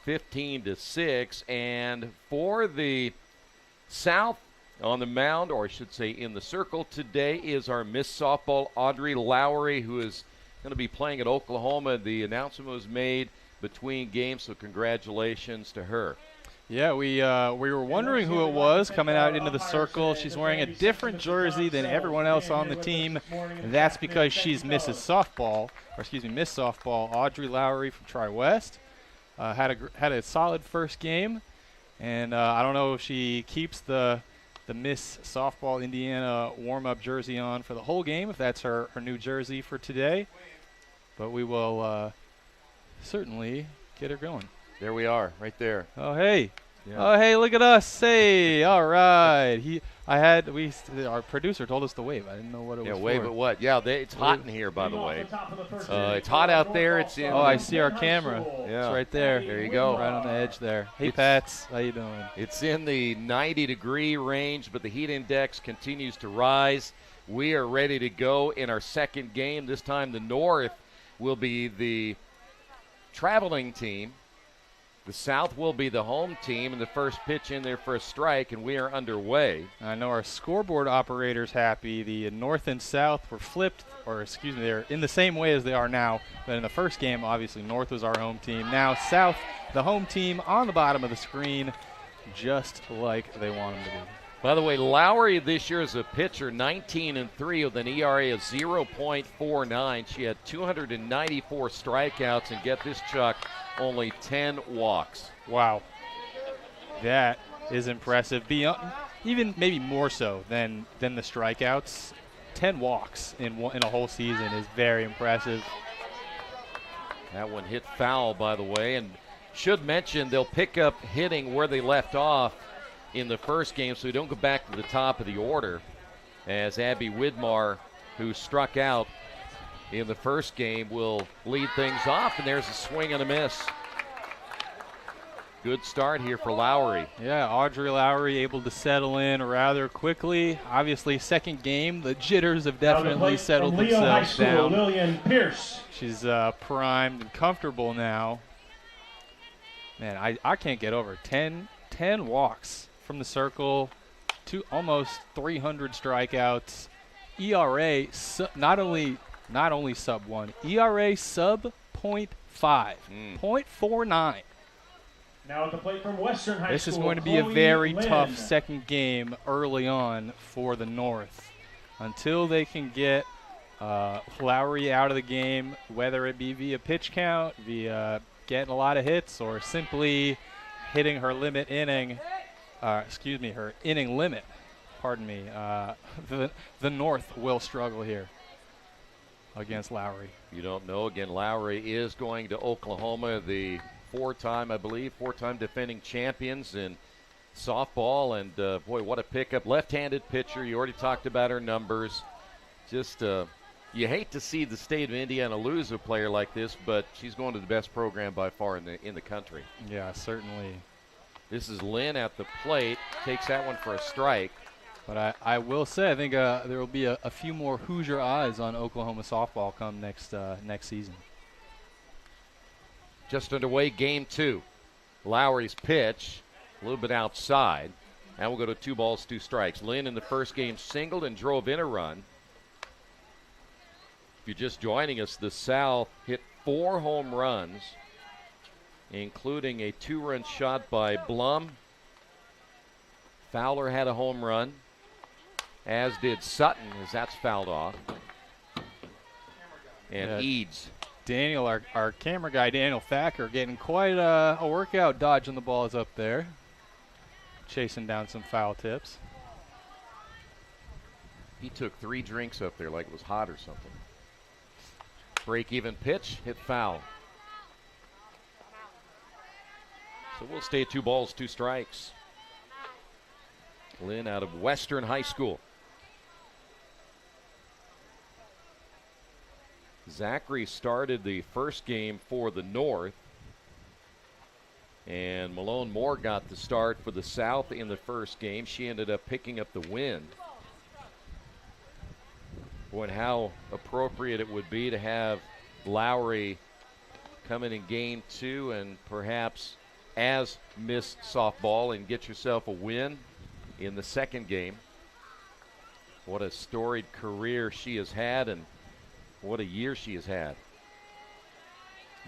15-6. And for the South on the mound, or I should say in the circle today, is our Miss Softball, Audrey Lowry, who is going to be playing at Oklahoma. The announcement was made between games, so congratulations to her. Yeah, we were wondering who it was coming out into the circle. She's wearing a different jersey than everyone else on the team, and that's because she's Miss Softball, Audrey Lowry from Tri-West. Had a solid first game, and I don't know if she keeps the Miss Softball Indiana warm-up jersey on for the whole game, if that's her new jersey for today, but we will certainly get her going. There we are, right there. Oh, hey. Yeah. Oh, hey, look at us. Hey, all right. Our producer told us to wave. I didn't know what it was for. Yeah, wave at what? Yeah, it's hot in here, by the way. It's hot out there. It's in. Oh, I see our camera. Yeah. It's right there. There you go. Right on the edge there. Hey, Pats. How you doing? It's in the 90-degree range, but the heat index continues to rise. We are ready to go in our second game. This time the North will be the traveling team. The South will be the home team, and the first pitch in there for a strike, and we are underway. I know our scoreboard operator's happy. The North and South were flipped, or excuse me, they're in the same way as they are now. But in the first game, obviously, North was our home team. Now South, the home team, on the bottom of the screen, just like they want them to be. By the way, Lowry this year as a pitcher, 19-3 with an ERA of 0.49. She had 294 strikeouts, and get this, Chuck, only 10 walks. Wow. That is impressive. Beyond, even maybe more so than the strikeouts. 10 walks in a whole season is very impressive. That one hit foul, by the way, and should mention they'll pick up hitting where they left off in the first game, so we don't go back to the top of the order, as Abby Widmar, who struck out in the first game, will lead things off, and there's a swing and a miss. Good start here for Lowry. Yeah, Audrey Lowry able to settle in rather quickly. Obviously, second game, the jitters have definitely settled themselves down. Lillian Pierce. She's primed and comfortable now. Man, I can't get over 10 walks from the circle, to almost 300 strikeouts. ERA not only sub 1, ERA sub 0.5, 0.49. Now at the plate from Western High School. This is going to be a very tough second game early on for the North. Until they can get Lowry out of the game, whether it be via pitch count, via getting a lot of hits, or simply hitting her limit inning. Her inning limit. Pardon me. The North will struggle here against Lowry. You don't know. Again, Lowry is going to Oklahoma, the four-time defending champions in softball. And, boy, what a pickup. Left-handed pitcher. You already talked about her numbers. Just you hate to see the state of Indiana lose a player like this, but she's going to the best program by far in the country. Yeah, certainly. This is Lynn at the plate, takes that one for a strike. But I will say, I think there will be a few more Hoosier eyes on Oklahoma softball come next season. Just underway, game 2. Lowry's pitch, a little bit outside. Now we'll go to 2 balls, 2 strikes. Lynn in the first game singled and drove in a run. If you're just joining us, the South hit 4 home runs, including a 2-run shot by Blum. Fowler had a home run, as did Sutton, as that's fouled off. And Eads. Daniel, our camera guy, Daniel Thacker, getting quite a workout dodging the balls up there. Chasing down some foul tips. He took 3 drinks up there like it was hot or something. Break-even pitch, hit foul. So we'll stay at 2 balls, 2 strikes. Lynn out of Western High School. Zachary started the first game for the North, and Malone Moore got the start for the South in the first game. She ended up picking up the win. Boy, and how appropriate it would be to have Lowry come in game 2 and perhaps as Miss Softball and get yourself a win in the second game. What a storied career she has had, and what a year she has had.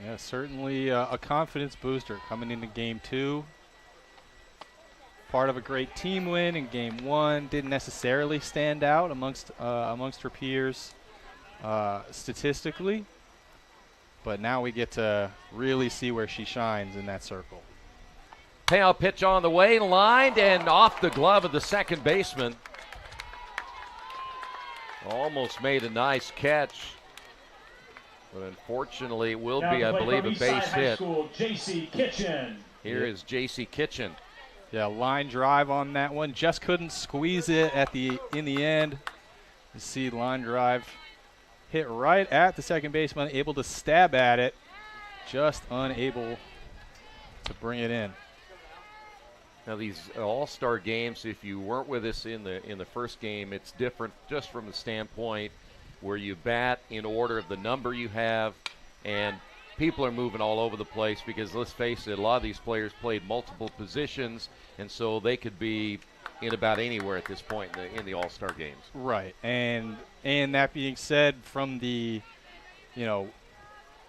Yeah, certainly a confidence booster coming into game 2. Part of a great team win in game 1. Didn't necessarily stand out amongst her peers statistically, but now we get to really see where she shines in that circle. Payout pitch on the way, lined and off the glove of the second baseman. Almost made a nice catch, but unfortunately it will be, I believe, a base hit. JC Kitchen. Here is JC Kitchen. Yeah, line drive on that one. Just couldn't squeeze it in the end. You see line drive hit right at the second baseman, able to stab at it, just unable to bring it in. Now these all-star games, if you weren't with us in the first game, it's different just from the standpoint where you bat in order of the number you have, and people are moving all over the place because, let's face it, a lot of these players played multiple positions, and so they could be in about anywhere at this point in the all-star games. Right, and that being said, from the,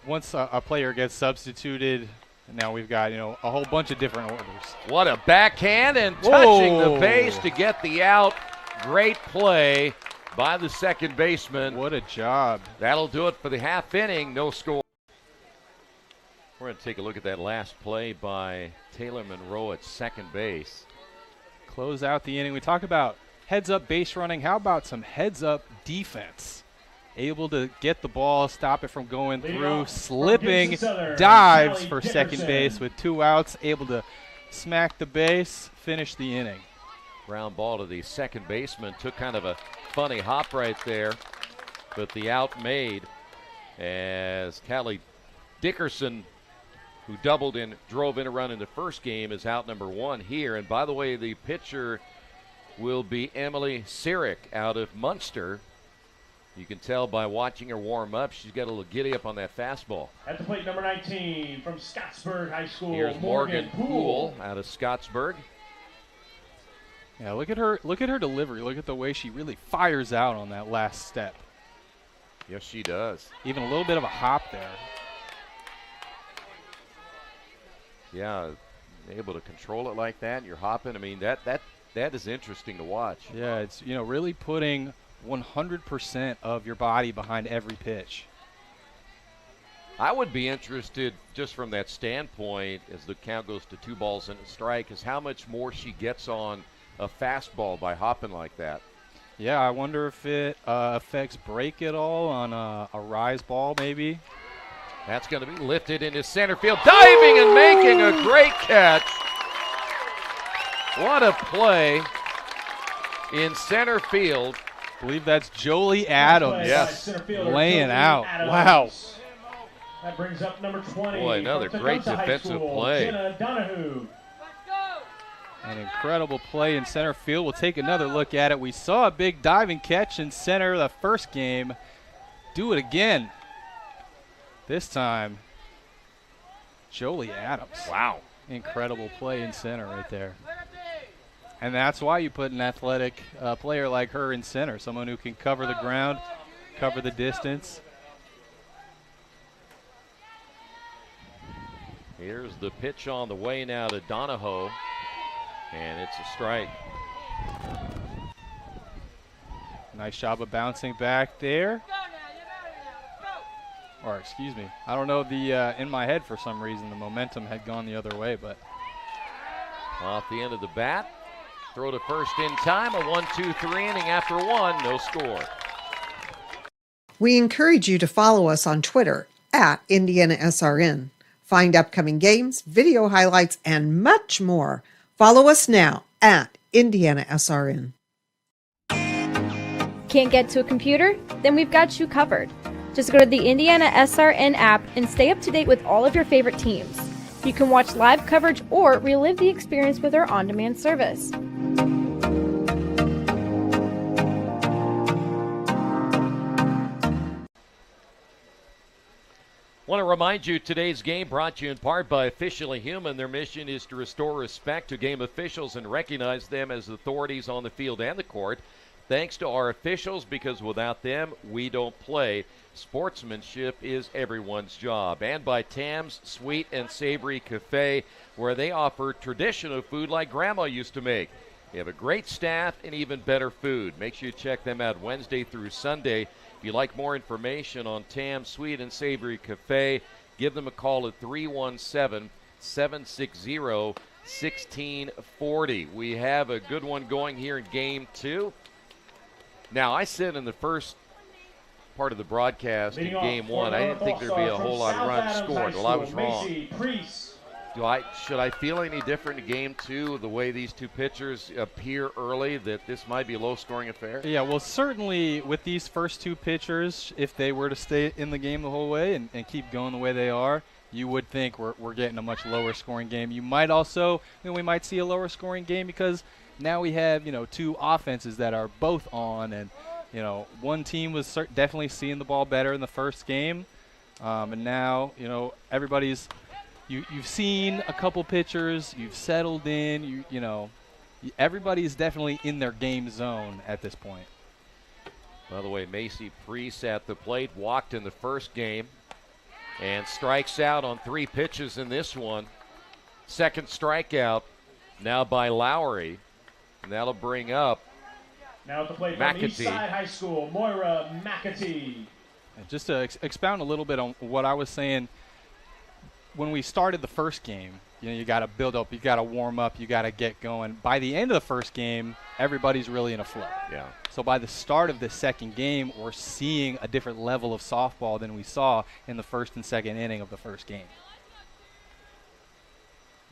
once a player gets substituted, now we've got, a whole bunch of different orders. What a backhand and touching the base to get the out. Great play by the second baseman. What a job. That'll do it for the half inning. No score. We're going to take a look at that last play by Taylor Monroe at second base. Close out the inning. We talk about heads-up base running. How about some heads-up defense? Able to get the ball, stop it from going through, slipping, dives for second base with 2 outs, able to smack the base, finish the inning. Ground ball to the second baseman. Took kind of a funny hop right there, but the out made as Callie Dickerson, who doubled and drove in a run in the first game, is out number 1 here. And by the way, the pitcher will be Emily Sirik out of Munster. You can tell by watching her warm up, she's got a little giddy up on that fastball. At the plate, number 19 from Scottsburg High School. Here's Morgan Poole out of Scottsburg. Yeah, look at her delivery. Look at the way she really fires out on that last step. Yes, she does. Even a little bit of a hop there. Yeah, able to control it like that, and you're hopping. I mean, that is interesting to watch. Yeah, it's really putting 100% of your body behind every pitch. I would be interested, just from that standpoint, as the count goes to 2 balls and a strike, is how much more she gets on a fastball by hopping like that. Yeah, I wonder if it affects break at all on a rise ball maybe. That's going to be lifted into center field, diving and making a great catch. What a play in center field. I believe that's Jolie Adams. Yes. Laying out. Adams. Wow. That brings up number 20. Boy, another great defensive play. Jenna Donahue. An incredible play in center field. We'll take another look at it. We saw a big diving catch in center the first game. Do it again. This time, Jolie Adams. Wow. Incredible play in center right there. And that's why you put an athletic player like her in center, someone who can cover the ground, cover the distance. Here's the pitch on the way now to Donahoe, and it's a strike. Nice job of bouncing back there. Or, excuse me, I don't know, in my head for some reason the momentum had gone the other way, but. Off the end of the bat. Throw to first in time, a 1-2-3 inning after 1, no score. We encourage you to follow us on Twitter at IndianaSRN. Find upcoming games, video highlights, and much more. Follow us now at IndianaSRN. Can't get to a computer? Then we've got you covered. Just go to the IndianaSRN app and stay up to date with all of your favorite teams. You can watch live coverage or relive the experience with our on-demand service. Want to remind you, today's game brought to you in part by Officially Human. Their mission is to restore respect to game officials and recognize them as authorities on the field and the court. Thanks to our officials, because without them, we don't play. Sportsmanship is everyone's job. And by Tam's Sweet and Savory Cafe, where they offer traditional food like Grandma used to make. They have a great staff and even better food. Make sure you check them out Wednesday through Sunday. If you'd like more information on Tam's Sweet and Savory Cafe, give them a call at 317-760-1640. We have a good one going here in Game 2. Now, I said in the first part of the broadcast in Game 1, I didn't think there'd be a whole lot of runs scored. Well, I was wrong. Should I feel any different in Game 2, the way these two pitchers appear early, that this might be a low-scoring affair? Yeah, well, certainly with these first two pitchers, if they were to stay in the game the whole way and keep going the way they are, you would think we're getting a much lower-scoring game. You might also, we might see a lower-scoring game because now we have, two offenses that are both on, and, one team was definitely seeing the ball better in the first game, and now, everybody's – You've seen a couple pitchers, you've settled in, everybody's definitely in their game zone at this point. By the way, Macy Priest at the plate, walked in the first game and strikes out on 3 pitches in this one. Second strikeout now by Lowry, and that'll bring up now at the plate from Eastside High School, Moira McAtee. And just to expound a little bit on what I was saying, when we started the first game, you got to build up, you got to warm up, you got to get going. By the end of the first game, everybody's really in a flow. Yeah. So by the start of the second game, we're seeing a different level of softball than we saw in the first and second inning of the first game.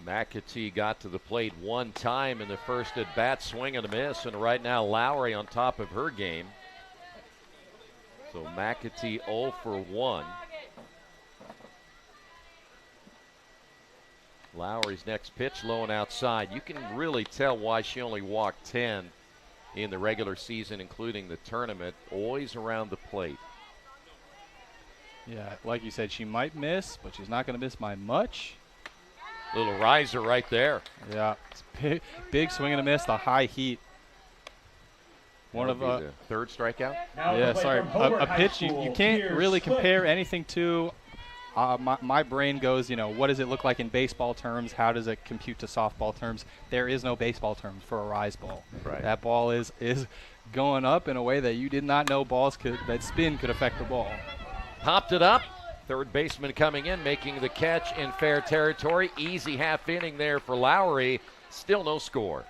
McAtee got to the plate one time in the first at bat, swing and a miss, and right now Lowry on top of her game. So McAtee 0 for 1. Lowry's next pitch low and outside. You can really tell why she only walked 10 in the regular season, including the tournament. Always around the plate. Yeah, like you said, she might miss, but she's not going to miss by much. Little riser right there. Yeah, it's big swing and a miss, the high heat. One of the third strikeout. Yeah, sorry, a pitch you can't really compare anything to. My brain goes, what does it look like in baseball terms? How does it compute to softball terms? There is no baseball terms for a rise ball. Right. That ball is going up in a way that you did not know that spin could affect the ball. Popped it up. Third baseman coming in, making the catch in fair territory. Easy half inning there for Lowry. Still no score.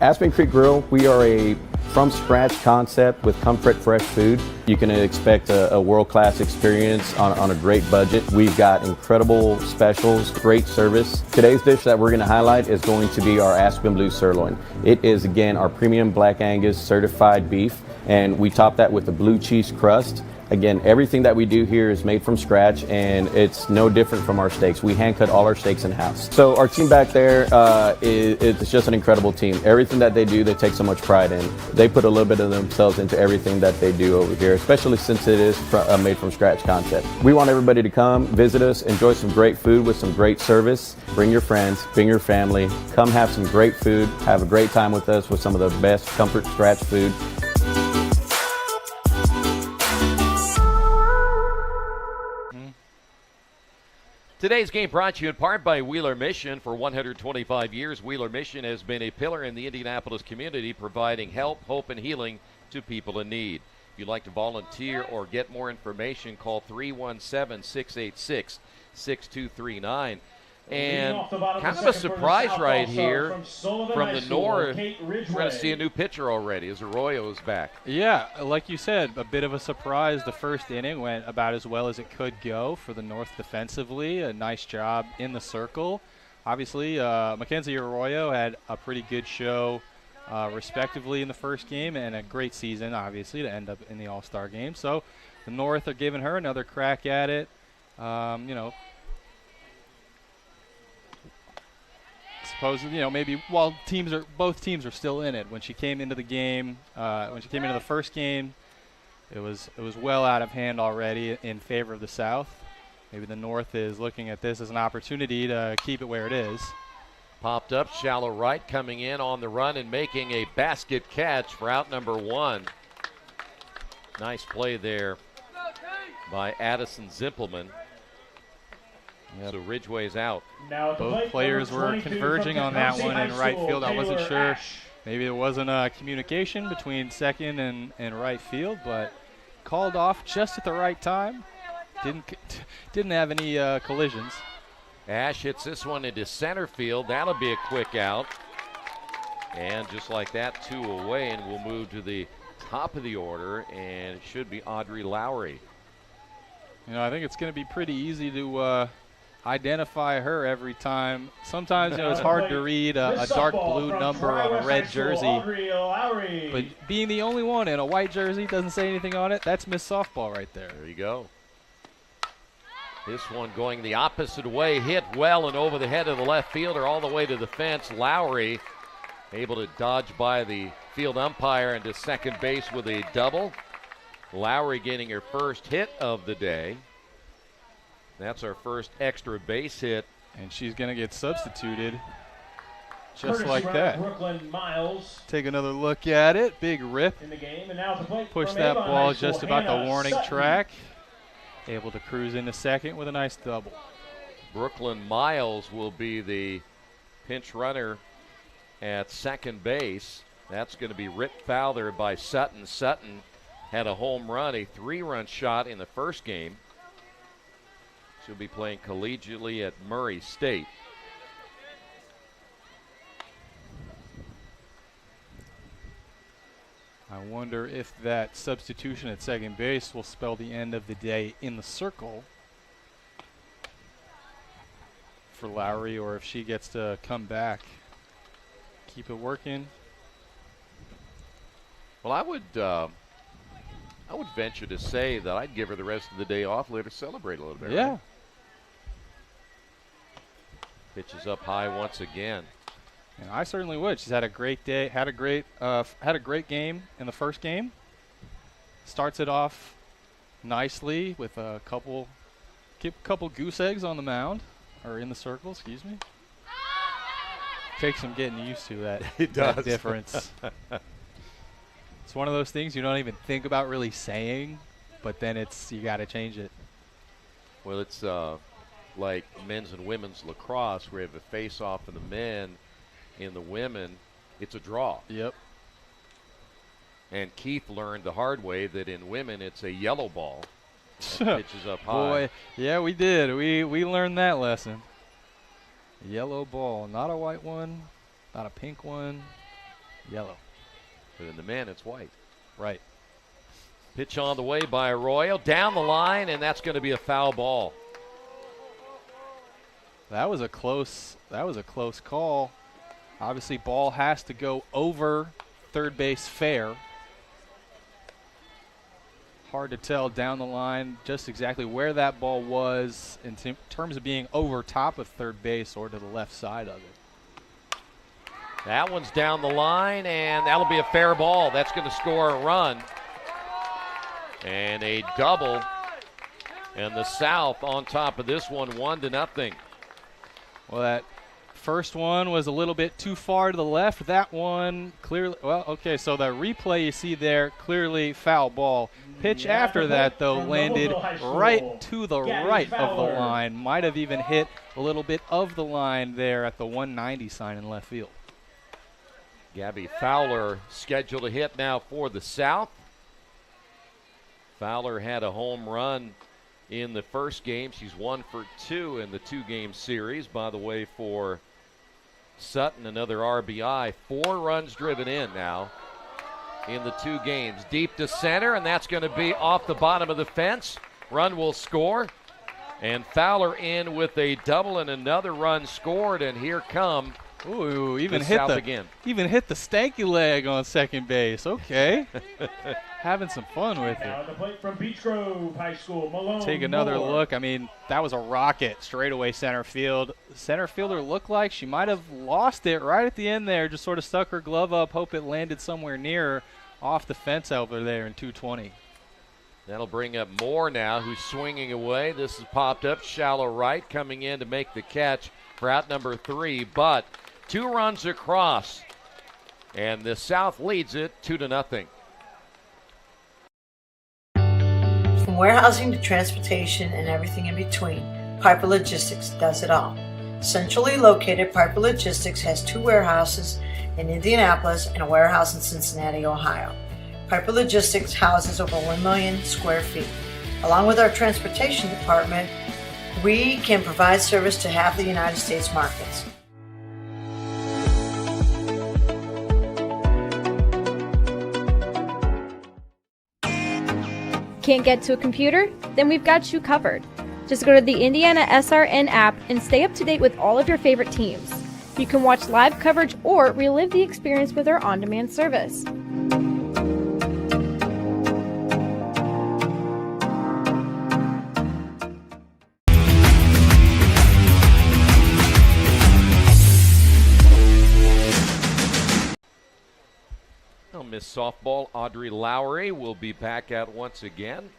Aspen Creek Grill, we are a from-scratch concept with comfort fresh food. You can expect a world-class experience on a great budget. We've got incredible specials, great service. Today's dish that we're going to highlight is going to be our Aspen Blue Sirloin. It is, again, our premium Black Angus certified beef, and we top that with a blue cheese crust. Again, everything that we do here is made from scratch, and it's no different from our steaks. We hand cut all our steaks in-house. So our team back there it's just an incredible team. Everything that they do, they take so much pride in. They put a little bit of themselves into everything that they do over here, especially since it is a made from scratch concept. We want everybody to come, visit us, enjoy some great food with some great service. Bring your friends, bring your family, come have some great food, have a great time with us with some of the best comfort scratch food. Today's game brought to you in part by Wheeler Mission. For 125 years, Wheeler Mission has been a pillar in the Indianapolis community, providing help, hope, and healing to people in need. If you'd like to volunteer or get more information, call 317-686-6239. And kind of a surprise right here from the north. We're going to see a new pitcher already as Arroyo is back. Yeah, like you said, a bit of a surprise. The first inning went about as well as it could go for the North defensively. A nice job in the circle. obviously, Mackenzie Arroyo had a pretty good show, respectively, in the first game, and a great season, obviously, to end up in the All-Star game. So the North are giving her another crack at it. Supposedly, maybe while both teams are still in it. When she came into the game, when she came into the first game, it was well out of hand already in favor of the South. Maybe the North is looking at this as an opportunity to keep it where it is. Popped up, shallow right, coming in on the run and making a basket catch for out number 1. Nice play there by Addison Zimpelman. Yep. So Ridgeway's out. Both players were converging on that one in right field. I wasn't sure. Maybe there wasn't a communication between second and right field, but called off just at the right time. Didn't have any collisions. Ash hits this one into center field. That'll be a quick out. And just like that, 2 away, and we'll move to the top of the order, and it should be Audrey Lowry. I think it's going to be pretty easy to identify her every time. Sometimes, it's hard to read a dark blue number on a red jersey. But being the only one in a white jersey doesn't say anything on it. That's Miss Softball right there. There you go. This one going the opposite way, hit well and over the head of the left fielder all the way to the fence. Lowry able to dodge by the field umpire into second base with a double. Lowry getting her first hit of the day. That's our first extra base hit. And she's going to get substituted just like that. Brooklyn Miles. Take another look at it. Big rip. In the game, and now to play push that ball just about the warning track. Able to cruise into second with a nice double. Brooklyn Miles will be the pinch runner at second base. That's going to be ripped foul there by Sutton. Sutton had a home run, a 3-run shot in the first game. She'll be playing collegiately at Murray State. I wonder if that substitution at second base will spell the end of the day in the circle for Lowry, or if she gets to come back, keep it working. Well, I would venture to say that I'd give her the rest of the day off, let her celebrate a little bit. Yeah. Right? Pitches up high once again. And I certainly would. She's had a great day. Had a great game in the first game. Starts it off nicely with a couple goose eggs on the mound, or in the circle. Excuse me. Takes some getting used to that. It does. That difference. It's one of those things you don't even think about really saying, but then you got to change it. Well, it's like men's and women's lacrosse, where you have a face-off in the men. In the women, it's a draw. Yep. And Keith learned the hard way that in women, it's a yellow ball. Pitches up high. Boy, yeah, we did. We learned that lesson. Yellow ball, not a white one, not a pink one, yellow. But in the men, it's white. Right. Pitch on the way by Arroyo, down the line, and that's going to be a foul ball. That was a close call. Obviously, ball has to go over third base fair. Hard to tell down the line just exactly where that ball was in terms of being over top of third base or to the left side of it. That one's down the line, and that'll be a fair ball. That's going to score a run. And a double. And the South on top of this one, 1-0. Well, that first one was a little bit too far to the left. That one clearly, so the replay you see there, clearly foul ball. Pitch after that, though, landed right to the right of the line. Might have even hit a little bit of the line there at the 190 sign in left field. Gabby Fowler scheduled to hit now for the South. Fowler had a home run in the first game. She's 1 for 2 in the 2-game series. By the way, for Sutton, another RBI. 4 runs driven in now in the 2 games. Deep to center, and that's going to be off the bottom of the fence. Run will score, And Fowler in with a double and another run scored, and here come Ooh, even the hit South the again. Even hit the stanky leg on second base. Okay. Having some fun with Now it. at the plate from Beech Grove High School, Malone Take another Moore. look. I mean, that was a rocket straightaway center field. Center fielder looked like she might have lost it right at the end there. Just sort of stuck her glove up, hope it landed somewhere near off the fence over there in 220. That'll bring up Moore now, who's swinging away. This has popped up, shallow right, coming in to make the catch for out number 3, but 2 runs across, and the South leads it 2-0. From warehousing to transportation and everything in between, Piper Logistics does it all. Centrally located, Piper Logistics has 2 warehouses in Indianapolis and a warehouse in Cincinnati, Ohio. Piper Logistics houses over 1 million square feet. Along with our transportation department, we can provide service to half the United States markets. Can't get to a computer? Then we've got you covered. Just go to the IndianaSRN app and stay up to date with all of your favorite teams. You can watch live coverage or relive the experience with our on-demand service. Miss Softball Audrey Lowry will be back out once again.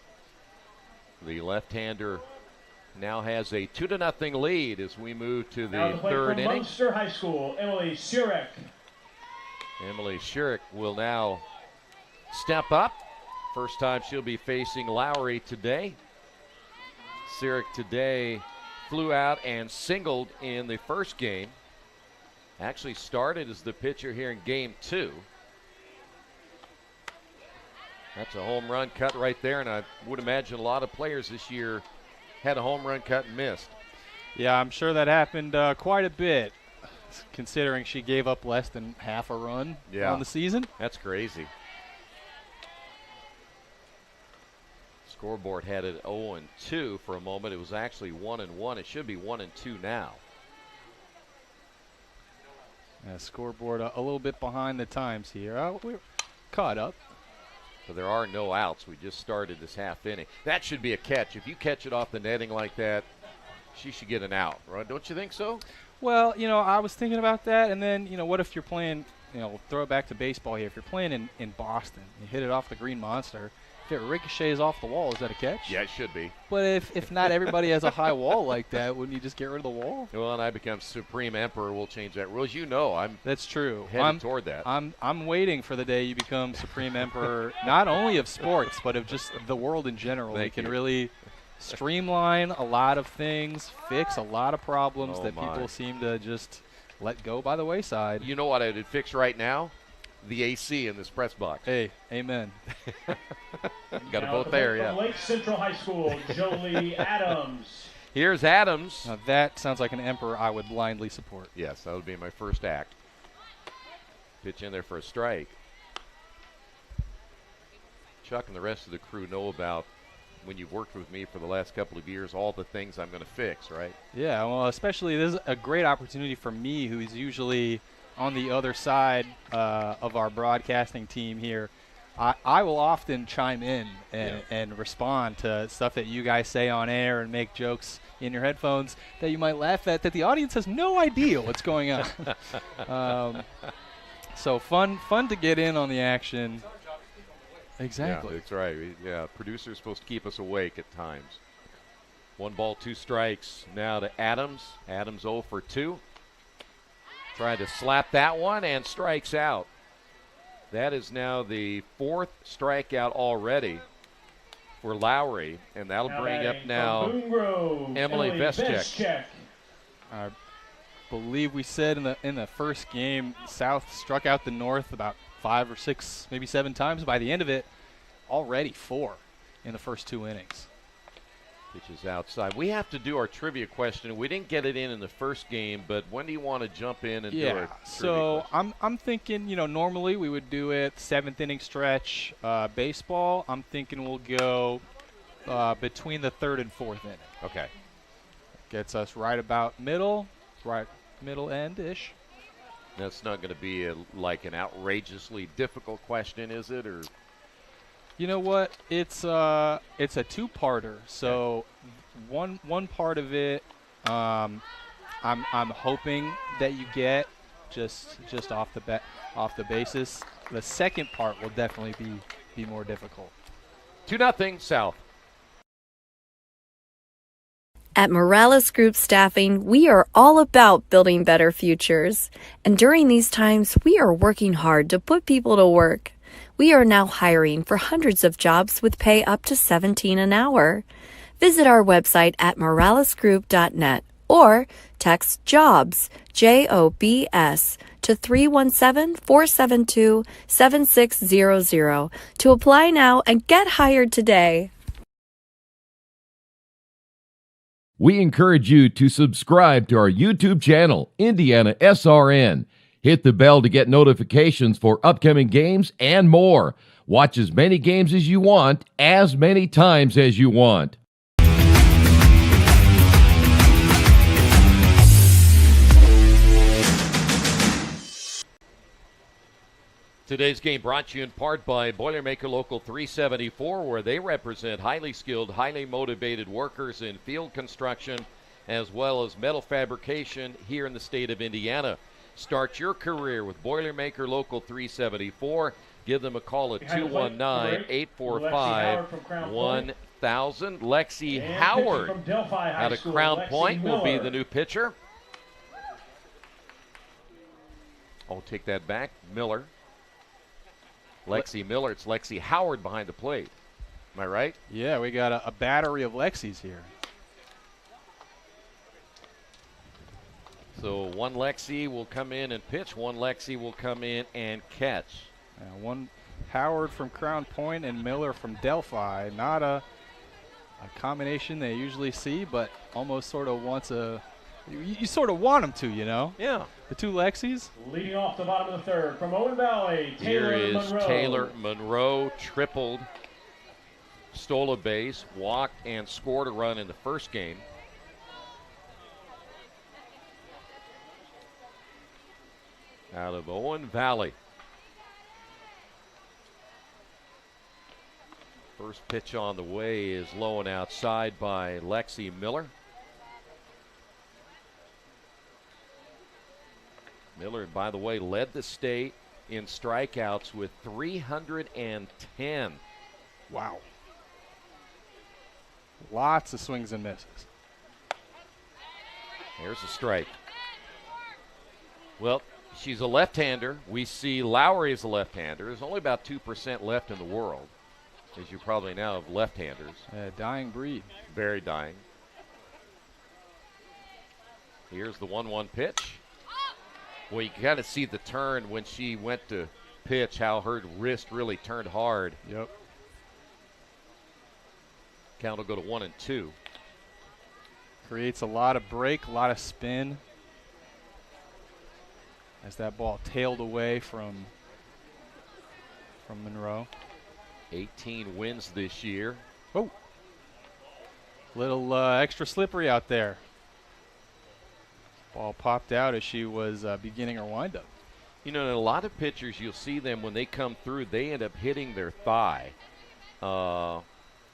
The left-hander now has a 2-0 lead as we move to the third inning. Munster High School, Emily Shirek. Emily Shirek will now step up. First time she'll be facing Lowry today. Shirek today flew out and singled in the first game. Actually started as the pitcher here in game 2. That's a home run cut right there, and I would imagine a lot of players this year had a home run cut and missed. Yeah, I'm sure that happened quite a bit, considering she gave up less than half a run on the season. That's crazy. Scoreboard had it 0-2 for a moment. It was actually 1-1. It should be 1-2 now. Yeah, scoreboard a little bit behind the times here. We're caught up. So there are no outs. We just started this half inning. That should be a catch. If you catch it off the netting like that, she should get an out, right? Don't you think so? Well, I was thinking about that, and then, what if you're playing, throw it back to baseball here. If you're playing in Boston, you hit it off the Green Monster. If it ricochets off the wall, is that a catch? Yeah, it should be. But if not everybody has a high wall like that, wouldn't you just get rid of the wall? Well, and I become Supreme Emperor. We'll change that rule. As That's true. Headed toward that. I'm waiting for the day you become Supreme Emperor, not only of sports, but of just the world in general. You can really streamline a lot of things, fix a lot of problems that people seem to just let go by the wayside. You know what I'd fix right now? The AC in this press box. Hey, amen. Got to vote there, yeah. Lake Central High School, Jolie Adams. Here's Adams. Now that sounds like an emperor I would blindly support. Yes, that would be my first act. Pitch in there for a strike. Chuck and the rest of the crew know about, when you've worked with me for the last couple of years, all the things I'm going to fix, right? Yeah, well, especially this is a great opportunity for me, who's usually on the other side of our broadcasting team here. I will often chime in and respond to stuff that you guys say on air and make jokes in your headphones that you might laugh at that the audience has no idea what's going on. So fun to get in on the action. Exactly. Yeah, that's right. Yeah, producer's supposed to keep us awake at times. 1 ball, 2 strikes. Now to Adams. Adams 0 for 2. Tried to slap that one and strikes out. That is now the 4th strikeout already for Lowry, and that'll bring up now Emily Veschek. I believe we said in the first game, South struck out the North about 5 or 6, maybe 7 times. By the end of it, already 4 in the first 2 innings. Pitch is outside. We have to do our trivia question. We didn't get it in the first game, but when do you want to jump in and do it? So I'm thinking, normally we would do it 7th inning stretch baseball. I'm thinking we'll go between the 3rd and 4th inning. Okay. Gets us right about middle, right middle end-ish. That's not going to be like an outrageously difficult question, is it? Or you know what? It's a two-parter. So one part of it, I'm hoping that you get just off the basis. The second part will definitely be more difficult. 2-0 South. At Morales Group Staffing, we are all about building better futures. And during these times, we are working hard to put people to work. We are now hiring for hundreds of jobs with pay up to $17 an hour. Visit our website at moralesgroup.net or text JOBS, JOBS, to 317-472-7600 to apply now and get hired today. We encourage you to subscribe to our YouTube channel, IndianaSRN. Hit the bell to get notifications for upcoming games and more. Watch as many games as you want, as many times as you want. Today's game brought to you in part by Boilermaker Local 374, where they represent highly skilled, highly motivated workers in field construction as well as metal fabrication here in the state of Indiana. Start your career with Boilermaker Local 374. Give them a call at 219-845-1000. Lexi Howard out of Crown Point will be the new pitcher. I'll take that back. Miller. Lexi Miller. It's Lexi Howard behind the plate. Am I right? Yeah, we got a battery of Lexis here. So one Lexi will come in and pitch. One Lexi will come in and catch. One Howard from Crown Point and Miller from Delphi. Not a combination they usually see, but almost sort of wants a you sort of want them to, you know? Yeah. The two Lexis. Leading off the bottom of the third from Owen Valley, Taylor Here is Monroe. Taylor Monroe, tripled, stole a base, walked, and scored a run in the first game. Out of Owen Valley. First pitch on the way is low and outside by Lexi Miller. Miller, by the way, led the state in strikeouts with 310. Wow. Lots of swings and misses. There's a strike. Well, she's a left-hander. We see Lowry is a left-hander. There's only about 2% left in the world, as you probably know, of left-handers. Dying breed. Very dying. Here's the 1-1 pitch. Well, you kind of see the turn when she went to pitch, how her wrist really turned hard. Yep. Count will go to 1-2. Creates a lot of break, a lot of spin. As that ball tailed away from Monroe. 18 wins this year. Oh. Little extra slippery out there. Ball popped out as she was beginning her windup. You know, in a lot of pitchers, you'll see them when they come through, they end up hitting their thigh,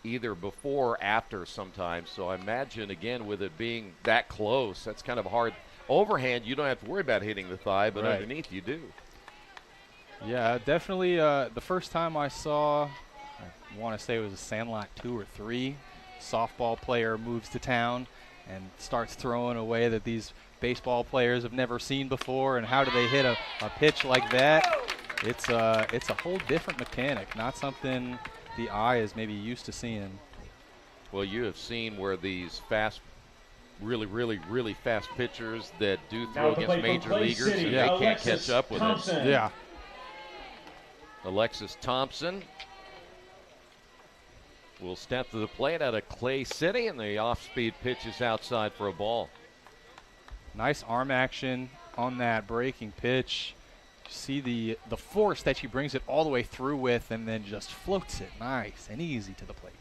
either before or after sometimes. So I imagine, again, with it being that close, that's kind of hard. Overhand, you don't have to worry about hitting the thigh, but right. Underneath you do. Yeah, definitely. The first time I saw, I want to say it was a Sandlot 2 or 3, softball player moves to town and starts throwing away that these baseball players have never seen before, and how do they hit a pitch like that? It's a whole different mechanic, not something the eye is maybe used to seeing. Well, you have seen where these fast, really, really, really fast pitchers that do throw against major leaguers, and they can't catch up with it. Yeah. Alexis Thompson will step to the plate out of Clay City, and the off-speed pitch is outside for a ball. Nice arm action on that breaking pitch. See the force that she brings it all the way through with, and then just floats it nice and easy to the plate.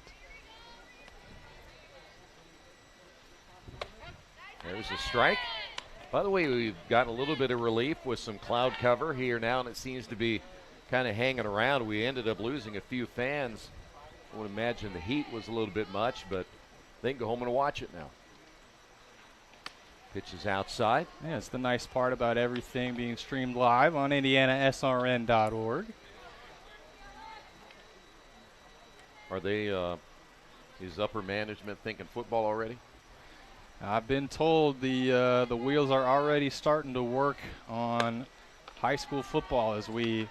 There's a strike. By the way, we've gotten a little bit of relief with some cloud cover here now, and it seems to be kind of hanging around. We ended up losing a few fans. I would imagine the heat was a little bit much, but they can go home and watch it now. Pitch is outside. Yeah, it's the nice part about everything being streamed live on IndianaSRN.org. Are they, is upper management thinking football already? I've been told the wheels are already starting to work on high school football as we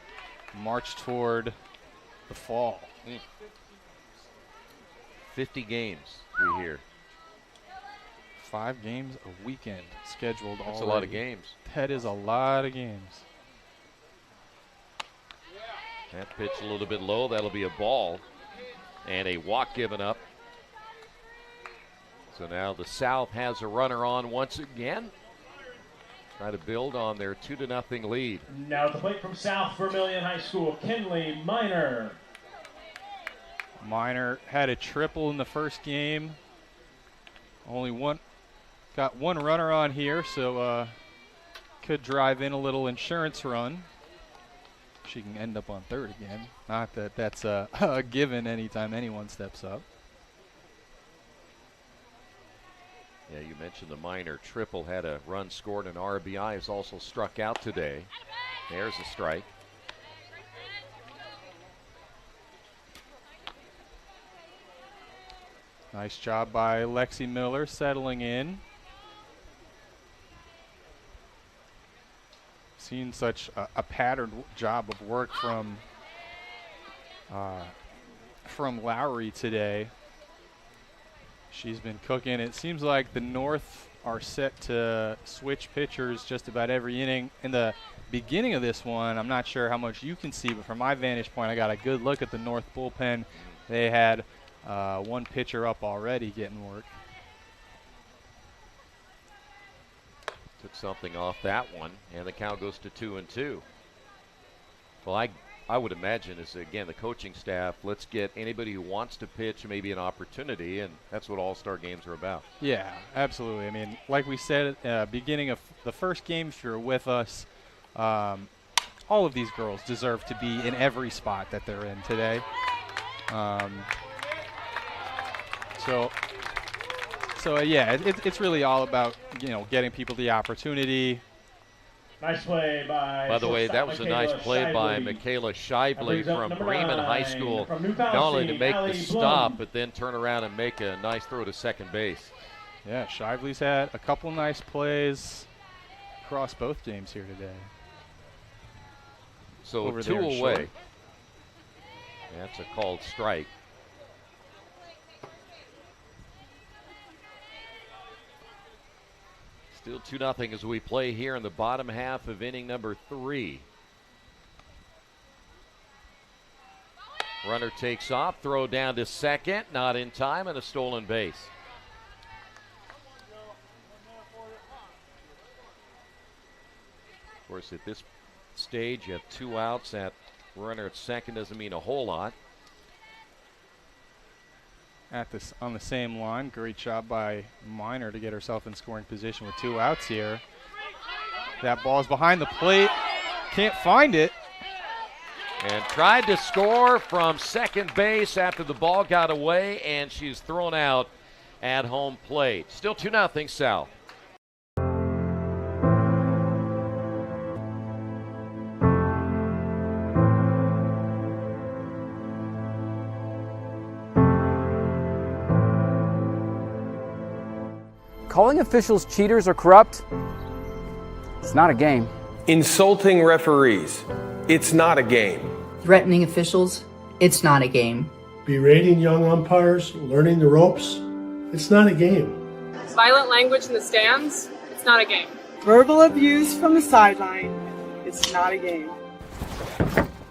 march toward the fall. 50 games, we hear. 5 games a weekend scheduled already. That's a lot of games. That is a lot of games. That pitch a little bit low. That'll be a ball. And a walk given up. So now the South has a runner on once again. Try to build on their 2-0 lead. Now at the plate from South Vermilion High School, Kenley Miner. Miner had a triple in the first game. Got one runner on here, so could drive in a little insurance run. She can end up on third again. Not that that's a given anytime anyone steps up. Yeah, you mentioned the Miner triple, had a run scored, and RBI has also struck out today. There's a strike. Nice job by Lexi Miller settling in. Seen such a patterned job of work from Lowry today. She's been cooking. It seems like the North are set to switch pitchers just about every inning. In the beginning of this one, I'm not sure how much you can see, but from my vantage point, I got a good look at the North bullpen. They had one pitcher up already getting work. Took something off that one, and the count goes to 2-2. Well, I would imagine is, again, the coaching staff, let's get anybody who wants to pitch maybe an opportunity, and that's what all-star games are about. Yeah, absolutely. I mean, like we said at the beginning of the first game, if you're with us, all of these girls deserve to be in every spot that they're in today. So yeah, it's really all about, getting people the opportunity. Nice play by the way, that was a nice play by Michaela Shively from Bremen High School. Not only to make the stop, but then turn around and make a nice throw to second base. Yeah, Shively's had a couple nice plays across both games here today. So Over 2 there away. short. That's a called strike. Still 2-0 as we play here in the bottom half of inning number 3. Runner takes off, throw down to second, not in time, and a stolen base. Of course, at this stage, you have 2 outs. That runner at second doesn't mean a whole lot. On the same line, great job by Miner to get herself in scoring position with 2 outs here. That ball's behind the plate, can't find it. And tried to score from second base after the ball got away, and she's thrown out at home plate. Still 2-0 South. Calling officials cheaters or corrupt, it's not a game. Insulting referees, it's not a game. Threatening officials, it's not a game. Berating young umpires, learning the ropes, it's not a game. Violent language in the stands, it's not a game. Verbal abuse from the sideline, it's not a game.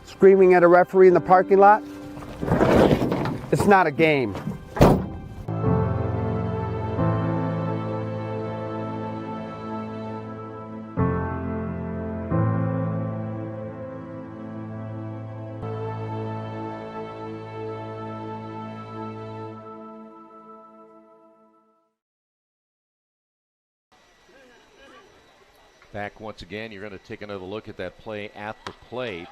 Screaming at a referee in the parking lot, it's not a game. Back once again, you're going to take another look at that play at the plate.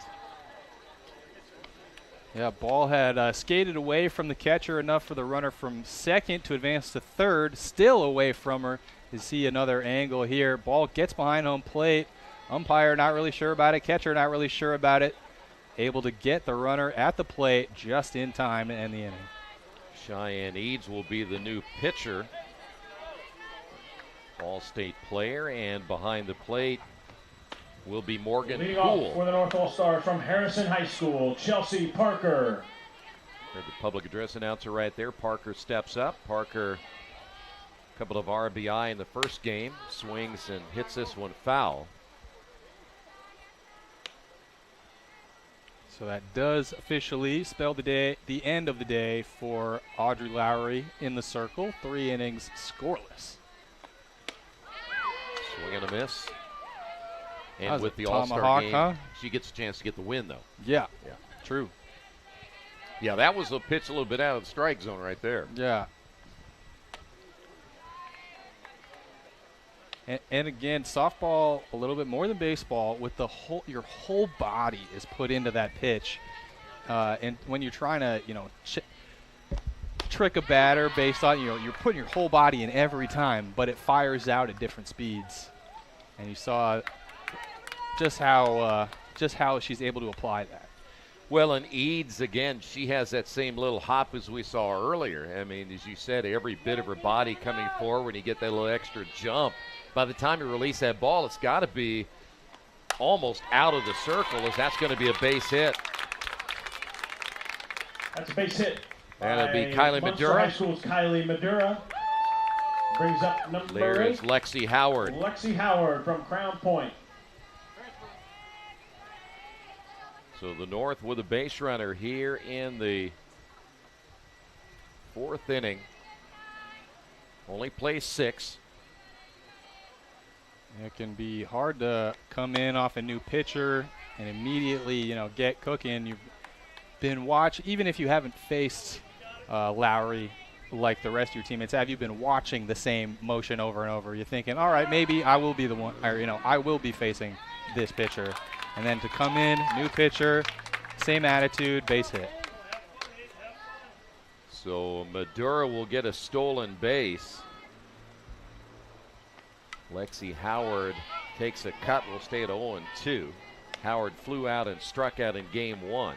Yeah, ball had skated away from the catcher enough for the runner from second to advance to third. Still away from her. You see another angle here. Ball gets behind home plate. Umpire not really sure about it. Catcher not really sure about it. Able to get the runner at the plate just in time to end the inning. Cheyenne Eads will be the new pitcher. All-state player, and behind the plate will be Morgan Leading Poole. off for the North All-Stars from Harrison High School, Chelsea Parker. Heard the public address announcer right there. Parker steps up. Parker, a couple of RBI in the first game, swings and hits this one foul. So that does officially spell the end of the day for Audrey Lowry in the circle. 3 innings scoreless. Swing and a miss. And was with a the All-Star tomahawk, game, huh? she gets a chance to get the win, though. Yeah, true. Yeah, that was a pitch a little bit out of the strike zone right there. Yeah. And again, softball a little bit more than baseball. With the your whole body is put into that pitch, and when you're trying to, trick a batter based on, you're putting your whole body in every time, but it fires out at different speeds. And you saw just how she's able to apply that. Well, and Eads, again, she has that same little hop as we saw earlier. I mean, as you said, every bit of her body coming forward, you get that little extra jump. By the time you release that ball, it's got to be almost out of the circle, as that's going to be a base hit. That's a base hit. And it'll be Kylie Munster Madura. High School's Kylie Madura. Brings up number There 8. is Lexi Howard. Lexi Howard from Crown Point. So the North with a base runner here in the 4th inning. Only plays 6. It can be hard to come in off a new pitcher and immediately, get cooking. You've been watching, even if you haven't faced Lowry like the rest of your teammates have, you've been watching the same motion over and over. You're thinking, all right, maybe I will be the one, or, I will be facing this pitcher. And then to come in, new pitcher, same attitude, base hit. So Madura will get a stolen base. Lexi Howard takes a cut, will stay at 0-2. Howard flew out and struck out in game 1.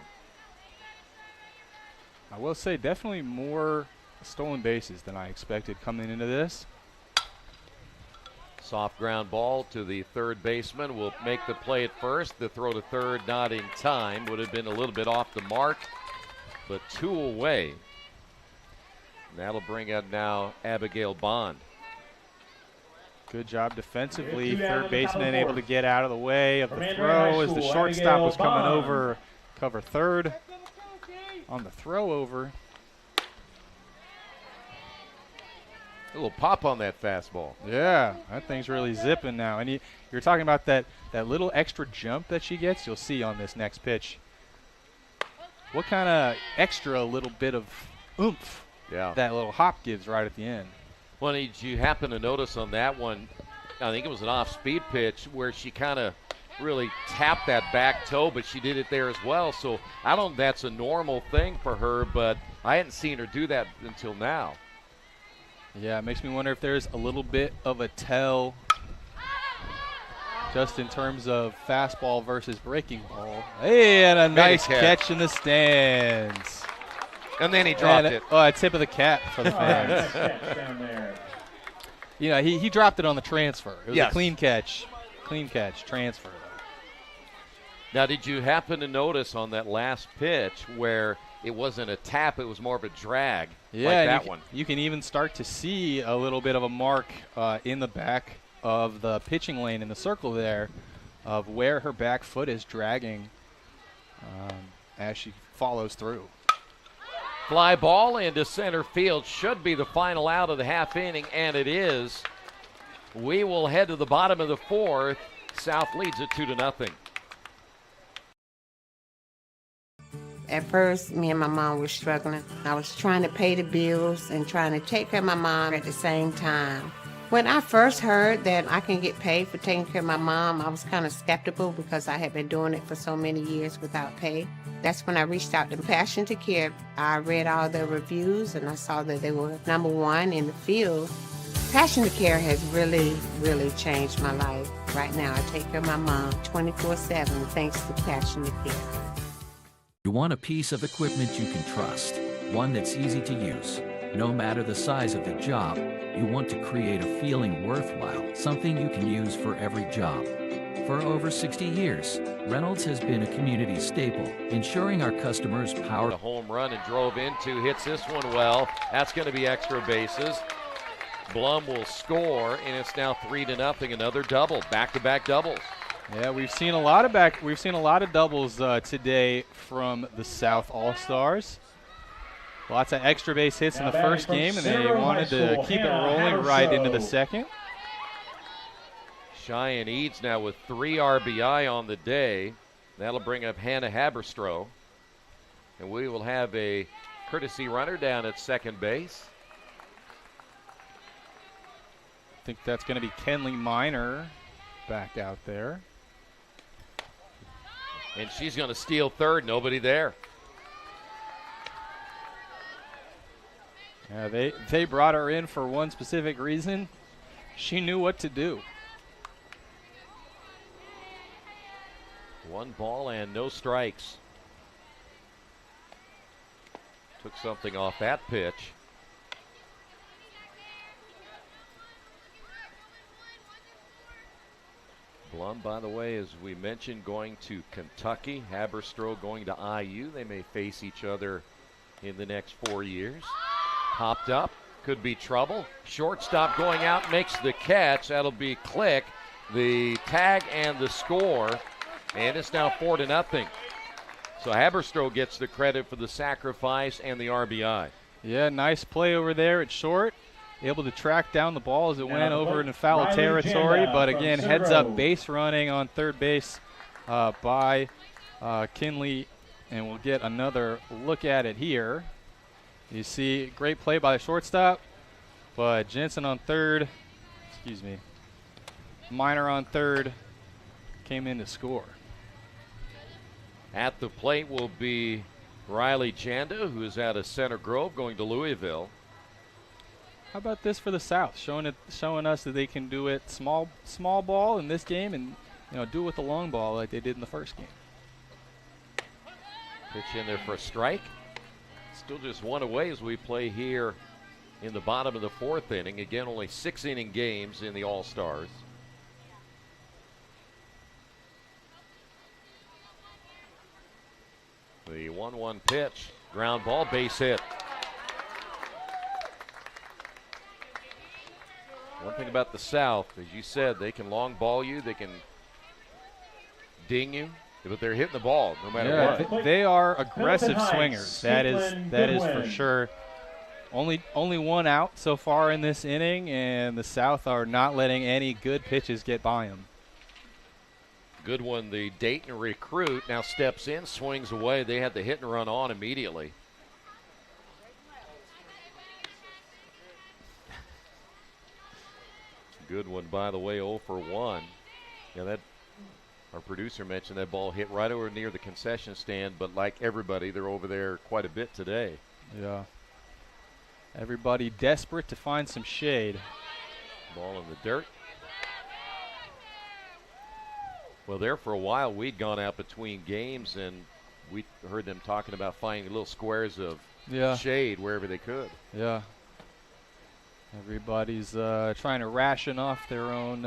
I will say definitely more stolen bases than I expected coming into this. Soft ground ball to the third baseman. Will make the play at first. The throw to third not in time. Would have been a little bit off the mark, but 2 away. And that'll bring out now Abigail Bond. Good job defensively. Third baseman able to get out of the way of the throw as the shortstop was coming over. Cover third on the throw over. A little pop on that fastball. Yeah, that thing's really zipping now. And you're talking about that little extra jump that she gets, you'll see on this next pitch. What kind of extra little bit of oomph that little hop gives right at the end. Well, did you happen to notice on that one, I think it was an off-speed pitch, where she kind of really tapped that back toe, but she did it there as well. So I don't know if that's a normal thing for her, but I hadn't seen her do that until now. Yeah, it makes me wonder if there's a little bit of a tell just in terms of fastball versus breaking ball. Hey, and a nice catch in the stands. And then he dropped it. Oh, a tip of the cap for the fans. Down there. He dropped it on the transfer. It was Yes. a clean catch. Clean catch, transfer. Now, did you happen to notice on that last pitch where it wasn't a tap, it was more of a drag, Yeah, like that and one? you can even start to see a little bit of a mark in the back of the pitching lane in the circle there of where her back foot is dragging as she follows through. Fly ball into center field. Should be the final out of the half inning, and it is. We will head to the bottom of the 4th. South leads it 2-0. At first, me and my mom were struggling. I was trying to pay the bills and trying to take care of my mom at the same time. When I first heard that I can get paid for taking care of my mom, I was kind of skeptical because I had been doing it for so many years without pay. That's when I reached out to Passion to Care. I read all the reviews and I saw that they were #1 in the field. Passion to Care has really, really changed my life. Right now, I take care of my mom 24/7 thanks to Passion to Care. You want a piece of equipment you can trust, one that's easy to use. No matter the size of the job, you want to create a feeling worthwhile, something you can use for every job. For over 60 years, Reynolds has been a community staple, ensuring our customers power. A home run and drove into, hits this one well. That's going to be extra bases. Blum will score, and it's now 3-0. Another double, back-to-back doubles. Yeah, we've seen a lot of doubles today from the South All-Stars. Lots of extra base hits in the first game, and they wanted to keep it rolling right into the second. Cheyenne Eads now with 3 RBI on the day. That'll bring up Hannah Haberstroh. And we will have a courtesy runner down at second base. I think that's going to be Kenley Minor back out there. And she's going to steal third. Nobody there. Yeah, they brought her in for one specific reason. She knew what to do. 1 ball and no strikes. Took something off that pitch. Blum, by the way, as we mentioned, going to Kentucky. Haberstroh going to IU. They may face each other in the next 4 years. Popped up, could be trouble. Shortstop going out, makes the catch. That'll be Click. The tag and the score, and it's now 4-0. So Haberstroh gets the credit for the sacrifice and the RBI. Yeah, nice play over there at short. Able to track down the ball as it went over into foul territory, but again, heads up base running on third base by Kinley, and we'll get another look at it here. You see, great play by the shortstop, but Jensen on third, Minor on third, came in to score. At the plate will be Riley Chanda, who is out of Center Grove, going to Louisville. How about this for the South, showing us that they can do it small ball in this game, and do it with the long ball like they did in the first game. Pitch in there for a strike. Still just 1 away as we play here in the bottom of the 4th inning. Again, only 6-inning games in the All-Stars. The 1-1 pitch, ground ball, base hit. One thing about the South, as you said, they can long ball you, they can ding you, but they're hitting the ball no matter what. They are aggressive swingers. That is for sure. Only 1 out so far in this inning, and the South are not letting any good pitches get by them. Good one. The Dayton recruit now steps in, swings away. They had the hit and run on immediately. Good one, by the way, 0 for 1. Yeah, that our producer mentioned that ball hit right over near the concession stand, but like everybody, they're over there quite a bit today. Yeah. Everybody desperate to find some shade. Ball in the dirt. Well, there for a while, we'd gone out between games, and we heard them talking about finding little squares of shade wherever they could. Yeah. Everybody's trying to ration off their own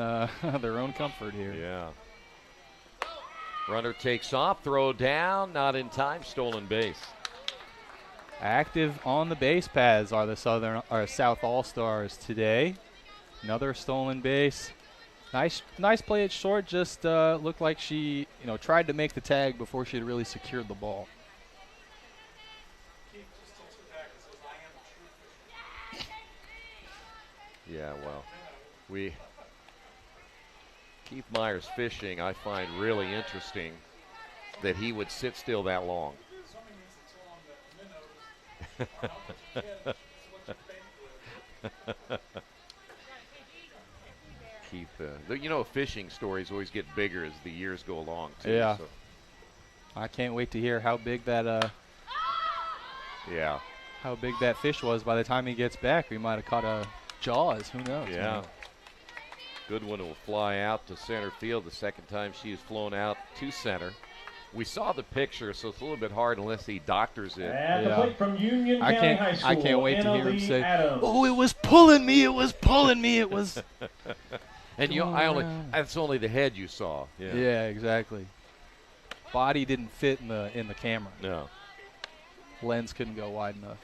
comfort here. Yeah. Runner takes off, throw down, not in time, stolen base. Active on the base paths are the South All-Stars today. Another stolen base. Nice play at short. Just looked like she, tried to make the tag before she had really secured the ball. Yeah, well, Keith Myers fishing, I find really interesting that he would sit still that long. Keith. Fishing stories always get bigger as the years go along, too. Yeah. So. I can't wait to hear how big that how big that fish was by the time he gets back. We might have caught a Jaws. Who knows? Yeah. Man. Good one will fly out to center field the second time she has flown out to center. We saw the picture, so it's a little bit hard unless he doctors it. And the plate from Union County High School, I can't wait to hear him Annalee say, Adams. "Oh, it was pulling me. It was pulling me. It was." And that's only the head you saw. Yeah, exactly. Body didn't fit in the camera. No. Lens couldn't go wide enough.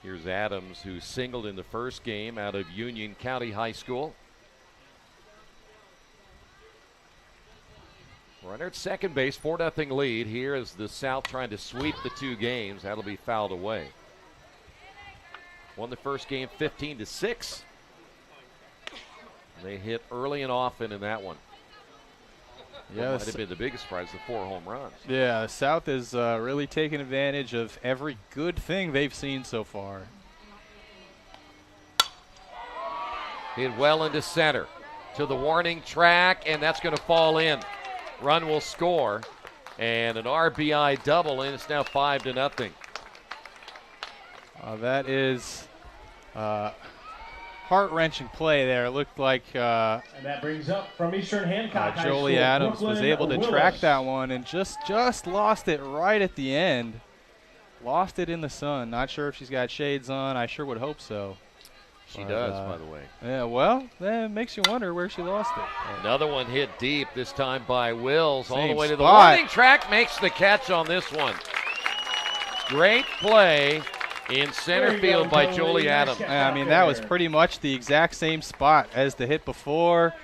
Here's Adams, who singled in the first game out of Union County High School. Runner at second base, 4-0 lead. Here is the South trying to sweep the 2 games. That'll be fouled away. Won the first game 15-6. They hit early and often in that one. Yeah, might have been the biggest surprise, the 4 home runs. Yeah, the South is really taking advantage of every good thing they've seen so far. Hit well into center. To the warning track, and that's going to fall in. Run will score, and an RBI double, and it's now 5-0. That is heart-wrenching play there. It looked like and that brings up from Eastern Hancock High Jolie School, Adams Brooklyn was able to Willis. track that one and just lost it right at the end. Lost it in the sun. Not sure if she's got shades on. I sure would hope so. She does, by the way. Yeah, well, that makes you wonder where she lost it. Another one hit deep, this time by Wills, all the way to the spot. warning track, makes the catch on this one. Great play in center field by Jolie Adams. I mean, that was pretty much the exact same spot as the hit before.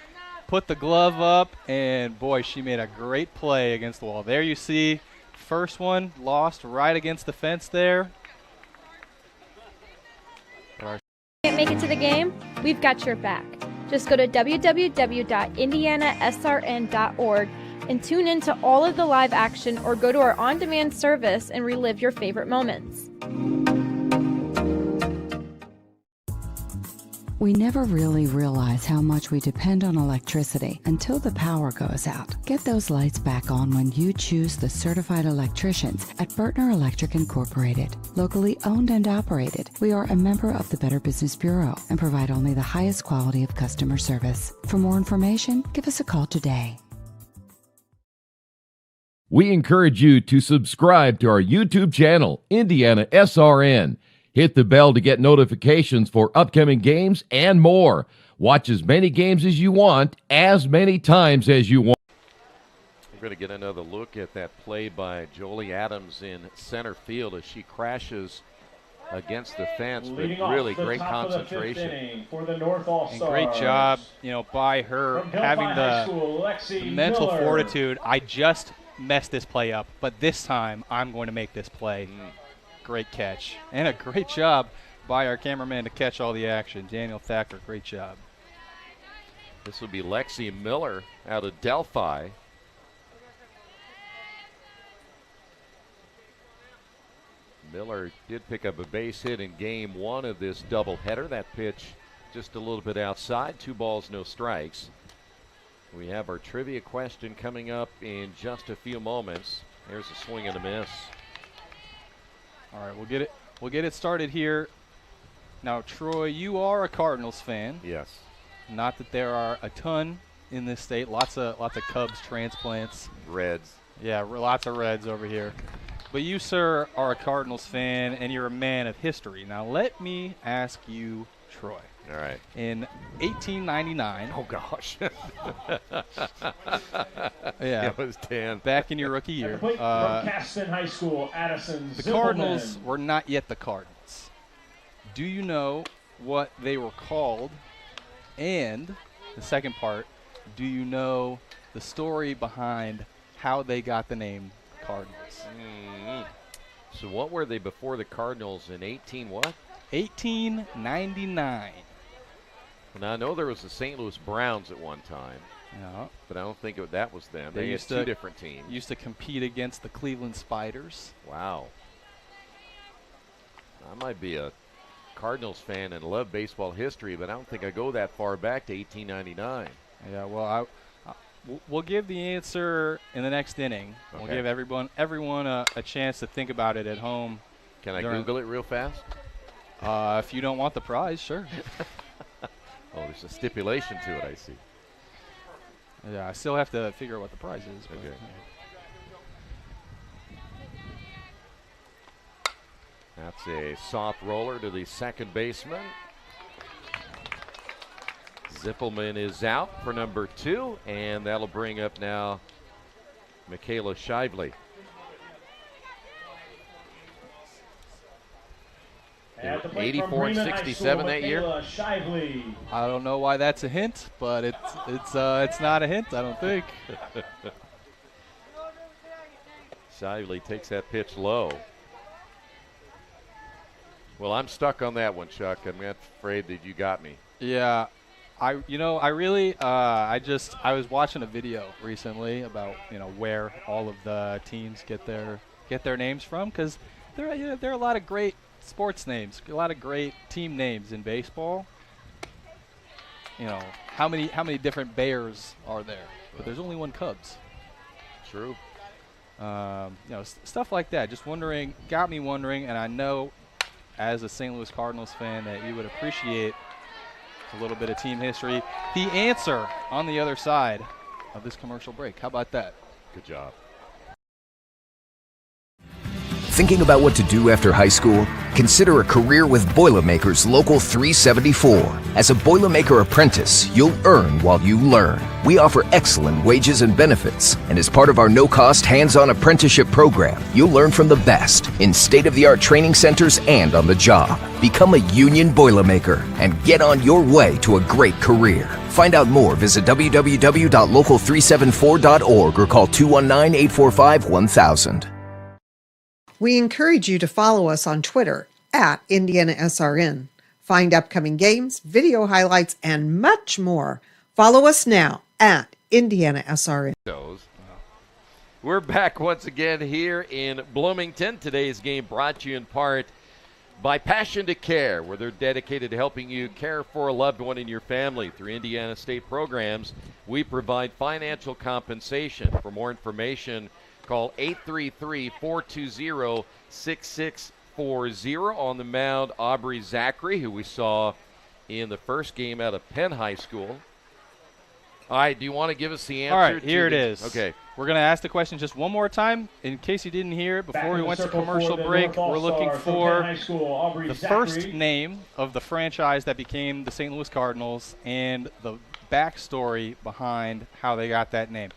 Put the glove up, and boy, she made a great play against the wall. There you see, first one lost right against the fence there. Can't make it to the game? We've got your back. Just go to www.IndianaSRN.org and tune in to all of the live action, or go to our on-demand service and relive your favorite moments. We never really realize how much we depend on electricity until the power goes out. Get those lights back on when you choose the certified electricians at Bertner Electric Incorporated. Locally owned and operated, we are a member of the Better Business Bureau and provide only the highest quality of customer service. For more information, give us a call today. We encourage you to subscribe to our YouTube channel, IndianaSRN. Hit the bell to get notifications for upcoming games and more. Watch as many games as you want, as many times as you want. We're going to get another look at that play by Jolie Adams in center field as she crashes against the fence, but Leading off really the great top of the fifth concentration. inning for the North All-Stars. And great job, by her From Delphi having High School, Lexi the mental Miller. fortitude. I just messed this play up, but this time I'm going to make this play. Great catch. And a great job by our cameraman to catch all the action. Daniel Thacker, great job. This will be Lexi Miller out of Delphi. Miller did pick up a base hit in game 1 of this doubleheader. That pitch just a little bit outside. 2 balls, no strikes. We have our trivia question coming up in just a few moments. There's a swing and a miss. All right, we'll get it started here. Now, Troy, you are a Cardinals fan. Yes. Not that there are a ton in this state. Lots of Cubs transplants. Reds. Yeah, lots of Reds over here. But you, sir, are a Cardinals fan, and you're a man of history. Now, let me ask you, Troy. All right. In 1899. Oh, gosh. Yeah. It was 10. Back in your rookie year. From Caston High School, Addison The Zippelman. Cardinals were not yet the Cardinals. Do you know what they were called? And the second part, do you know the story behind how they got the name Cardinals? So what were they before the Cardinals in 1899. Now, I know there was the St. Louis Browns at one time. Yeah. But I don't think that was them. They had used two different teams. Used to compete against the Cleveland Spiders. Wow. That might be a Cardinals fan and love baseball history, but I don't think I go that far back to 1899. Yeah, well, we'll give the answer in the next inning. We'll Okay. give everyone a chance to think about it at home. Can I Google it real fast? If you don't want the prize, sure. Oh, there's a stipulation to it, I see. Yeah, I still have to figure out what the prize is. But, Okay. That's a soft roller to the second baseman. Zippelman is out for number 2, and that'll bring up now Michaela Shively. At the plate 84 from and Bremen High 67 School, that year. Michaela Shively. I don't know why that's a hint, but it's not a hint, I don't think. Shively takes that pitch low. Well, I'm stuck on that one, Chuck. I'm afraid that you got me. Yeah, I was watching a video recently about where all of the teams get their names from, because there are a lot of great sports names, a lot of great team names in baseball. How many different Bears are there? But there's only one Cubs. True. Stuff like that. Just got me wondering, and I know as a St. Louis Cardinals fan that you would appreciate a little bit of team history. The answer on the other side of this commercial break. How about that? Good job. Thinking about what to do after high school? Consider a career with Boilermakers Local 374. As a Boilermaker apprentice, you'll earn while you learn. We offer excellent wages and benefits, and as part of our no-cost hands-on apprenticeship program, you'll learn from the best in state-of-the-art training centers and on the job. Become a union Boilermaker and get on your way to a great career. Find out more, visit www.local374.org or call 219-845-1000. We encourage you to follow us on Twitter at IndianaSRN. Find upcoming games, video highlights, and much more. Follow us now at IndianaSRN. We're back once again here in Bloomington. Today's game brought to you in part by Passion to Care, where they're dedicated to helping you care for a loved one in your family. Through Indiana State programs, we provide financial compensation. For more information, call 833-420-6640. On the mound, Aubrey Zachary, who we saw in the first game out of Penn High School. All right, do you want to give us the answer? All right, here it is. Okay. We're going to ask the question just one more time. In case you didn't hear it, before we went to commercial break, we're looking for the first name of the franchise that became the St. Louis Cardinals and the backstory behind how they got that name.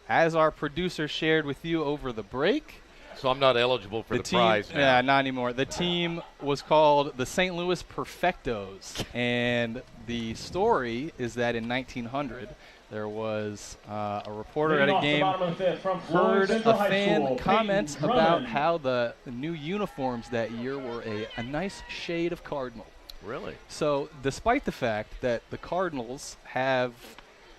As our producer shared with you over the break. So I'm not eligible for the prize now. Yeah, not anymore. The team was called the St. Louis Perfectos. And the story is that in 1900, there was a reporter at a game heard a fan comment about how the new uniforms that year were a nice shade of cardinal. Really? So despite the fact that the Cardinals have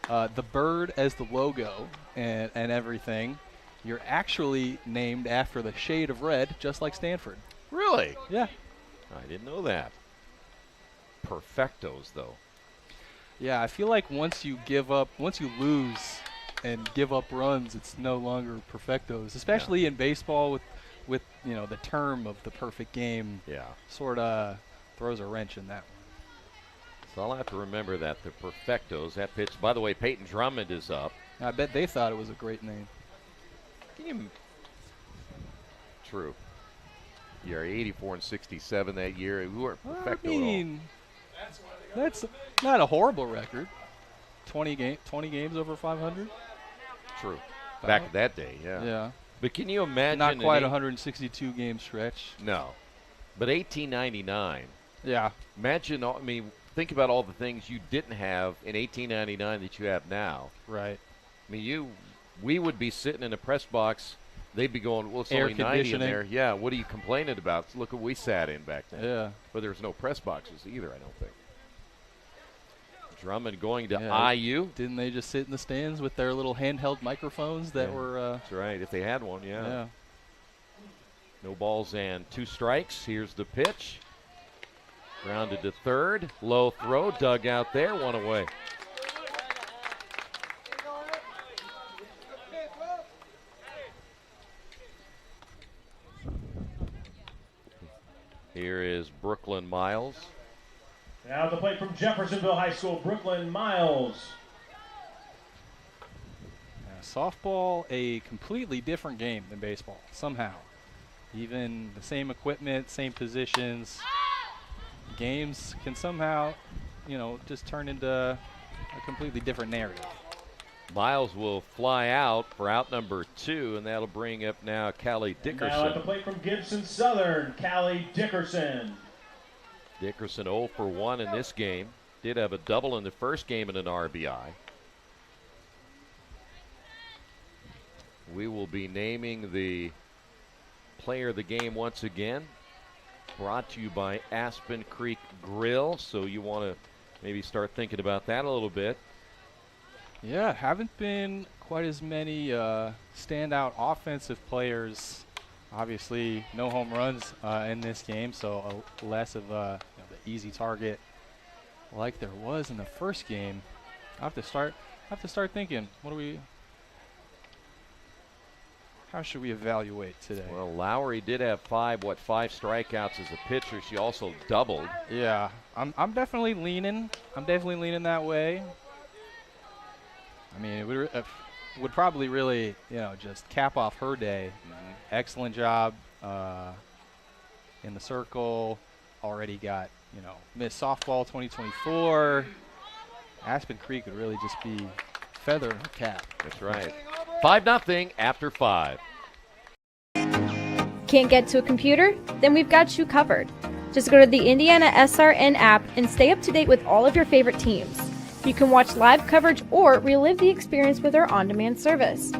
the bird as the logo and everything, you're actually named after the shade of red, just like Stanford. Really? Yeah. I didn't know that. Perfectos, though. Yeah, I feel like once you lose and give up runs, it's no longer perfectos, especially in baseball with the term of the perfect game. Yeah. Sort of throws a wrench in that one. So I'll have to remember that, the Perfectos. That pitch, by the way, Peyton Drummond is up. I bet they thought it was a great name. True. You're 84 and 67 that year. We weren't perfecto I mean, that's not a horrible record. 20 games over 500. True. Back in that day, yeah. Yeah. But can you imagine? Not quite a 162 game stretch. No. But 1899. Yeah. Imagine, think about all the things you didn't have in 1899 that you have now. Right. I mean, we would be sitting in a press box. They'd be going, well, it's Air only 90 in conditioning. there. Yeah, what are you complaining about? Look what we sat in back then. Yeah. But there's no press boxes either, I don't think. Drummond going to IU. Didn't they just sit in the stands with their little handheld microphones that were... That's right, if they had one, yeah. No balls and 2 strikes. Here's the pitch. Grounded to third. Low throw. Dug out there. One away. Here is Brooklyn Miles. Now the play from Jeffersonville High School, Brooklyn Miles. Softball, a completely different game than baseball, somehow. Even the same equipment, same positions. Games can somehow, just turn into a completely different narrative. Miles will fly out for out number 2, and that'll bring up now Callie Dickerson. Now at the plate from Gibson Southern, Callie Dickerson. Dickerson 0 for 1 in this game. Did have a double in the first game and an RBI. We will be naming the player of the game once again. Brought to you by Aspen Creek Grill, so you want to maybe start thinking about that a little bit. Yeah, haven't been quite as many standout offensive players. Obviously, no home runs in this game, so less of the easy target like there was in the first game. I have to start thinking. How should we evaluate today? Well, Lowry did have five strikeouts as a pitcher. She also doubled. Yeah, I'm definitely leaning. That way. I mean, it would probably really, just cap off her day. Mm-hmm. Excellent job in the circle. Already got, Miss Softball 2024. Aspen Creek would really just be feather in her cap. That's right. 5-0 after 5. Can't get to a computer? Then we've got you covered. Just go to the IndianaSRN app and stay up to date with all of your favorite teams. You can watch live coverage or relive the experience with our on-demand service.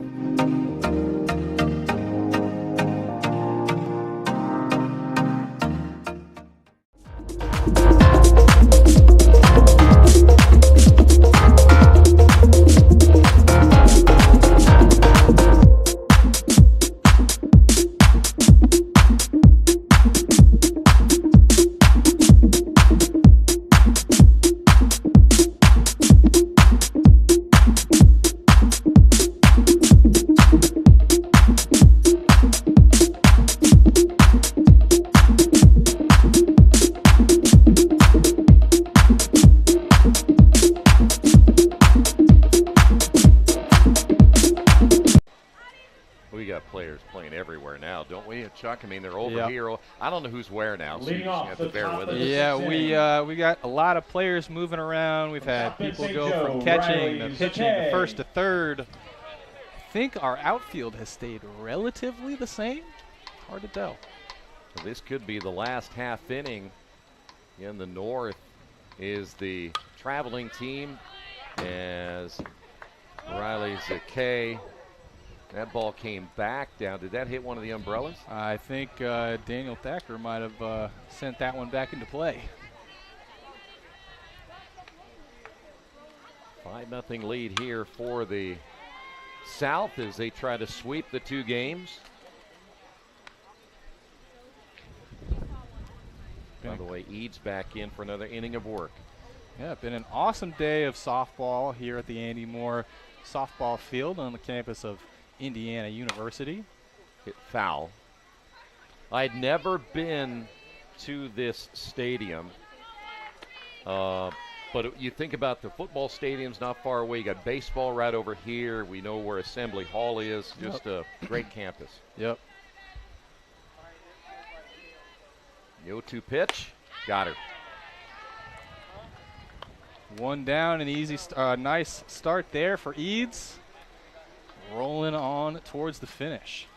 Chuck, I mean, they're over here. I don't know who's where now, so you just have to bear with us. Yeah, we got a lot of players moving around. We've had people go from catching to pitching to first to third. I think our outfield has stayed relatively the same. Hard to tell. Well, this could be the last half inning. In the north is the traveling team as Riley Zakay. That ball came back down. Did that hit one of the umbrellas? I think Daniel Thacker might have sent that one back into play. 5-0 lead here for the South as they try to sweep the two games. By the way, Eads back in for another inning of work. Yeah, been an awesome day of softball here at the Andy Moore softball field on the campus of Indiana University. Hit foul. I'd never been to this stadium, but you think about the football stadium's not far away. You got baseball right over here. We know where Assembly Hall is. Just a great campus. Yep. The 0-2 pitch. Got her. One down, an easy, nice start there for Eads. Rolling on towards the finish.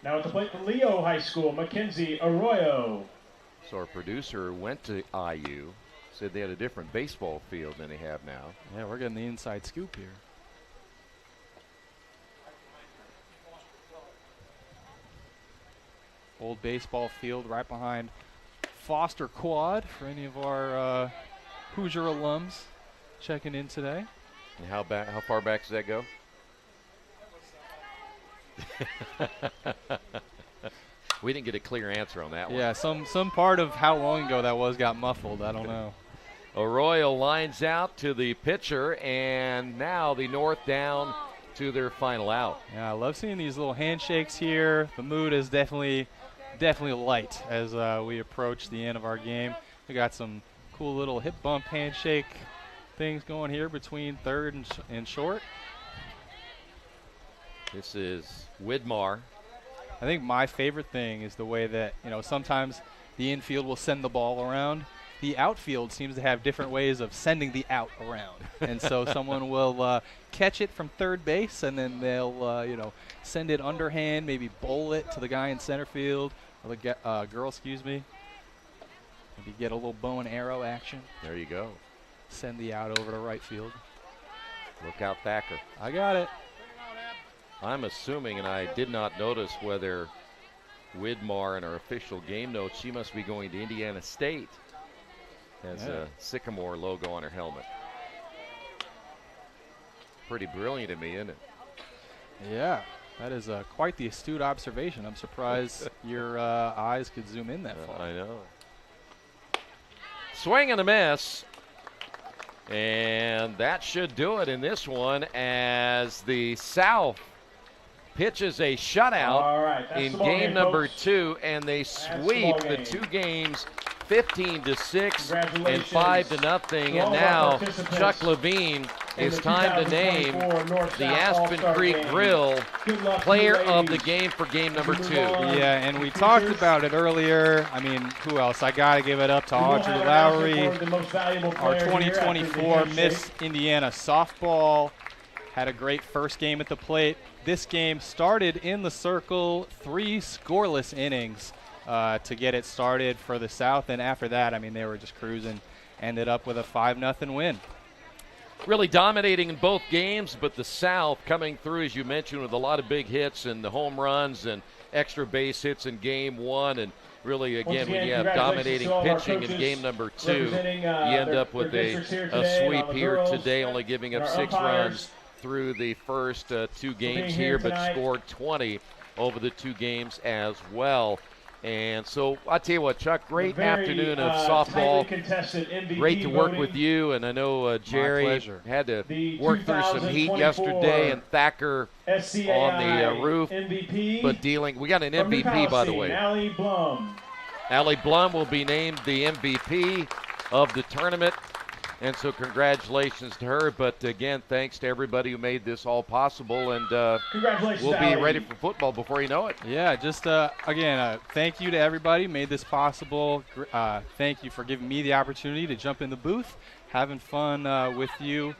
Now at the plate for Leo High School, Mackenzie Arroyo. So our producer went to IU, said they had a different baseball field than they have now. Yeah, we're getting the inside scoop here. Old baseball field right behind Foster Quad for any of our Hoosier alums checking in today. And how far back does that go? We didn't get a clear answer on that one. Yeah, some part of how long ago that was got muffled. I don't know. Arroyo lines out to the pitcher, and now the North down to their final out. Yeah, I love seeing these little handshakes here. The mood is definitely light as we approach the end of our game. We got some cool little hip bump handshake things going here between third and short. This is Widmar. I think my favorite thing is the way that, sometimes the infield will send the ball around. The outfield seems to have different ways of sending the out around. And so someone will catch it from third base, and then they'll, send it underhand, maybe bowl it to the guy in center field, or the girl, Maybe get a little bow and arrow action. There you go. Send the out over to right field. Look out, Thacker. I got it. I'm assuming, and I did not notice whether Widmar in her official game notes, she must be going to Indiana State. Has a Sycamore logo on her helmet. Pretty brilliant to me, isn't it? Yeah, that is quite the astute observation. I'm surprised your eyes could zoom in that far. I know. Swing and a miss. And that should do it in this one as the South pitches a shutout in game number 2, and they sweep the 2 games 15-6 and 5-0. And now Chuck Levine, it's time to name the Aspen Creek Grill player of the game for game number 2. Yeah, and we talked about it earlier. I mean, who else? I got to give it up to Audrey Lowry, our 2024 Miss Indiana softball. Had a great first game at the plate. This game started in the circle, 3 scoreless innings to get it started for the South. And after that, I mean, they were just cruising. Ended up with a 5-0 win. Really dominating in both games, but the South coming through, as you mentioned, with a lot of big hits and the home runs and extra base hits in game 1. And really, again, when you have dominating pitching in game number 2, you end up with a sweep here today, only giving up 6 runs through the first 2 games here, but scored 20 over the 2 games as well. And so I tell you what, Chuck, great afternoon of softball. Great to work with you, and I know Jerry had to work through some heat yesterday, and Thacker on the roof. MVP but we got an MVP, by the way. Allie Blum. Allie Blum will be named the MVP of the tournament. And so congratulations to her. But, again, thanks to everybody who made this all possible. And we'll be ready for football before you know it. Yeah, just, again, thank you to everybody who made this possible. Thank you for giving me the opportunity to jump in the booth, having fun with you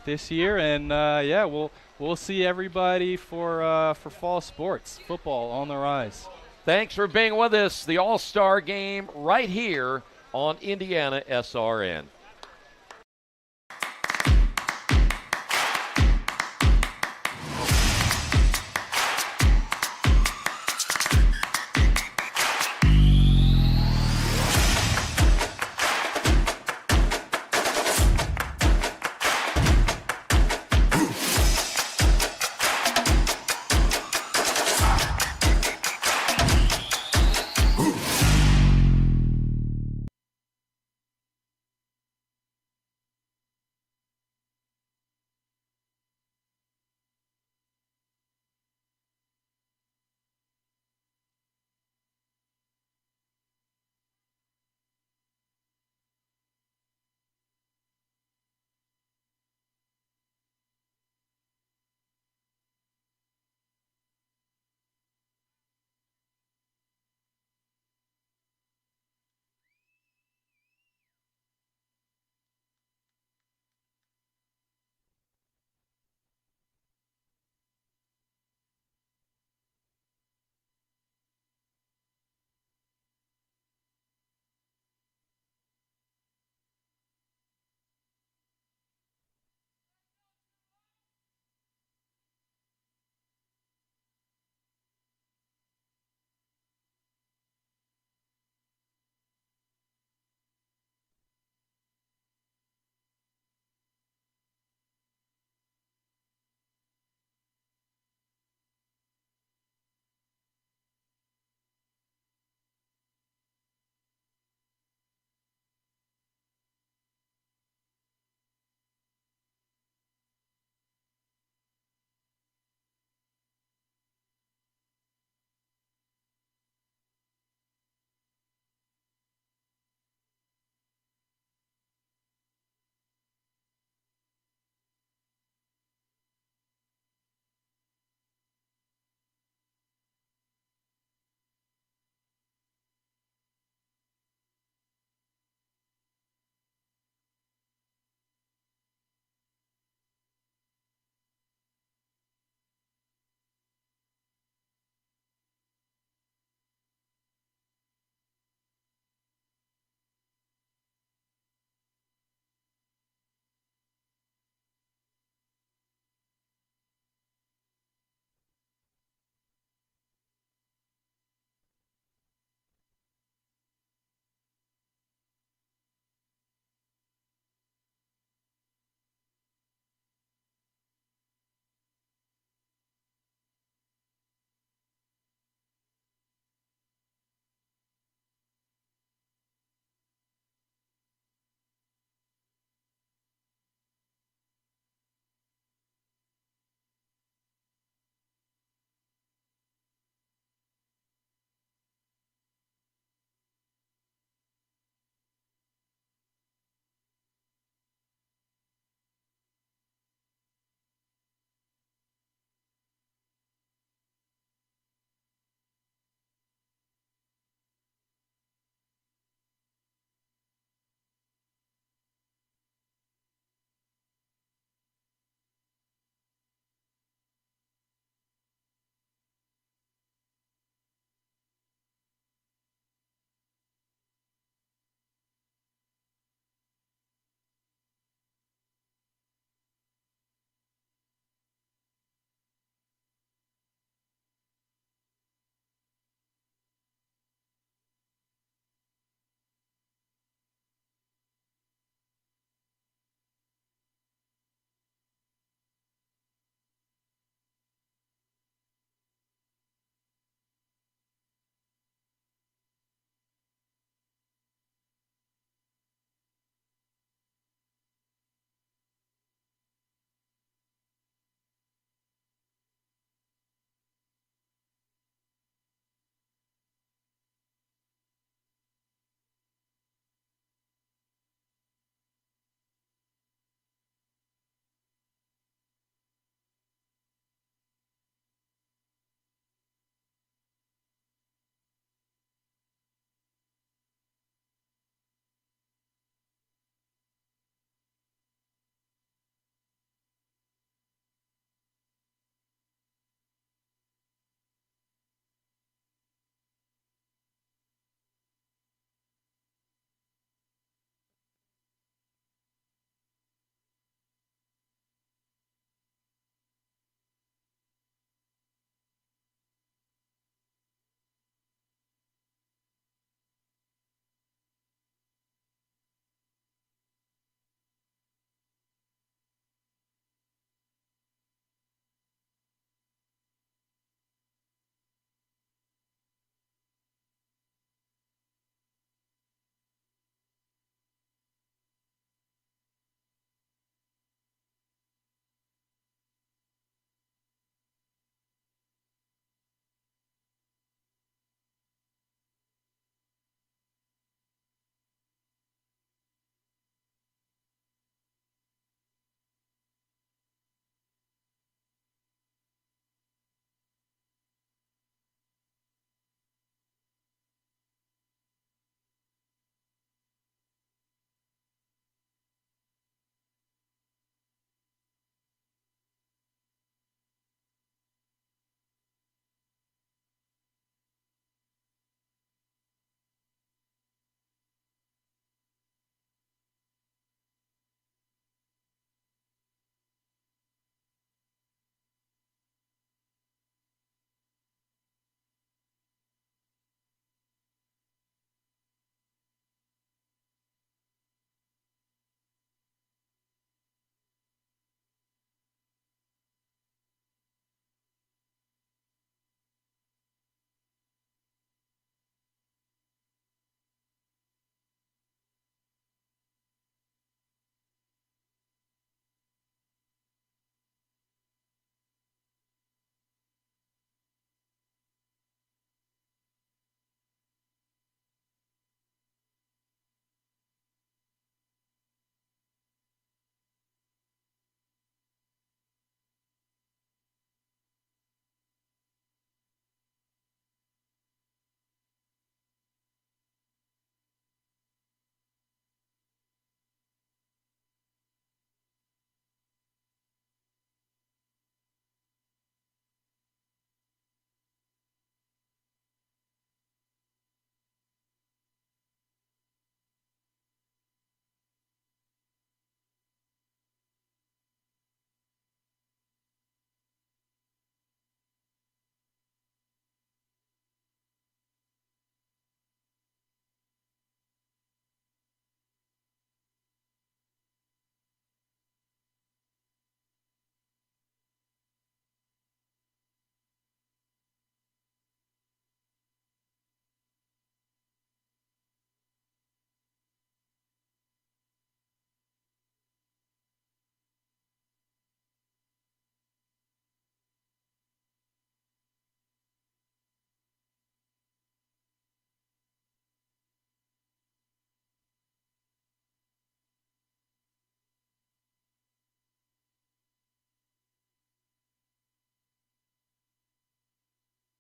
this year. And, yeah, we'll see everybody for fall sports. Football on the rise. Thanks for being with us. The All-Star Game right here on IndianaSRN.